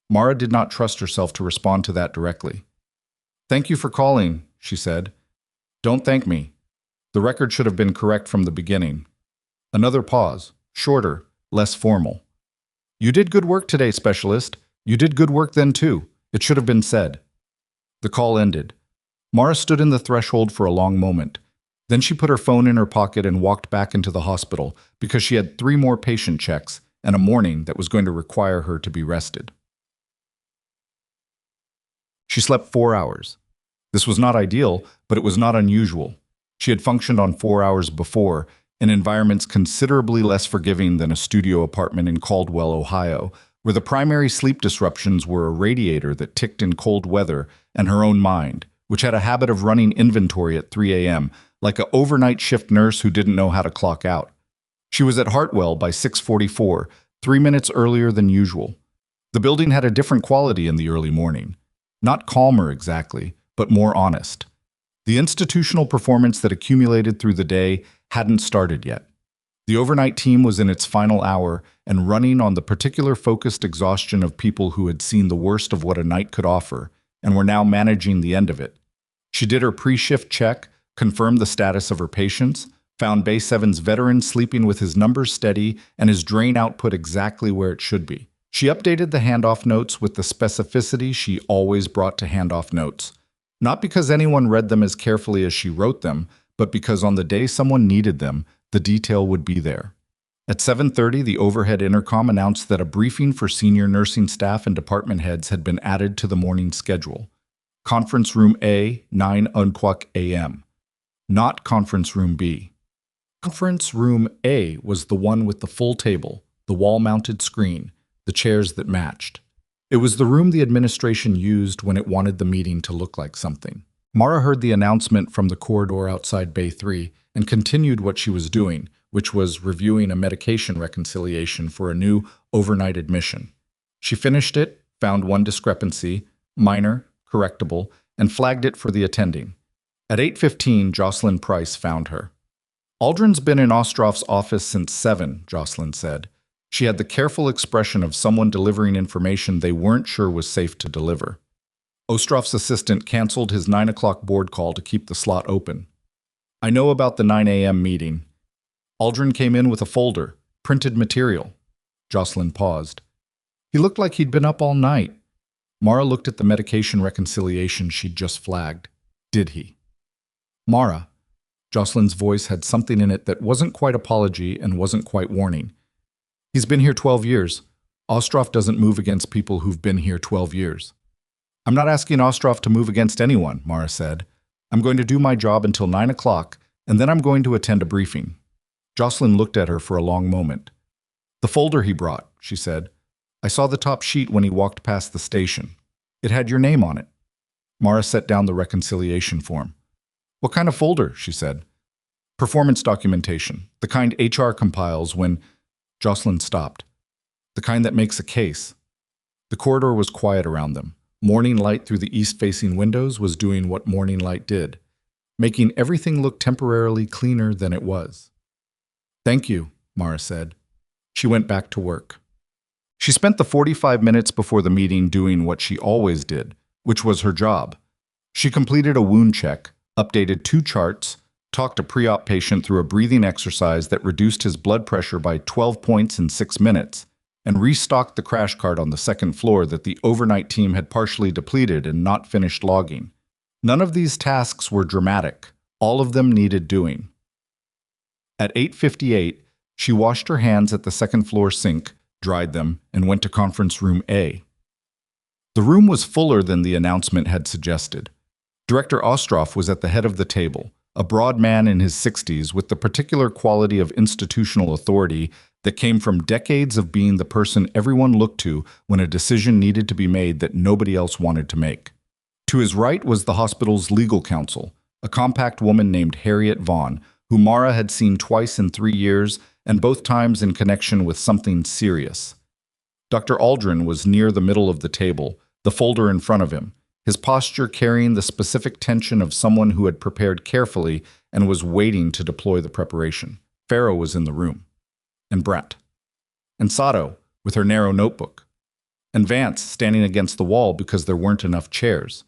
[SPEAKER 1] Mara did not trust herself to respond to that directly. "Thank you for calling," she said. "Don't thank me. The record should have been correct from the beginning." Another pause, shorter, less formal. "You did good work today, specialist. You did good work then too. It should have been said." The call ended. Mara stood in the threshold for a long moment. Then she put her phone in her pocket and walked back into the hospital because she had 3 more patient checks and a morning that was going to require her to be rested. She slept 4 hours. This was not ideal, but it was not unusual. She had functioned on 4 hours before, in environments considerably less forgiving than a studio apartment in Caldwell, Ohio, where the primary sleep disruptions were a radiator that ticked in cold weather and her own mind, which had a habit of running inventory at 3 a.m., like an overnight shift nurse who didn't know how to clock out. She was at Hartwell by 6:44, 3 minutes earlier than usual. The building had a different quality in the early morning. Not calmer exactly, but more honest. The institutional performance that accumulated through the day hadn't started yet. The overnight team was in its final hour and running on the particular focused exhaustion of people who had seen the worst of what a night could offer and were now managing the end of it. She did her pre-shift check, confirmed the status of her patients, found Bay 7's veteran sleeping with his numbers steady and his drain output exactly where it should be. She updated the handoff notes with the specificity she always brought to handoff notes. Not because anyone read them as carefully as she wrote them, but because on the day someone needed them, the detail would be there. At 7:30, the overhead intercom announced that a briefing for senior nursing staff and department heads had been added to the morning schedule. Conference Room A, 9 a.m. Not Conference Room B. Conference Room A was the one with the full table, the wall-mounted screen, the chairs that matched. It was the room the administration used when it wanted the meeting to look like something. Mara heard the announcement from the corridor outside Bay 3 and continued what she was doing, which was reviewing a medication reconciliation for a new overnight admission. She finished it, found one discrepancy, minor, correctable, and flagged it for the attending. At 8:15, Jocelyn Price found her. "Aldrin's been in Ostroff's office since 7, Jocelyn said. She had the careful expression of someone delivering information they weren't sure was safe to deliver. Ostroff's assistant canceled his 9 o'clock board call to keep the slot open. "I know about the 9 a.m. meeting. Aldrin came in with a folder, printed material." Jocelyn paused. "He looked like he'd been up all night." Mara looked at the medication reconciliation she'd just flagged. "Did he?" "Mara." Jocelyn's voice had something in it that wasn't quite apology and wasn't quite warning. "He's been here 12 years. Ostroff doesn't move against people who've been here 12 years. "I'm not asking Ostroff to move against anyone," Mara said. "I'm going to do my job until 9 o'clock, and then I'm going to attend a briefing." Jocelyn looked at her for a long moment. "The folder he brought," she said. "I saw the top sheet when he walked past the station. It had your name on it." Mara set down the reconciliation form. "What kind of folder?" she said. "Performance documentation, the kind HR compiles when—" Jocelyn stopped. "The kind that makes a case." The corridor was quiet around them. Morning light through the east-facing windows was doing what morning light did, making everything look temporarily cleaner than it was. "Thank you," Mara said. She went back to work. She spent the 45 minutes before the meeting doing what she always did, which was her job. She completed a wound check, updated 2 charts, talked a pre-op patient through a breathing exercise that reduced his blood pressure by 12 points in 6 minutes, and restocked the crash cart on the second floor that the overnight team had partially depleted and not finished logging. None of these tasks were dramatic. All of them needed doing. At 8:58, she washed her hands at the second floor sink, dried them, and went to Conference Room A. The room was fuller than the announcement had suggested. Director Ostroff was at the head of the table, a broad man in his 60s with the particular quality of institutional authority that came from decades of being the person everyone looked to when a decision needed to be made that nobody else wanted to make. To his right was the hospital's legal counsel, a compact woman named Harriet Vaughn, who Mara had seen twice in 3 years, and both times in connection with something serious. Dr. Aldrin was near the middle of the table, the folder in front of him, his posture carrying the specific tension of someone who had prepared carefully and was waiting to deploy the preparation. Farrow was in the room. And Brett. And Sato, with her narrow notebook. And Vance, standing against the wall because there weren't enough chairs.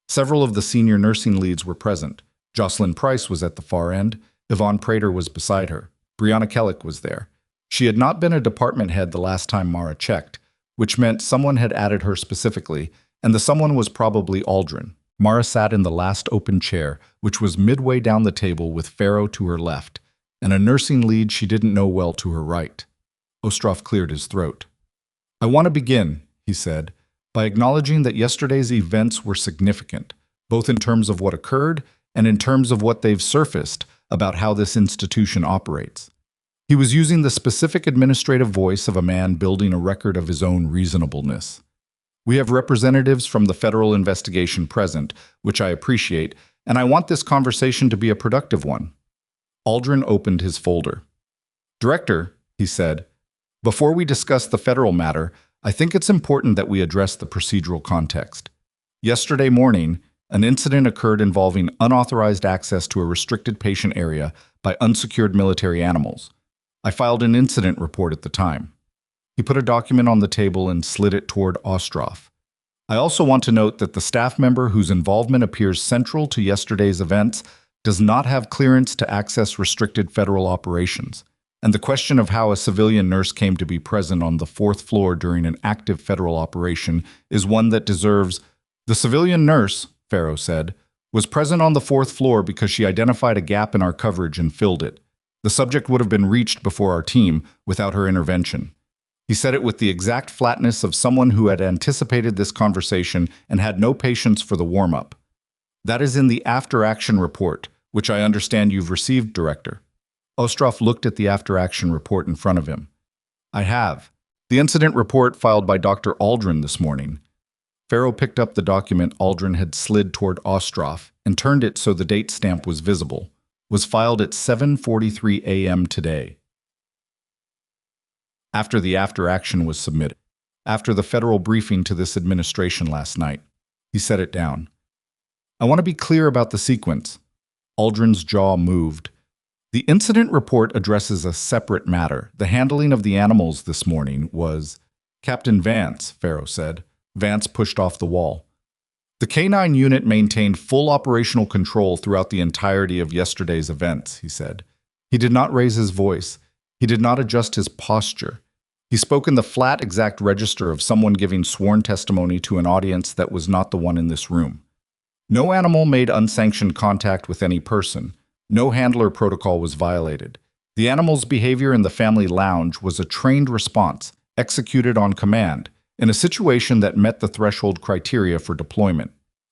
[SPEAKER 1] Several of the senior nursing leads were present. Jocelyn Price was at the far end. Yvonne Prater was beside her. Brianna Kellick was there. She had not been a department head the last time Mara checked, which meant someone had added her specifically, and the someone was probably Aldrin. Mara sat in the last open chair, which was midway down the table with Farrow to her left, and a nursing lead she didn't know well to her right. Ostroff cleared his throat. "I want to begin," he said, "by acknowledging that yesterday's events were significant, both in terms of what occurred and in terms of what they've surfaced about how this institution operates." He was using the specific administrative voice of a man building a record of his own reasonableness. "We have representatives from the federal investigation present, which I appreciate, and I want this conversation to be a productive one." Aldrin opened his folder. "Director," he said, "before we discuss the federal matter, I think it's important that we address the procedural context. Yesterday morning, an incident occurred involving unauthorized access to a restricted patient area by unsecured military animals. I filed an incident report at the time." He put a document on the table and slid it toward Ostroff. "I also want to note that the staff member whose involvement appears central to yesterday's events does not have clearance to access restricted federal operations, and the question of how a civilian nurse came to be present on the 4th floor during an active federal operation is one that deserves—" "The civilian nurse," Farrow said, "was present on the 4th floor because she identified a gap in our coverage and filled it. The subject would have been reached before our team without her intervention." He said it with the exact flatness of someone who had anticipated this conversation and had no patience for the warm-up. "That is in the after-action report, which I understand you've received, Director." Ostroff looked at the after-action report in front of him. "I have. The incident report filed by Dr. Aldrin this morning." Farrow picked up the document Aldrin had slid toward Ostroff and turned it so the date stamp was visible. "Was filed at 7:43 a.m. today." After the after-action was submitted, after the federal briefing to this administration last night. He set it down. "I want to be clear about the sequence." Aldrin's jaw moved. "The incident report addresses a separate matter. The handling of the animals this morning was—" "Captain Vance," Farrow said. Vance pushed off the wall. "The K9 unit maintained full operational control throughout the entirety of yesterday's events," he said. He did not raise his voice. He did not adjust his posture. He spoke in the flat, exact register of someone giving sworn testimony to an audience that was not the one in this room. No animal made unsanctioned contact with any person. No handler protocol was violated. The animal's behavior in the family lounge was a trained response, executed on command, in a situation that met the threshold criteria for deployment.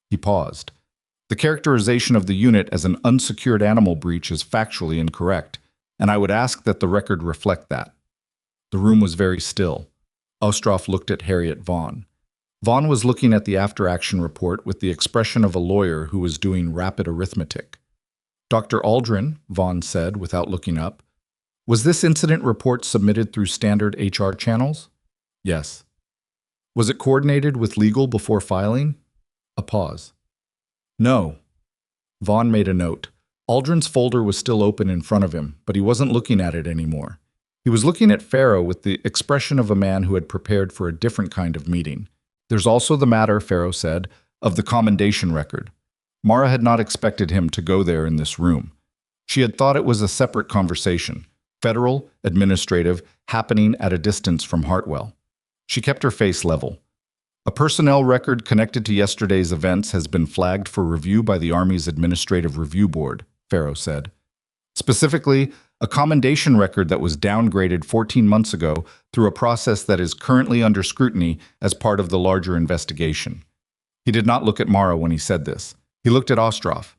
[SPEAKER 1] He paused. "The characterization of the unit as an unsecured animal breach is factually incorrect, and I would ask that the record reflect that." The room was very still. Ostroff looked at Harriet Vaughn. Vaughn was looking at the after-action report with the expression of a lawyer who was doing rapid arithmetic. "Dr. Aldrin," Vaughn said without looking up, "was this incident report submitted through standard HR channels?" "Yes." "Was it coordinated with legal before filing?" A pause. "No." Vaughn made a note. Aldrin's folder was still open in front of him, but he wasn't looking at it anymore. He was looking at Farrow with the expression of a man who had prepared for a different kind of meeting. "There's also the matter," Farrow said, "of the commendation record." Mara had not expected him to go there in this room. She had thought it was a separate conversation, federal, administrative, happening at a distance from Hartwell. She kept her face level. "A personnel record connected to yesterday's events has been flagged for review by the Army's Administrative Review Board," Farrow said. "Specifically, a commendation record that was downgraded 14 months ago through a process that is currently under scrutiny as part of the larger investigation." He did not look at Mara when he said this. He looked at Ostroff.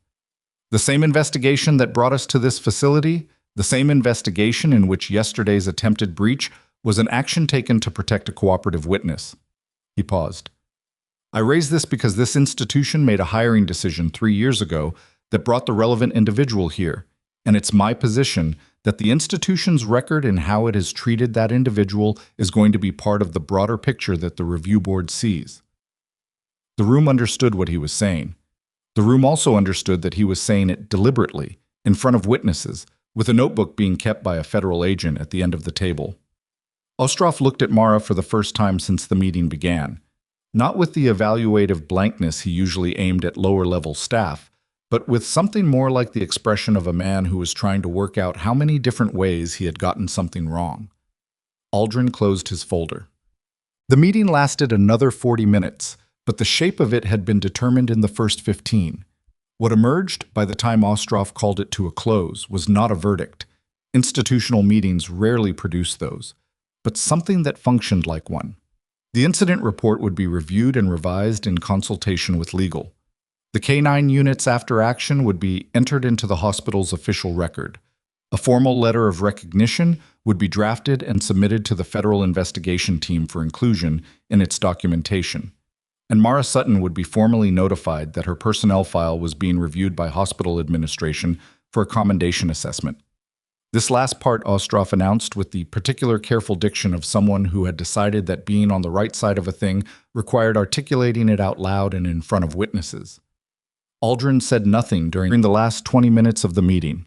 [SPEAKER 1] "The same investigation that brought us to this facility, The same investigation in which yesterday's attempted breach was an action taken to protect a cooperative witness. He paused. I raise this because this institution made a hiring decision 3 years ago that brought the relevant individual here, and it's my position that the institution's record and how it has treated that individual is going to be part of the broader picture that the review board sees. The room understood what he was saying. The room also understood that he was saying it deliberately, in front of witnesses, with a notebook being kept by a federal agent at the end of the table. Ostroff looked at Mara for the first time since the meeting began, not with the evaluative blankness he usually aimed at lower-level staff, but with something more like the expression of a man who was trying to work out how many different ways he had gotten something wrong. Aldrin closed his folder. The meeting lasted another 40 minutes, but the shape of it had been determined in the first 15. What emerged, by the time Ostroff called it to a close, was not a verdict. Institutional meetings rarely produce those, but something that functioned like one. The incident report would be reviewed and revised in consultation with legal. The K9 units after action would be entered into the hospital's official record. A formal letter of recognition would be drafted and submitted to the federal investigation team for inclusion in its documentation. And Mara Sutton would be formally notified that her personnel file was being reviewed by hospital administration for a commendation assessment. This last part Ostroff announced with the particular careful diction of someone who had decided that being on the right side of a thing required articulating it out loud and in front of witnesses. Aldrin said nothing during the last 20 minutes of the meeting.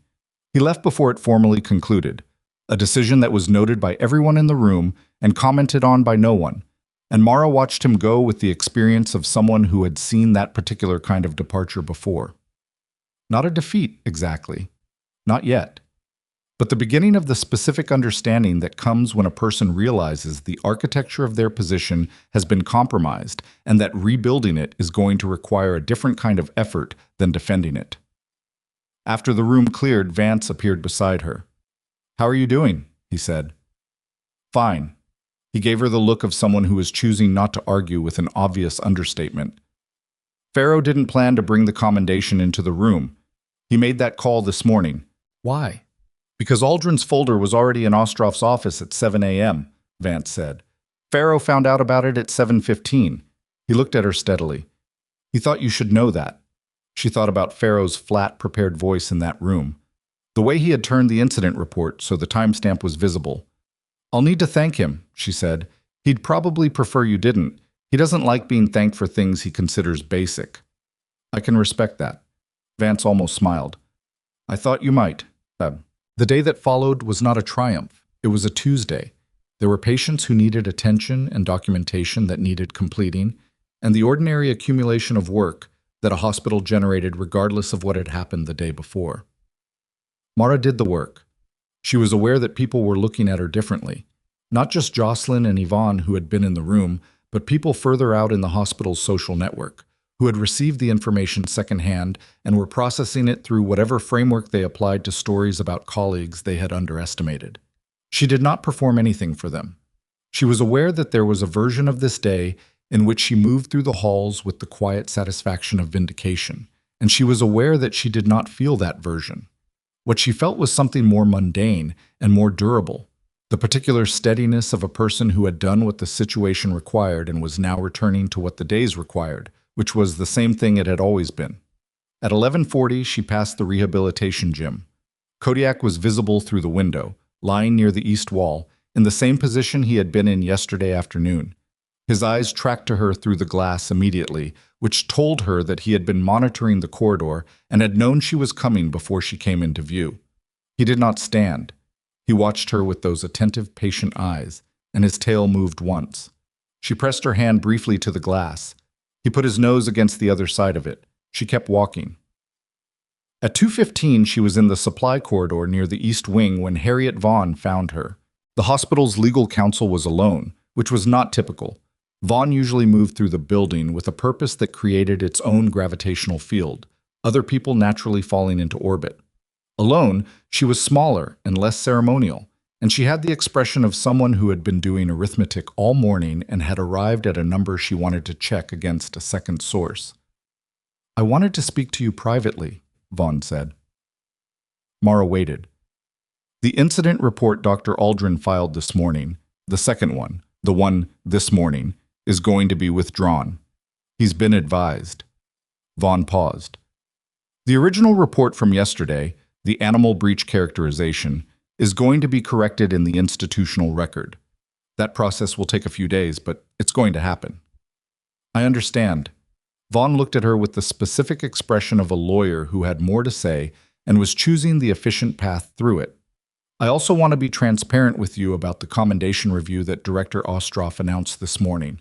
[SPEAKER 1] He left before it formally concluded, a decision that was noted by everyone in the room and commented on by no one, and Mara watched him go with the experience of someone who had seen that particular kind of departure before. Not a defeat, exactly. Not yet. But the beginning of the specific understanding that comes when a person realizes the architecture of their position has been compromised and that rebuilding it is going to require a different kind of effort than defending it. After the room cleared, Vance appeared beside her. "How are you doing?" he said. "Fine." He gave her the look of someone who is choosing not to argue with an obvious understatement. Farrow didn't plan to bring the commendation into the room. He made that call this morning. Why? Because Aldrin's folder was already in Ostroff's office at 7 a.m., Vance said. Farrow found out about it at 7:15. He looked at her steadily. He thought you should know that. She thought about Farrow's flat, prepared voice in that room. The way he had turned the incident report so the timestamp was visible. I'll need to thank him, she said. He'd probably prefer you didn't. He doesn't like being thanked for things he considers basic. I can respect that. Vance almost smiled. I thought you might. The day that followed was not a triumph. It was a Tuesday. There were patients who needed attention and documentation that needed completing, and the ordinary accumulation of work that a hospital generated regardless of what had happened the day before. Mara did the work. She was aware that people were looking at her differently. Not just Jocelyn and Yvonne who had been in the room, but people further out in the hospital's social network, who had received the information secondhand and were processing it through whatever framework they applied to stories about colleagues they had underestimated. She did not perform anything for them. She was aware that there was a version of this day in which she moved through the halls with the quiet satisfaction of vindication, and she was aware that she did not feel that version. What she felt was something more mundane and more durable, the particular steadiness of a person who had done what the situation required and was now returning to what the days required, which was the same thing it had always been. At 11:40, she passed the rehabilitation gym. Kodiak was visible through the window, lying near the east wall, in the same position he had been in yesterday afternoon. His eyes tracked to her through the glass immediately, which told her that he had been monitoring the corridor and had known she was coming before she came into view. He did not stand. He watched her with those attentive, patient eyes, and his tail moved once. She pressed her hand briefly to the glass. He put his nose against the other side of it. She kept walking. At 2:15, she was in the supply corridor near the east wing when Harriet Vaughn found her. The hospital's legal counsel was alone, which was not typical. Vaughn usually moved through the building with a purpose that created its own gravitational field, other people naturally falling into orbit. Alone, she was smaller and less ceremonial, and she had the expression of someone who had been doing arithmetic all morning and had arrived at a number she wanted to check against a second source. I wanted to speak to you privately, Vaughn said. Mara waited. The incident report Dr. Aldrin filed this morning, the second one, the one this morning, is going to be withdrawn. He's been advised. Vaughn paused. The original report from yesterday, the animal breach characterization, is going to be corrected in the institutional record. That process will take a few days, but it's going to happen. I understand. Vaughn looked at her with the specific expression of a lawyer who had more to say and was choosing the efficient path through it. I also want to be transparent with you about the commendation review that Director Ostroff announced this morning.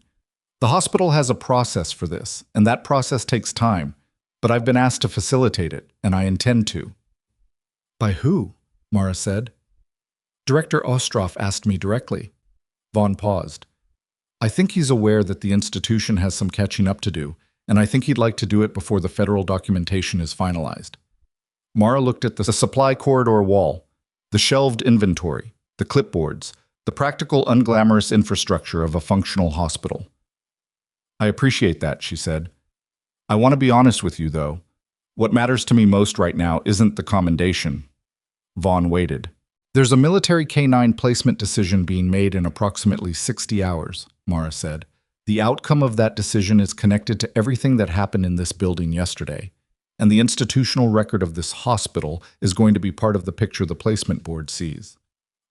[SPEAKER 1] The hospital has a process for this, and that process takes time, but I've been asked to facilitate it, and I intend to. By who? Mara said. Director Ostroff asked me directly. Vaughn paused. I think he's aware that the institution has some catching up to do, and I think he'd like to do it before the federal documentation is finalized. Mara looked at the supply corridor wall, the shelved inventory, the clipboards, the practical, unglamorous infrastructure of a functional hospital. I appreciate that, she said. I want to be honest with you, though. What matters to me most right now isn't the commendation. Vaughn waited. There's a military K9 placement decision being made in approximately 60 hours, Mara said. The outcome of that decision is connected to everything that happened in this building yesterday, and the institutional record of this hospital is going to be part of the picture the placement board sees.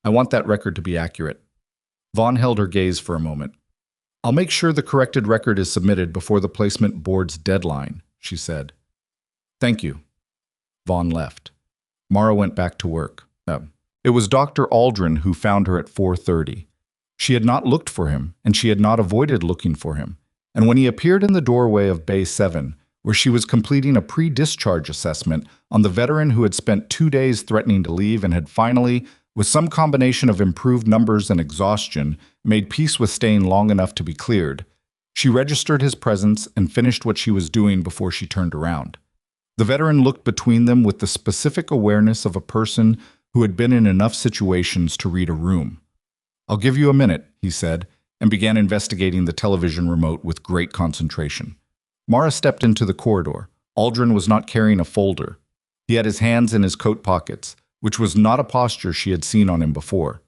[SPEAKER 1] I want that record to be accurate. Vaughn held her gaze for a moment. I'll make sure the corrected record is submitted before the placement board's deadline, she said. Thank you. Vaughn left. Mara went back to work. It was Dr. Aldrin who found her at 4:30. She had not looked for him, and she had not avoided looking for him. And when he appeared in the doorway of Bay 7, where she was completing a pre-discharge assessment on the veteran who had spent 2 days threatening to leave and had finally, with some combination of improved numbers and exhaustion, made peace with staying long enough to be cleared, she registered his presence and finished what she was doing before she turned around. The veteran looked between them with the specific awareness of a person who had been in enough situations to read a room. I'll give you a minute, he said, and began investigating the television remote with great concentration. Mara stepped into the corridor. Aldrin was not carrying a folder. He had his hands in his coat pockets, which was not a posture she had seen on him before.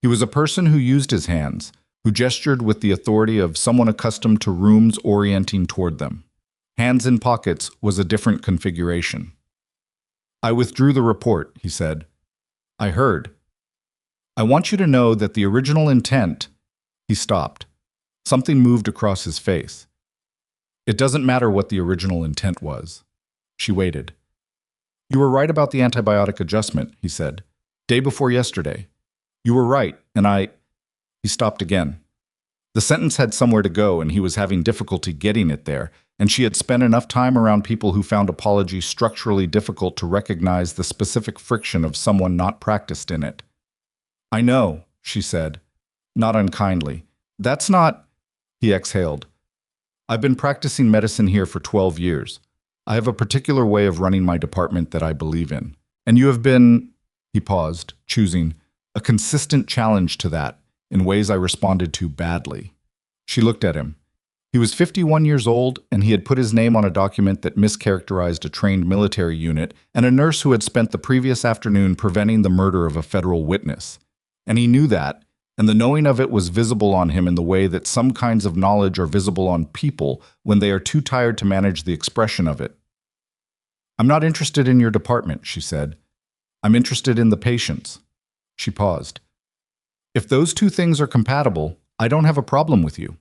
[SPEAKER 1] He was a person who used his hands, who gestured with the authority of someone accustomed to rooms orienting toward them. Hands in pockets was a different configuration. I withdrew the report, he said. I heard. I want you to know that the original intent... He stopped. Something moved across his face. It doesn't matter what the original intent was. She waited. You were right about the antibiotic adjustment, he said. Day before yesterday. You were right, and I... He stopped again. The sentence had somewhere to go, and he was having difficulty getting it there, and she had spent enough time around people who found apology structurally difficult to recognize the specific friction of someone not practiced in it. I know, she said, not unkindly. That's not... He exhaled. I've been practicing medicine here for 12 years. I have a particular way of running my department that I believe in. And you have been, he paused, choosing, a consistent challenge to that, in ways I responded to badly. She looked at him. He was 51 years old, and he had put his name on a document that mischaracterized a trained military unit and a nurse who had spent the previous afternoon preventing the murder of a federal witness. And he knew that, and the knowing of it was visible on him in the way that some kinds of knowledge are visible on people when they are too tired to manage the expression of it. I'm not interested in your department, she said. I'm interested in the patients. She paused. If those two things are compatible, I don't have a problem with you.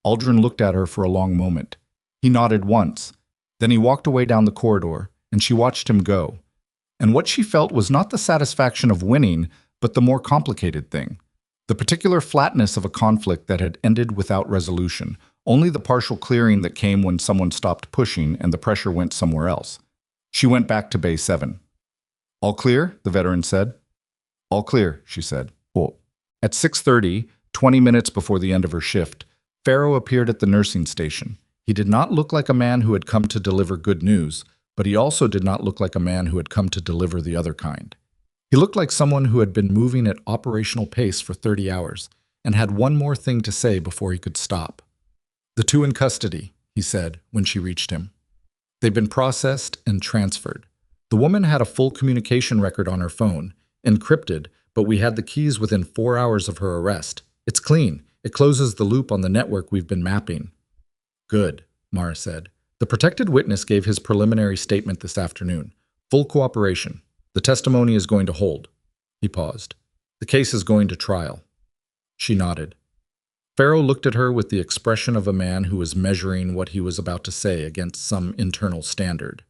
[SPEAKER 1] Aldrin looked at her for a long moment. He nodded once. Then he walked away down the corridor, and she watched him go. And what she felt was not the satisfaction of winning, but the more complicated thing. The particular flatness of a conflict that had ended without resolution, only the partial clearing that came when someone stopped pushing and the pressure went somewhere else. She went back to Bay 7. All clear? The veteran said. All clear, she said. Cool. At 6:30, 20 minutes before the end of her shift, Farrow appeared at the nursing station. He did not look like a man who had come to deliver good news, but he also did not look like a man who had come to deliver the other kind. He looked like someone who had been moving at operational pace for 30 hours and had one more thing to say before he could stop. The two in custody, he said when she reached him. They've been processed and transferred. The woman had a full communication record on her phone,
[SPEAKER 2] Encrypted, but we had the keys within 4 hours of her arrest. It's clean. It closes the loop on the network we've been mapping. Good, Mara said. The protected witness gave his preliminary statement this afternoon. Full cooperation. The testimony is going to hold. He paused. The case is going to trial. She nodded. Farrow looked at her with the expression of a man who was measuring what he was about to say against some internal standard.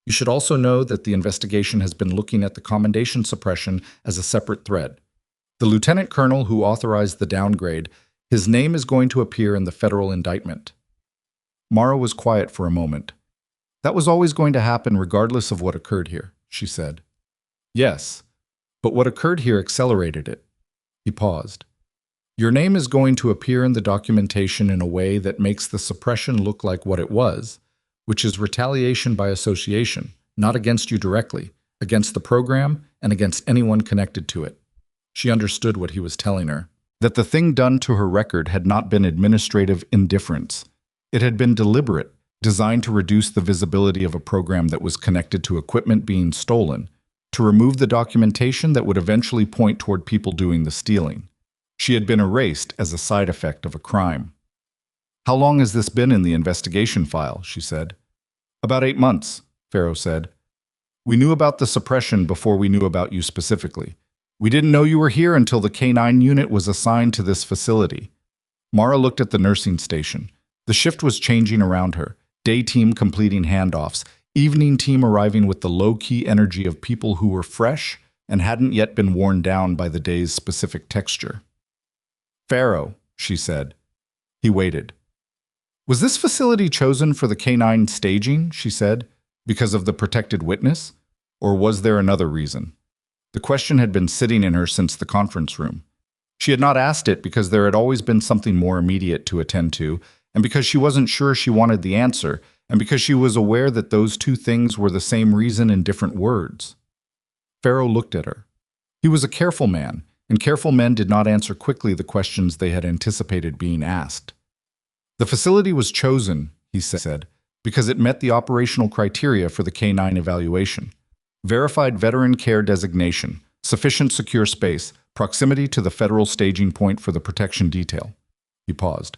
[SPEAKER 2] You should also know that the investigation has been looking at the commendation suppression as a separate thread. The lieutenant colonel who authorized the downgrade, his name is going to appear in the federal indictment. Mara was quiet for a moment. That was always going to happen regardless of what occurred here, she said. Yes, but what occurred here accelerated it. He paused. Your name is going to appear in the documentation in a way that makes the suppression look like what it was, which is retaliation by association, not against you directly, against the program and against anyone connected to it. She understood what he was telling her, that the thing done to her record had not been administrative indifference. It had been deliberate, designed to reduce the visibility of a program that was connected to equipment being stolen, to remove the documentation that would eventually point toward people doing the stealing. She had been erased as a side effect of a crime. How long has this been in the investigation file? She said. About 8 months, Farrow said. We knew about the suppression before we knew about you specifically. We didn't know you were here until the K9 unit was assigned to this facility. Mara looked at the nursing station. The shift was changing around her, day team completing handoffs, evening team arriving with the low-key energy of people who were fresh and hadn't yet been worn down by the day's specific texture. Farrow, she said. He waited. Was this facility chosen for the K9 staging, she said, because of the protected witness? Or was there another reason? The question had been sitting in her since the conference room. She had not asked it because there had always been something more immediate to attend to, and because she wasn't sure she wanted the answer, and because she was aware that those two things were the same reason in different words. Farrow looked at her. He was a careful man, and careful men did not answer quickly the questions they had anticipated being asked. The facility was chosen, he said, because it met the operational criteria for the K9 evaluation. Verified veteran care designation, sufficient secure space, proximity to the federal staging point for the protection detail. He paused.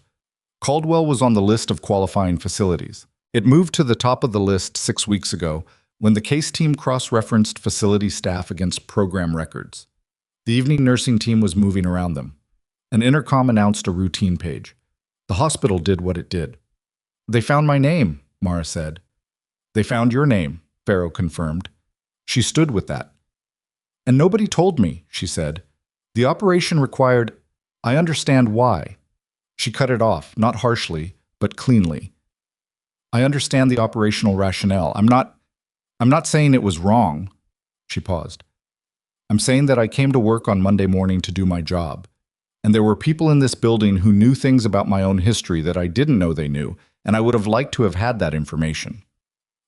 [SPEAKER 2] Caldwell was on the list of qualifying facilities. It moved to the top of the list 6 weeks ago when the case team cross-referenced facility staff against program records. The evening nursing team was moving around them. An intercom announced a routine page. The hospital did what it did. They found my name, Mara said. They found your name, Farrow confirmed. She stood with that. And nobody told me, she said. The operation required, I understand why. She cut it off, not harshly, but cleanly. I understand the operational rationale. I'm not saying it was wrong. She paused. I'm saying that I came to work on Monday morning to do my job. And there were people in this building who knew things about my own history that I didn't know they knew, and I would have liked to have had that information.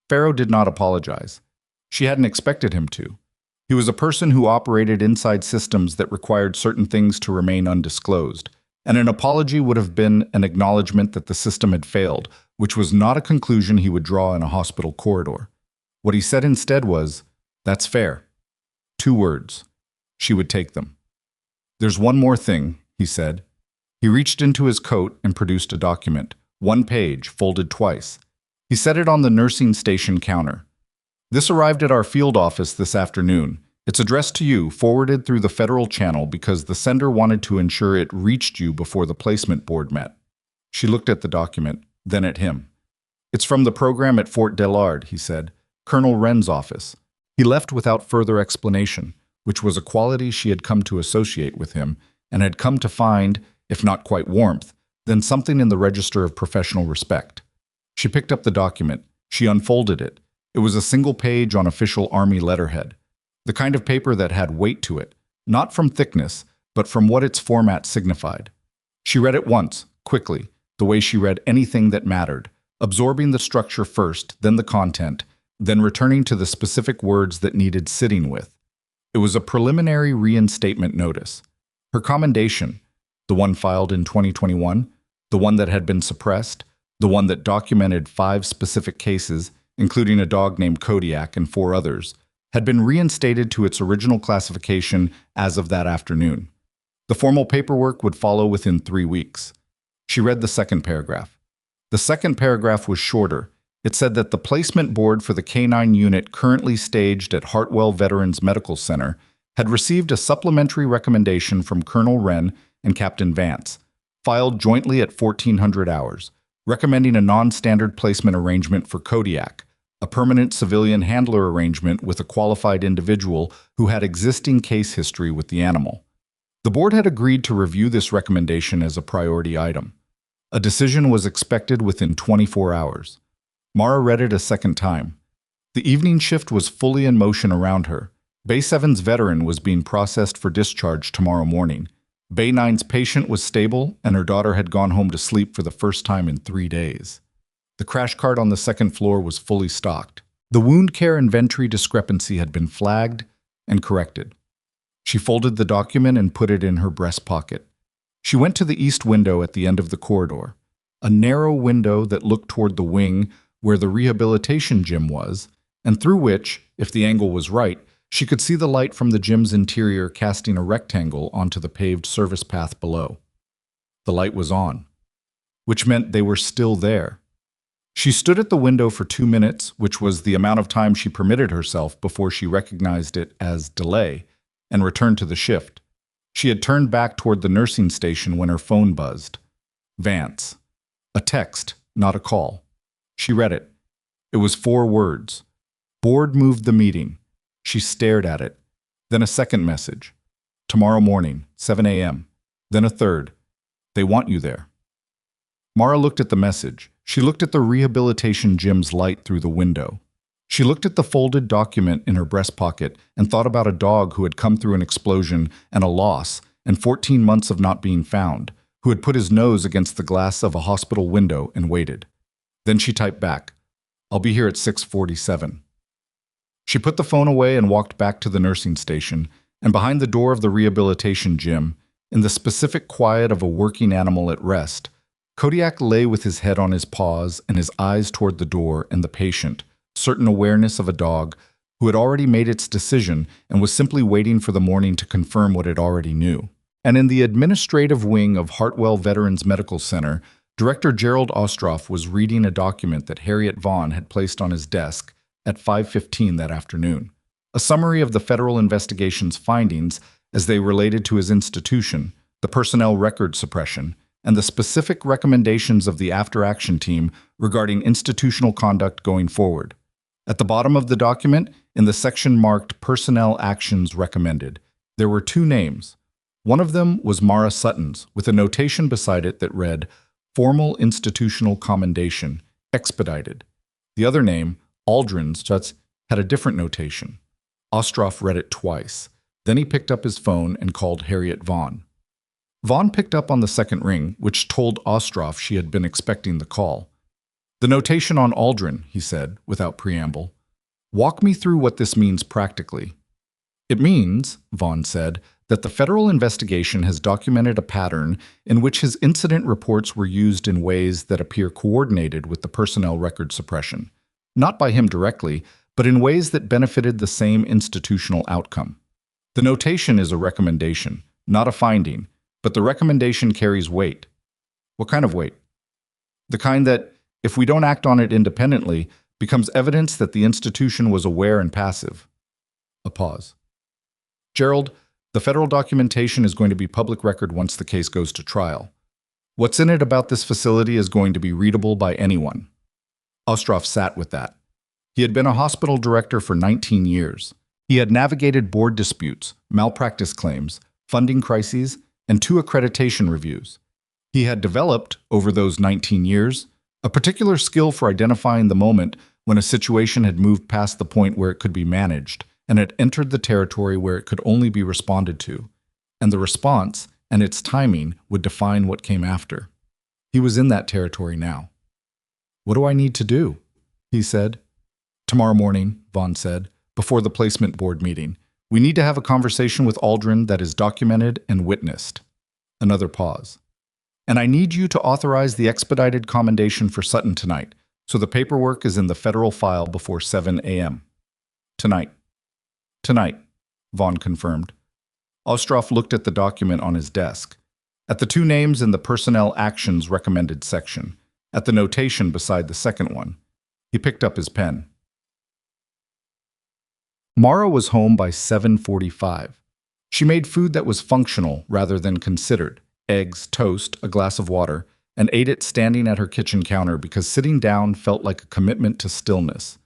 [SPEAKER 2] Farrow did not apologize. She hadn't expected him to. He was a person who operated inside systems that required certain things to remain undisclosed, and an apology would have been an acknowledgement that the system had failed, which was not a conclusion he would draw in a hospital corridor. What he said instead was, "That's fair." 2 words. She would take them. "There's one more thing," he said. He reached into his coat and produced a document, 1 page, folded twice. He set it on the nursing station counter. "This arrived at our field office this afternoon. It's addressed to you, forwarded through the federal channel because the sender wanted to ensure it reached you before the placement board met." She looked at the document, then at him. "It's from the program at Fort Delard," he said. "Colonel Wren's office." He left without further explanation, which was a quality she had come to associate with him, and had come to find, if not quite warmth, then something in the register of professional respect. She picked up the document. She unfolded it. It was a single page on official Army letterhead, the kind of paper that had weight to it, not from thickness, but from what its format signified. She read it once, quickly, the way she read anything that mattered, absorbing the structure first, then the content, then returning to the specific words that needed sitting with. It was a preliminary reinstatement notice. Her commendation, the one filed in 2021, the one that had been suppressed, the one that documented 5 specific cases, including a dog named Kodiak and 4 others,
[SPEAKER 1] had been reinstated to its original classification as of that afternoon. The formal paperwork would follow within 3 weeks. She read the second paragraph. The second paragraph was shorter. It said that the placement board for the K9 unit currently staged at Hartwell Veterans Medical Center had received a supplementary recommendation from Colonel Wren and Captain Vance, filed jointly at 1400 hours, recommending a non-standard placement arrangement for Kodiak, a permanent civilian handler arrangement with a qualified individual who had existing case history with the animal. The board had agreed to review this recommendation as a priority item. A decision was expected within 24 hours. Mara read it a second time. The evening shift was fully in motion around her. Bay 7's veteran was being processed for discharge tomorrow morning. Bay 9's patient was stable, and her daughter had gone home to sleep for the first time in 3 days. The crash cart on the second floor was fully stocked. The wound care inventory discrepancy had been flagged and corrected. She folded the document and put it in her breast pocket. She went to the east window at the end of the corridor, a narrow window that looked toward the wing where the rehabilitation gym was, and through which, if the angle was right, she could see the light from the gym's interior casting a rectangle onto the paved service path below. The light was on, which meant they were still there. She stood at the window for 2 minutes, which was the amount of time she permitted herself before she recognized it as delay, and returned to the shift. She had turned back toward the nursing station when her phone buzzed. Vance. A text, not a call. She read it. It was 4 words. Board moved the meeting. She stared at it. Then a second message. Tomorrow morning, 7 a.m. Then a third. They want you there. Mara looked at the message. She looked at the rehabilitation gym's light through the window. She looked at the folded document in her breast pocket and thought about a dog who had come through an explosion and a loss and 14 months of not being found, who had put his nose against the glass of a hospital window and waited. Then she typed back, "I'll be here at 6:47. She put the phone away and walked back to the nursing station, and behind the door of the rehabilitation gym, in the specific quiet of a working animal at rest, Kodiak lay with his head on his paws and his eyes toward the door and the patient, certain awareness of a dog who had already made its decision and was simply waiting for the morning to confirm what it already knew. And in the administrative wing of Hartwell Veterans Medical Center, Director Gerald Ostroff was reading a document that Harriet Vaughn had placed on his desk at 5:15 that afternoon, a summary of the federal investigation's findings as they related to his institution, the personnel record suppression, and the specific recommendations of the after-action team regarding institutional conduct going forward. At the bottom of the document, in the section marked Personnel Actions Recommended, there were 2 names. One of them was Mara Sutton's, with a notation beside it that read, "Formal Institutional Commendation, Expedited." The other name, Aldrin's, had a different notation. Ostroff read it twice. Then he picked up his phone and called Harriet Vaughn. Vaughn picked up on the second ring, which told Ostroff she had been expecting the call. "The notation on Aldrin," he said, without preamble. "Walk me through what this means practically." "It means," Vaughn said, "that the federal investigation has documented a pattern in which his incident reports were used in ways that appear coordinated with the personnel record suppression, not by him directly, but in ways that benefited the same institutional outcome. The notation is a recommendation, not a finding, but the recommendation carries weight." "What kind of weight?" "The kind that, if we don't act on it independently, becomes evidence that the institution was aware and passive." A pause. "Gerald, the federal documentation is going to be public record once the case goes to trial. What's in it about this facility is going to be readable by anyone." Ostroff sat with that. He had been a hospital director for 19 years. He had navigated board disputes, malpractice claims, funding crises, and 2 accreditation reviews. He had developed, over those 19 years, a particular skill for identifying the moment when a situation had moved past the point where it could be managed and had entered the territory where it could only be responded to, and the response and its timing would define what came after. He was in that territory now. "What do I need to do?" he said. "Tomorrow morning," Vaughn said, "before the placement board meeting. We need to have a conversation with Aldrin that is documented and witnessed." Another pause. "And I need you to authorize the expedited commendation for Sutton tonight, so the paperwork is in the federal file before 7 a.m. Tonight." Tonight, Vaughn confirmed. Ostroff looked at the document on his desk, at the two names in the Personnel Actions Recommended section, at the notation beside the second one. He picked up his pen. Mara was home by 7:45. She made food that was functional rather than considered, eggs, toast, a glass of water, and ate it standing at her kitchen counter because sitting down felt like a commitment to stillness.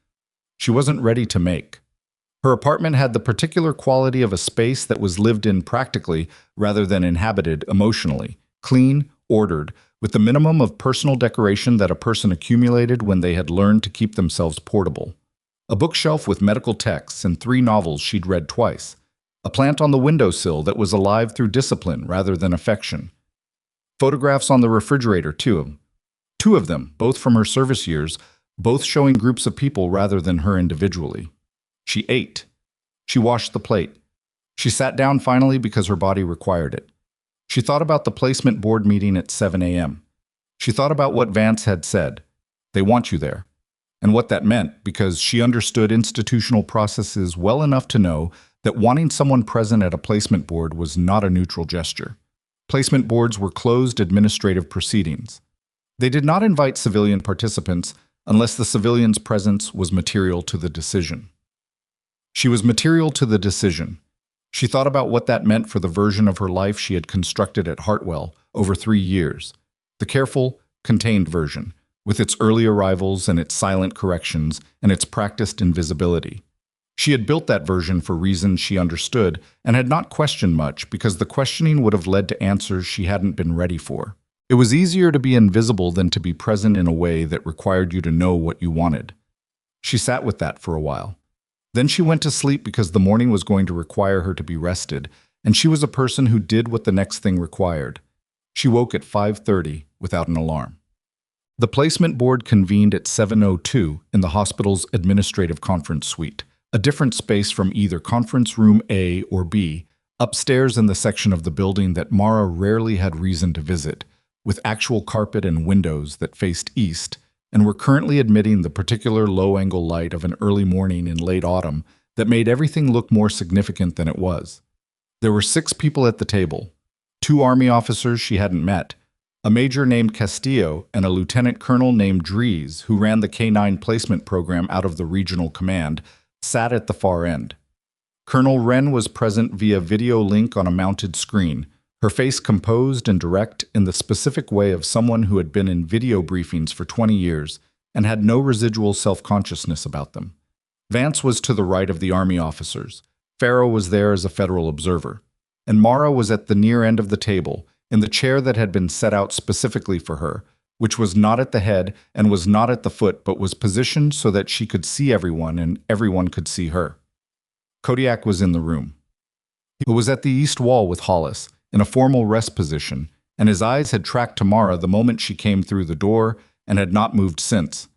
[SPEAKER 1] She wasn't ready to make. Her apartment had the particular quality of a space that was lived in practically rather than inhabited emotionally, clean, ordered, with the minimum of personal decoration that a person accumulated when they had learned to keep themselves portable. A bookshelf with medical texts and 3 novels she'd read twice. A plant on the windowsill that was alive through discipline rather than affection. Photographs on the refrigerator, too. 2 of them, both from her service years, both showing groups of people rather than her individually. She ate. She washed the plate. She sat down finally because her body required it. She thought about the placement board meeting at 7 a.m. She thought about what Vance had said. They want you there. And what that meant, because she understood institutional processes well enough to know that wanting someone present at a placement board was not a neutral gesture. Placement boards were closed administrative proceedings. They did not invite civilian participants unless the civilian's presence was material to the decision. She was material to the decision. She thought about what that meant for the version of her life she had constructed at Hartwell over 3 years. The careful, contained version, with its early arrivals and its silent corrections and its practiced invisibility. She had built that version for reasons she understood and had not questioned much because the questioning would have led to answers she hadn't been ready for. It was easier to be invisible than to be present in a way that required you to know what you wanted. She sat with that for a while. Then she went to sleep because the morning was going to require her to be rested, and she was a person who did what the next thing required. She woke at 5:30 without an alarm. The placement board convened at 7:02 in the hospital's administrative conference suite, a different space from either conference room A or B, upstairs in the section of the building that Mara rarely had reason to visit, with actual carpet and windows that faced east, and were currently admitting the particular low-angle light of an early morning in late autumn that made everything look more significant than it was. There were 6 people at the table, 2 Army officers she hadn't met, a major named Castillo and a lieutenant colonel named Dries, who ran the K9 placement program out of the regional command, sat at the far end. Colonel Wren was present via video link on a mounted screen, her face composed and direct in the specific way of someone who had been in video briefings for 20 years and had no residual self-consciousness about them. Vance was to the right of the Army officers. Farrow was there as a federal observer. And Mara was at the near end of the table, in the chair that had been set out specifically for her, which was not at the head and was not at the foot but was positioned so that she could see everyone and everyone could see her. Kodiak was in the room. He was at the east wall with Hollis, in a formal rest position, and his eyes had tracked to Mara the moment she came through the door and had not moved since.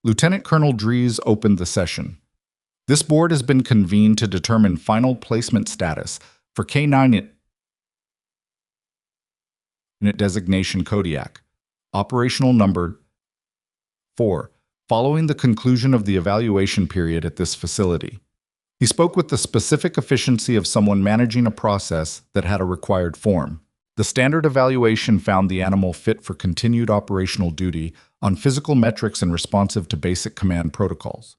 [SPEAKER 1] Lieutenant Colonel Dries opened the session. This board has been convened to determine final placement status for K9 Unit Designation Kodiak, operational number 4, following the conclusion of the evaluation period at this facility. He spoke with the specific efficiency of someone managing a process that had a required form. The standard evaluation found the animal fit for continued operational duty on physical metrics and responsive to basic command protocols.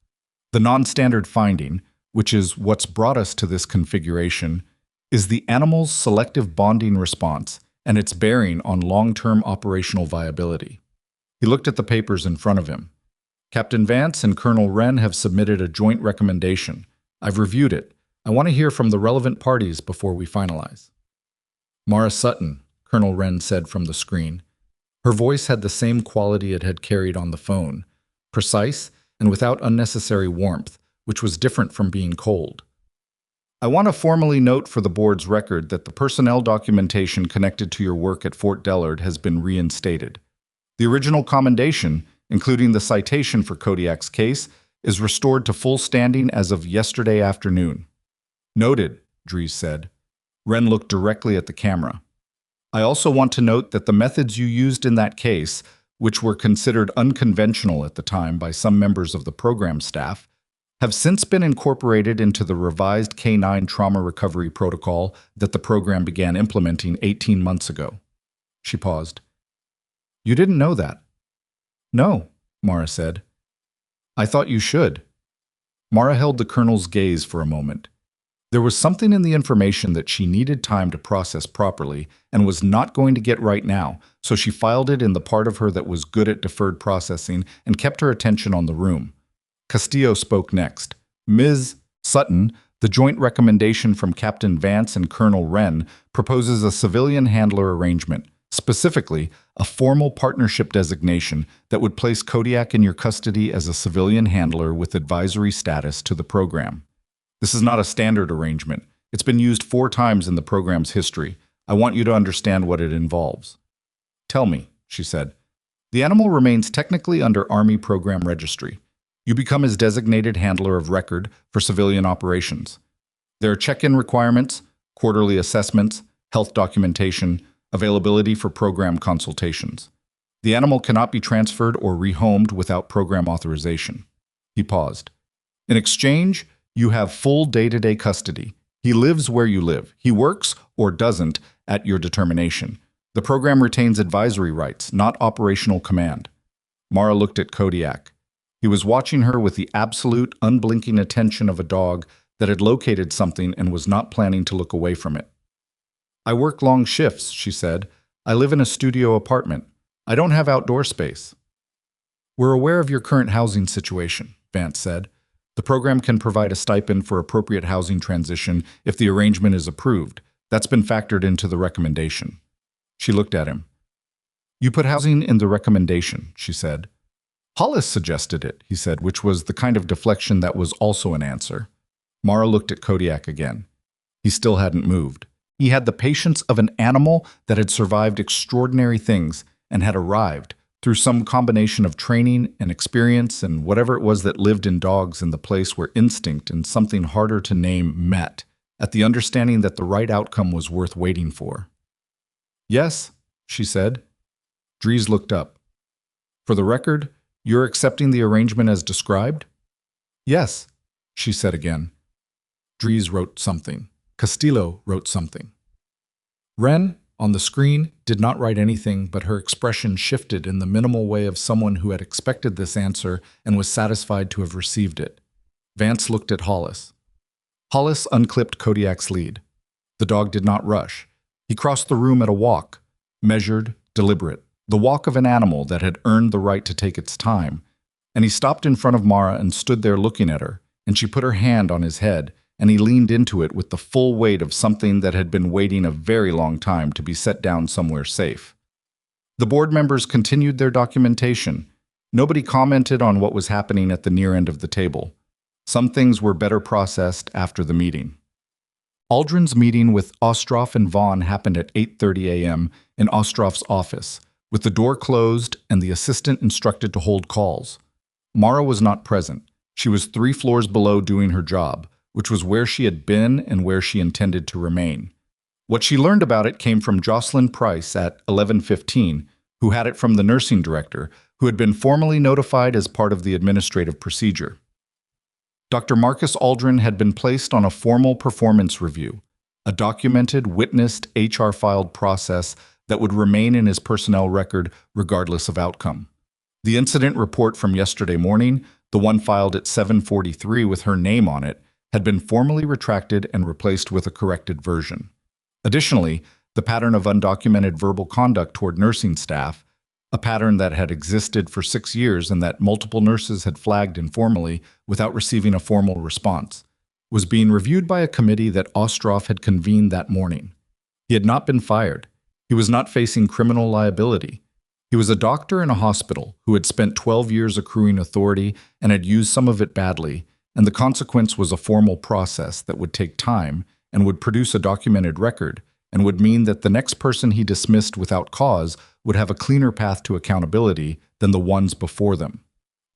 [SPEAKER 1] The non-standard finding, which is what's brought us to this configuration, is the animal's selective bonding response and its bearing on long-term operational viability. He looked at the papers in front of him. Captain Vance and Colonel Wren have submitted a joint recommendation. I've reviewed it. I want to hear from the relevant parties before we finalize. Mara Sutton, Colonel Wren said from the screen. Her voice had the same quality it had carried on the phone, precise and without unnecessary warmth, which was different from being cold. I want to formally note for the board's record that the personnel documentation connected to your work at Fort Dellard has been reinstated. The original commendation, including the citation for Kodiak's case, is restored to full standing as of yesterday afternoon. Noted, Dries said. Wren looked directly at the camera. I also want to note that the methods you used in that case, which were considered unconventional at the time by some members of the program staff, have since been incorporated into the revised K9 trauma recovery protocol that the program began implementing 18 months ago. She paused. You didn't know that? No, Mara said. I thought you should. Mara held the colonel's gaze for a moment. There was something in the information that she needed time to process properly and was not going to get right now, so she filed it in the part of her that was good at deferred processing and kept her attention on the room. Castillo spoke next. Ms. Sutton, the joint recommendation from Captain Vance and Colonel Wren proposes a civilian handler arrangement, specifically a formal partnership designation that would place Kodiak in your custody as a civilian handler with advisory status to the program. This is not a standard arrangement. It's been used 4 times in the program's history. I want you to understand what it involves. Tell me, she said. The animal remains technically under Army program registry. You become his designated handler of record for civilian operations. There are check-in requirements, quarterly assessments, health documentation, availability for program consultations. The animal cannot be transferred or rehomed without program authorization. He paused. In exchange, you have full day-to-day custody. He lives where you live. He works, or doesn't, at your determination. The program retains advisory rights, not operational command. Mara looked at Kodiak. He was watching her with the absolute, unblinking attention of a dog that had located something and was not planning to look away from it. I work long shifts, she said. I live in a studio apartment. I don't have outdoor space. We're aware of your current housing situation, Vance said. The program can provide a stipend for appropriate housing transition if the arrangement is approved. That's been factored into the recommendation. She looked at him. You put housing in the recommendation, she said. Hollis suggested it, he said, which was the kind of deflection that was also an answer. Mara looked at Kodiak again. He still hadn't moved. He had the patience of an animal that had survived extraordinary things and had arrived, through some combination of training and experience and whatever it was that lived in dogs in the place where instinct and something harder to name met, at the understanding that the right outcome was worth waiting for. Yes, she said. Dries looked up. For the record, you're accepting the arrangement as described? Yes, she said again. Dries wrote something. Castillo wrote something. Wren, on the screen, did not write anything, but her expression shifted in the minimal way of someone who had expected this answer and was satisfied to have received it. Vance looked at Hollis. Hollis unclipped Kodiak's lead. The dog did not rush. He crossed the room at a walk, measured, deliberate, the walk of an animal that had earned the right to take its time. And he stopped in front of Mara and stood there looking at her, and she put her hand on his head, and he leaned into it with the full weight of something that had been waiting a very long time to be set down somewhere safe. The board members continued their documentation. Nobody commented on what was happening at the near end of the table. Some things were better processed after the meeting. Aldrin's meeting with Ostroff and Vaughn happened at 8:30 a.m. in Ostroff's office, with the door closed and the assistant instructed to hold calls. Mara was not present. She was 3 floors below doing her job, which was where she had been and where she intended to remain. What she learned about it came from Jocelyn Price at 11:15, who had it from the nursing director, who had been formally notified as part of the administrative procedure. Dr. Marcus Aldrin had been placed on a formal performance review, a documented, witnessed, HR-filed process that would remain in his personnel record regardless of outcome. The incident report from yesterday morning, the one filed at 7:43 with her name on it, had been formally retracted and replaced with a corrected version. Additionally, the pattern of undocumented verbal conduct toward nursing staff, a pattern that had existed for 6 years and that multiple nurses had flagged informally without receiving a formal response, was being reviewed by a committee that Ostroff had convened that morning. He had not been fired. He was not facing criminal liability. He was a doctor in a hospital who had spent 12 years accruing authority and had used some of it badly, and the consequence was a formal process that would take time and would produce a documented record and would mean that the next person he dismissed without cause would have a cleaner path to accountability than the ones before them.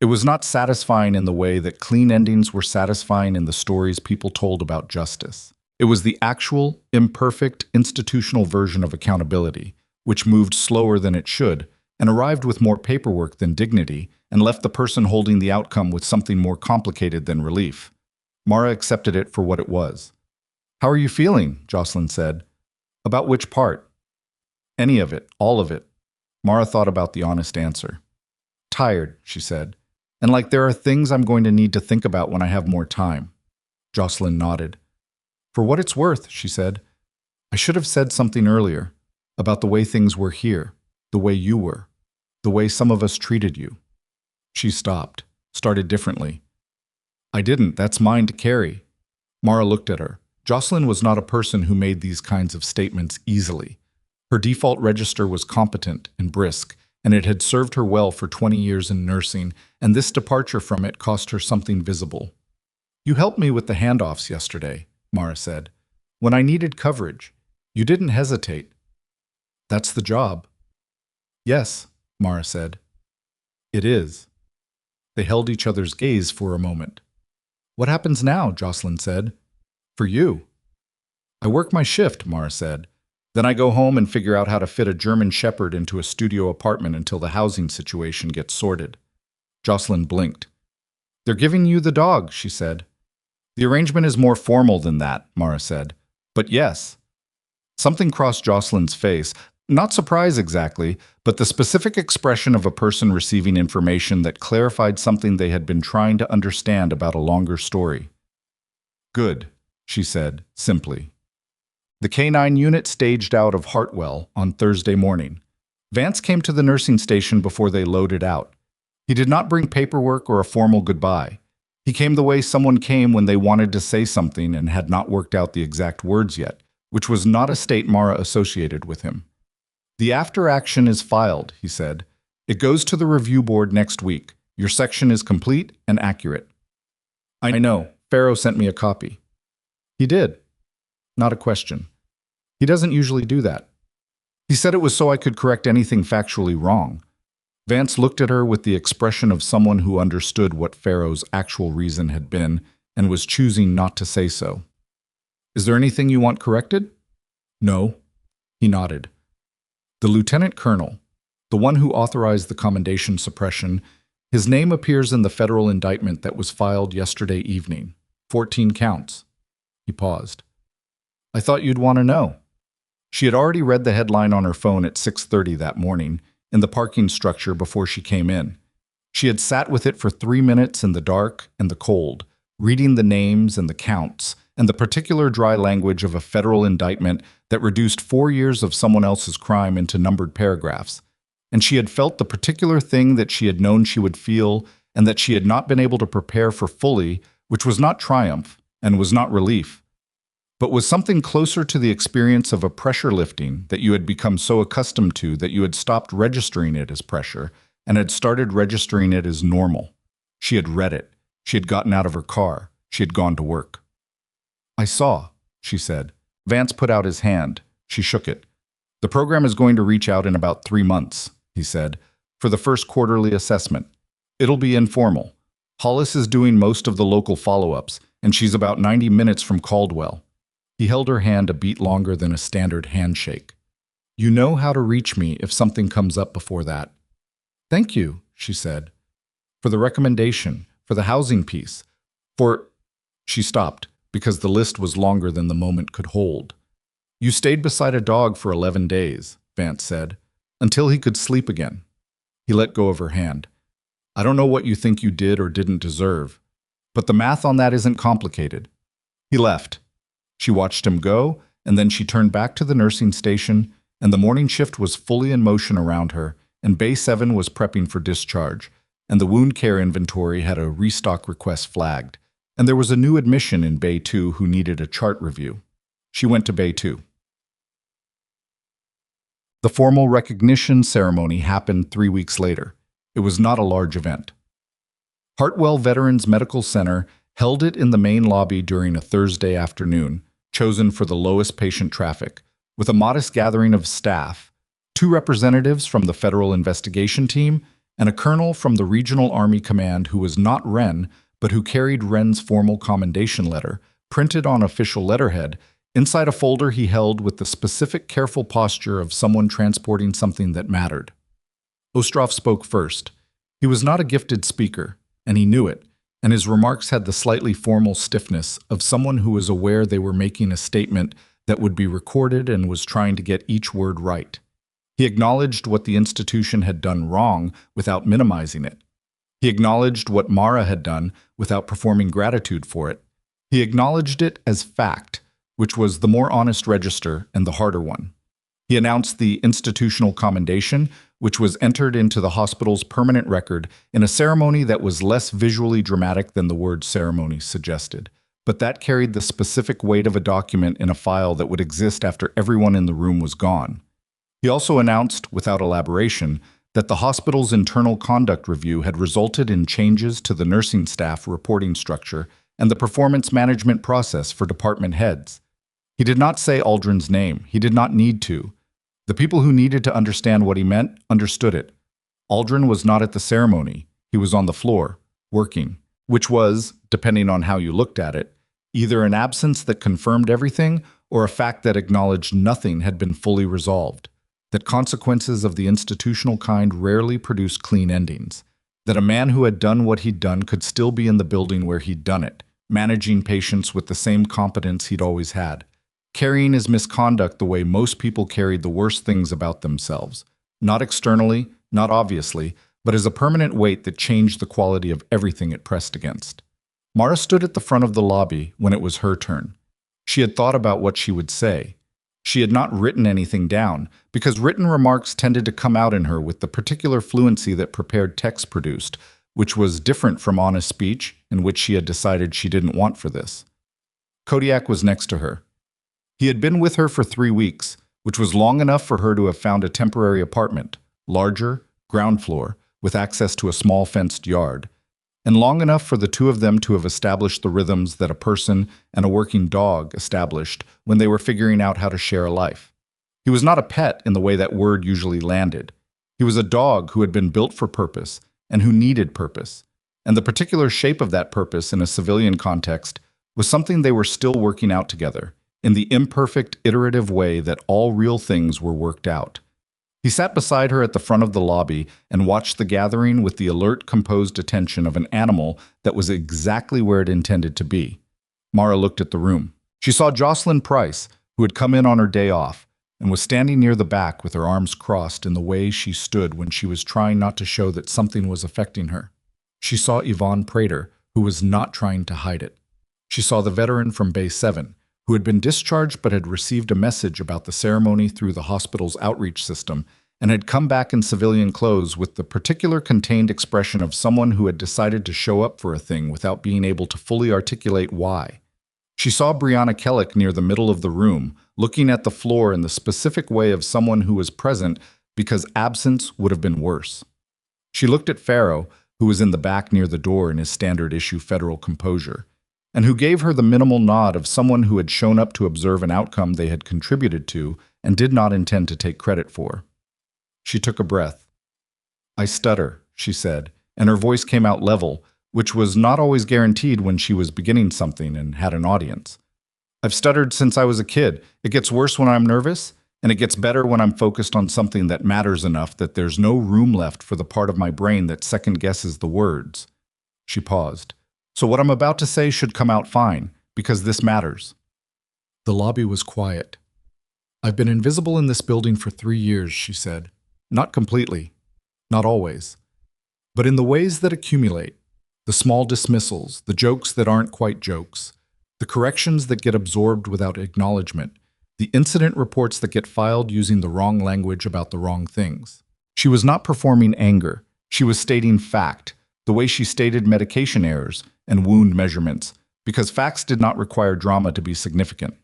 [SPEAKER 1] It was not satisfying in the way that clean endings were satisfying in the stories people told about justice. It was the actual, imperfect, institutional version of accountability, which moved slower than it should, and arrived with more paperwork than dignity and left the person holding the outcome with something more complicated than relief. Mara accepted it for what it was. "How are you feeling?" Jocelyn said. "About which part?" "Any of it, all of it." Mara thought about the honest answer. "Tired," she said, "and like there are things I'm going to need to think about when I have more time." Jocelyn nodded. "For what it's worth," she said, "I should have said something earlier about the way things were here, the way you were, the way some of us treated you." She stopped, started differently. "I didn't, that's mine to carry." Mara looked at her. Jocelyn was not a person who made these kinds of statements easily. Her default register was competent and brisk, and it had served her well for 20 years in nursing, and this departure from it cost her something visible. "You helped me with the handoffs yesterday," Mara said. "When I needed coverage. You didn't hesitate." "That's the job." "Yes," Mara said. "It is." They held each other's gaze for a moment. "What happens now?" Jocelyn said. "For you?" "I work my shift," Mara said. "Then I go home and figure out how to fit a German Shepherd into a studio apartment until the housing situation gets sorted." Jocelyn blinked. "They're giving you the dog," she said. "The arrangement is more formal than that," Mara said. "But yes." Something crossed Jocelyn's face. Not surprise exactly, but the specific expression of a person receiving information that clarified something they had been trying to understand about a longer story. "Good," she said, simply. The K9 unit staged out of Hartwell on Thursday morning. Vance came to the nursing station before they loaded out. He did not bring paperwork or a formal goodbye. He came the way someone came when they wanted to say something and had not worked out the exact words yet, which was not a state Mara associated with him. "The after action is filed," he said. "It goes to the review board next week. Your section is complete and accurate." "I know. Pharaoh sent me a copy." "He did?" "Not a question. He doesn't usually do that. He said it was so I could correct anything factually wrong." Vance looked at her with the expression of someone who understood what Pharaoh's actual reason had been and was choosing not to say so. "Is there anything you want corrected?" "No." He nodded. "The lieutenant colonel, the one who authorized the commendation suppression, his name appears in the federal indictment that was filed yesterday evening. 14 counts. He paused. "I thought you'd want to know." She had already read the headline on her phone at 6:30 that morning, in the parking structure before she came in. She had sat with it for 3 minutes in the dark and the cold, reading the names and the counts, and the particular dry language of a federal indictment that reduced 4 years of someone else's crime into numbered paragraphs. And she had felt the particular thing that she had known she would feel and that she had not been able to prepare for fully, which was not triumph and was not relief, but was something closer to the experience of a pressure lifting that you had become so accustomed to that you had stopped registering it as pressure and had started registering it as normal. She had read it. She had gotten out of her car. She had gone to work. "I saw," she said. Vance put out his hand. She shook it. "The program is going to reach out in about 3 months," he said, "for the first quarterly assessment. It'll be informal. Hollis is doing most of the local follow-ups, and she's about 90 minutes from Caldwell." He held her hand a beat longer than a standard handshake. "You know how to reach me if something comes up before that." "Thank you," she said. "For the recommendation, for the housing piece, for—" She stopped, because the list was longer than the moment could hold. "You stayed beside a dog for 11 days, Vance said, "until he could sleep again." He let go of her hand. "I don't know what you think you did or didn't deserve, but the math on that isn't complicated." He left. She watched him go, and then she turned back to the nursing station, and the morning shift was fully in motion around her, and Bay 7 was prepping for discharge, and the wound care inventory had a restock request flagged, and there was a new admission in Bay 2 who needed a chart review. She went to Bay 2. The formal recognition ceremony happened 3 weeks later. It was not a large event. Hartwell Veterans Medical Center held it in the main lobby during a Thursday afternoon, chosen for the lowest patient traffic, with a modest gathering of staff, 2 representatives from the Federal Investigation Team, and a colonel from the Regional Army Command who was not Wren, but who carried Wren's formal commendation letter, printed on official letterhead, inside a folder he held with the specific careful posture of someone transporting something that mattered. Ostrov spoke first. He was not a gifted speaker, and he knew it, and his remarks had the slightly formal stiffness of someone who was aware they were making a statement that would be recorded and was trying to get each word right. He acknowledged what the institution had done wrong without minimizing it. He acknowledged what Mara had done without performing gratitude for it. He acknowledged it as fact, which was the more honest register and the harder one. He announced the institutional commendation, which was entered into the hospital's permanent record in a ceremony that was less visually dramatic than the word ceremony suggested, but that carried the specific weight of a document in a file that would exist after everyone in the room was gone. He also announced, without elaboration, that the hospital's internal conduct review had resulted in changes to the nursing staff reporting structure and the performance management process for department heads. He did not say Aldrin's name. He did not need to. The people who needed to understand what he meant understood it. Aldrin was not at the ceremony. He was on the floor, working, which was, depending on how you looked at it, either an absence that confirmed everything or a fact that acknowledged nothing had been fully resolved, that consequences of the institutional kind rarely produce clean endings, that a man who had done what he'd done could still be in the building where he'd done it, managing patients with the same competence he'd always had, carrying his misconduct the way most people carried the worst things about themselves, not externally, not obviously, but as a permanent weight that changed the quality of everything it pressed against. Mara stood at the front of the lobby when it was her turn. She had thought about what she would say. She had not written anything down, because written remarks tended to come out in her with the particular fluency that prepared text produced, which was different from honest speech, and which she had decided she didn't want for this. Kodiak was next to her. He had been with her for 3 weeks, which was long enough for her to have found a temporary apartment, larger, ground floor, with access to a small fenced yard, and long enough for the two of them to have established the rhythms that a person and a working dog established when they were figuring out how to share a life. He was not a pet in the way that word usually landed. He was a dog who had been built for purpose and who needed purpose, and the particular shape of that purpose in a civilian context was something they were still working out together, in the imperfect, iterative way that all real things were worked out. He sat beside her at the front of the lobby and watched the gathering with the alert, composed attention of an animal that was exactly where it intended to be. Mara looked at the room. She saw Jocelyn Price, who had come in on her day off, and was standing near the back with her arms crossed in the way she stood when she was trying not to show that something was affecting her. She saw Yvonne Prater, who was not trying to hide it. She saw the veteran from Bay 7, who had been discharged but had received a message about the ceremony through the hospital's outreach system and had come back in civilian clothes with the particular contained expression of someone who had decided to show up for a thing without being able to fully articulate why. She saw Brianna Kellick near the middle of the room, looking at the floor in the specific way of someone who was present because absence would have been worse. She looked at Farrow, who was in the back near the door in his standard-issue federal composure, and who gave her the minimal nod of someone who had shown up to observe an outcome they had contributed to and did not intend to take credit for. She took a breath. "I stutter," she said, and her voice came out level, which was not always guaranteed when she was beginning something and had an audience. "I've stuttered since I was a kid. It gets worse when I'm nervous, and it gets better when I'm focused on something that matters enough that there's no room left for the part of my brain that second-guesses the words." She paused. "So what I'm about to say should come out fine, because this matters." The lobby was quiet. "I've been invisible in this building for 3 years," she said. "Not completely. Not always. But in the ways that accumulate, the small dismissals, the jokes that aren't quite jokes, the corrections that get absorbed without acknowledgement, the incident reports that get filed using the wrong language about the wrong things." She was not performing anger. She was stating fact, the way she stated medication errors and wound measurements, because facts did not require drama to be significant.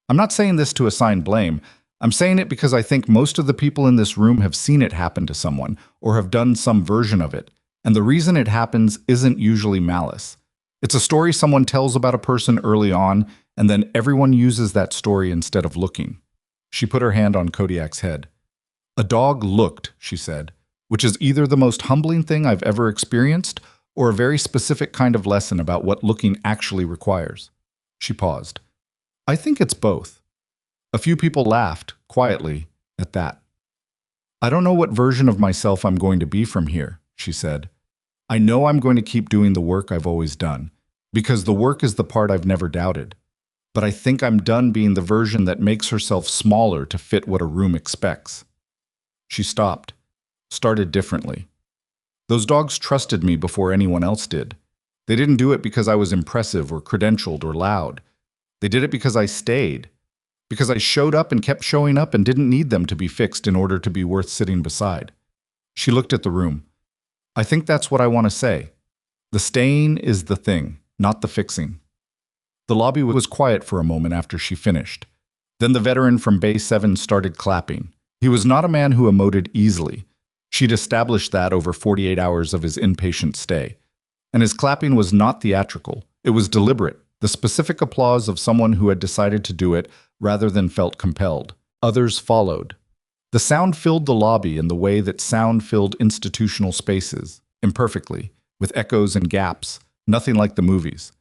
[SPEAKER 1] I'm not saying this to assign blame. I'm saying it because I think most of the people in this room have seen it happen to someone or have done some version of it, and the reason it happens isn't usually malice. It's a story someone tells about a person early on, and then everyone uses that story instead of looking. She put her hand on Kodiak's head. "A dog looked," she said, which is either the most humbling thing I've ever experienced or a very specific kind of lesson about what looking actually requires. She paused. "I think it's both." A few people laughed, quietly, at that. I don't know what version of myself I'm going to be from here, she said. I know I'm going to keep doing the work I've always done, because the work is the part I've never doubted. But I think I'm done being the version that makes herself smaller to fit what a room expects. She stopped, started differently. Those dogs trusted me before anyone else did. They didn't do it because I was impressive or credentialed or loud. They did it because I stayed, because I showed up and kept showing up and didn't need them to be fixed in order to be worth sitting beside. She looked at the room. I think that's what I want to say. The staying is the thing, not the fixing. The lobby was quiet for a moment after she finished. Then the veteran from Bay 7 started clapping. He was not a man who emoted easily. She'd established that over 48 hours of his inpatient stay. And his clapping was not theatrical. It was deliberate, the specific applause of someone who had decided to do it rather than felt compelled. Others followed. The sound filled the lobby in the way that sound filled institutional spaces, imperfectly, with echoes and gaps, nothing like the movies.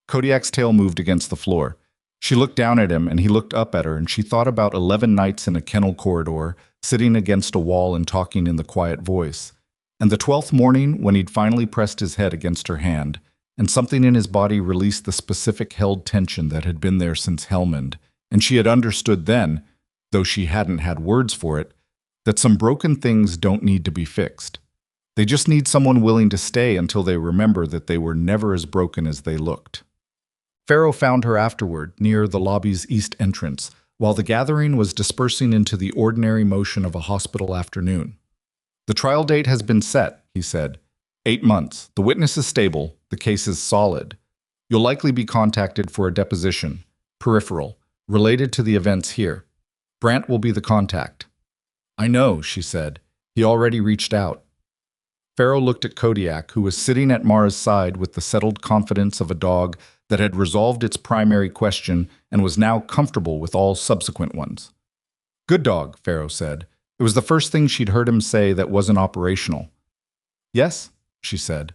[SPEAKER 1] Kodiak's tail moved against the floor. She looked down at him, and he looked up at her, and she thought about 11 nights in a kennel corridor, sitting against a wall and talking in the quiet voice. And the 12th morning, when he'd finally pressed his head against her hand, and something in his body released the specific held tension that had been there since Helmand, and she had understood then, though she hadn't had words for it, that some broken things don't need to be fixed. They just need someone willing to stay until they remember that they were never as broken as they looked. Pharaoh found her afterward, near the lobby's east entrance, while the gathering was dispersing into the ordinary motion of a hospital afternoon. The trial date has been set, he said. 8 months. The witness is stable. The case is solid. You'll likely be contacted for a deposition, peripheral, related to the events here. Brant will be the contact. I know, she said. He already reached out. Pharaoh looked at Kodiak, who was sitting at Mara's side with the settled confidence of a dog that had resolved its primary question and was now comfortable with all subsequent ones. Good dog, Pharaoh said. It was the first thing she'd heard him say that wasn't operational. Yes, she said.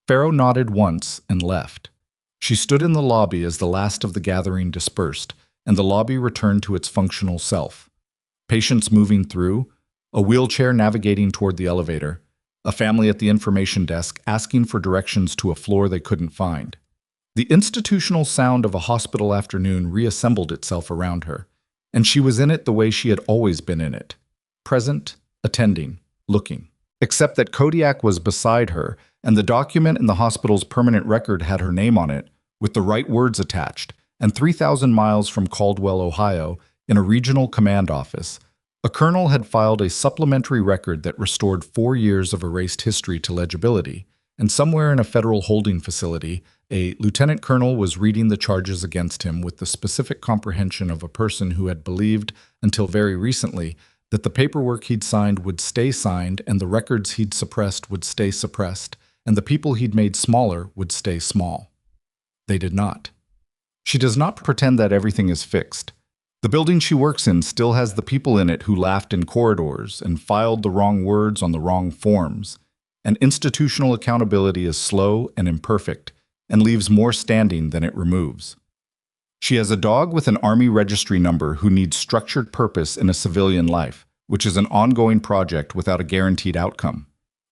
[SPEAKER 1] Pharaoh nodded once and left. She stood in the lobby as the last of the gathering dispersed, and the lobby returned to its functional self. Patients moving through, a wheelchair navigating toward the elevator, a family at the information desk asking for directions to a floor they couldn't find. The institutional sound of a hospital afternoon reassembled itself around her, and she was in it the way she had always been in it. Present, attending, looking. Except that Kodiak was beside her, and the document in the hospital's permanent record had her name on it, with the right words attached, and 3,000 miles from Caldwell, Ohio, in a regional command office, a colonel had filed a supplementary record that restored 4 years of erased history to legibility, and somewhere in a federal holding facility, a lieutenant colonel was reading the charges against him with the specific comprehension of a person who had believed, until very recently, that the paperwork he'd signed would stay signed and the records he'd suppressed would stay suppressed, and the people he'd made smaller would stay small. They did not. She does not pretend that everything is fixed. The building she works in still has the people in it who laughed in corridors and filed the wrong words on the wrong forms, and institutional accountability is slow and imperfect and leaves more standing than it removes. She has a dog with an Army registry number who needs structured purpose in a civilian life, which is an ongoing project without a guaranteed outcome.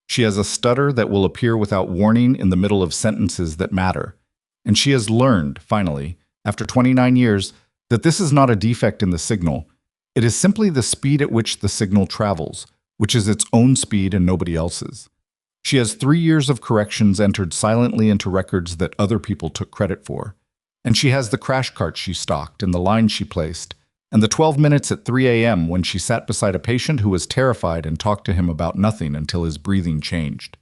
[SPEAKER 1] She has a stutter that will appear without warning in the middle of sentences that matter. And she has learned, finally, after 29 years, that this is not a defect in the signal. It is simply the speed at which the signal travels, which is its own speed and nobody else's. She has 3 years of corrections entered silently into records that other people took credit for. And she has the crash cart she stocked and the line she placed, and the 12 minutes at 3 a.m. when she sat beside a patient who was terrified and talked to him about nothing until his breathing changed.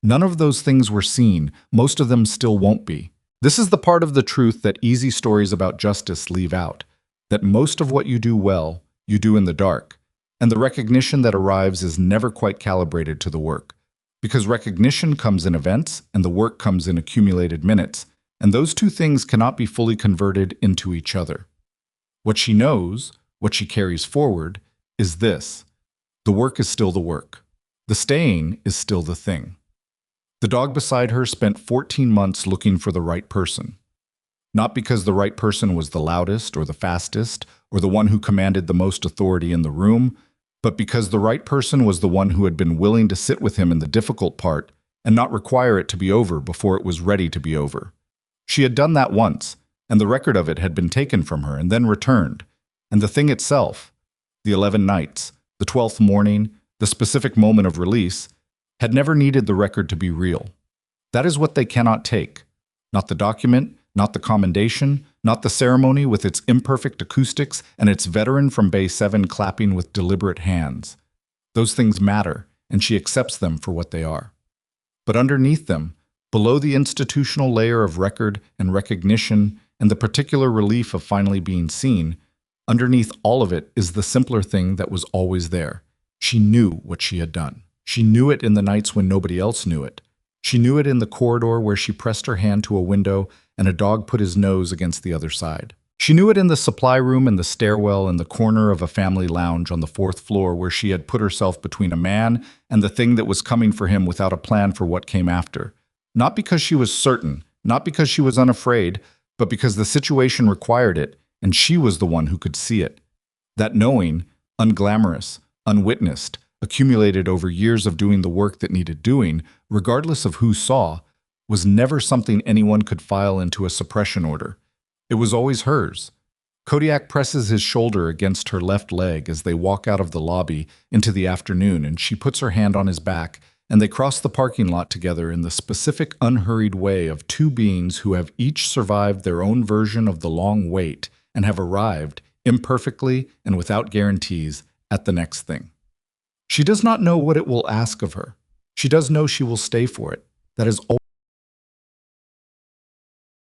[SPEAKER 1] None of those things were seen, most of them still won't be. This is the part of the truth that easy stories about justice leave out, that most of what you do well, you do in the dark, and the recognition that arrives is never quite calibrated to the work, because recognition comes in events and the work comes in accumulated minutes, and those two things cannot be fully converted into each other. What she knows, what she carries forward, is this: the work is still the work. The staying is still the thing. The dog beside her spent 14 months looking for the right person. Not because the right person was the loudest or the fastest or the one who commanded the most authority in the room, but because the right person was the one who had been willing to sit with him in the difficult part and not require it to be over before it was ready to be over. She had done that once, and the record of it had been taken from her and then returned, and the thing itself, the 11 nights, the 12th morning, the specific moment of release, had never needed the record to be real. That is what they cannot take. Not the document, not the commendation, not the ceremony with its imperfect acoustics and its veteran from Bay 7 clapping with deliberate hands. Those things matter, and she accepts them for what they are. But underneath them, below the institutional layer of record and recognition and the particular relief of finally being seen, underneath all of it is the simpler thing that was always there. She knew what she had done. She knew it in the nights when nobody else knew it. She knew it in the corridor where she pressed her hand to a window and a dog put his nose against the other side. She knew it in the supply room and the stairwell in the corner of a family lounge on the 4th floor where she had put herself between a man and the thing that was coming for him without a plan for what came after. Not because she was certain, not because she was unafraid, but because the situation required it and she was the one who could see it. That knowing, unglamorous, unwitnessed, accumulated over years of doing the work that needed doing, regardless of who saw, was never something anyone could file into a suppression order. It was always hers. Kodiak presses his shoulder against her left leg as they walk out of the lobby into the afternoon, and she puts her hand on his back, and they cross the parking lot together in the specific, unhurried way of two beings who have each survived their own version of the long wait and have arrived, imperfectly and without guarantees, at the next thing. She does not know what it will ask of her. She does know she will stay for it. That is all.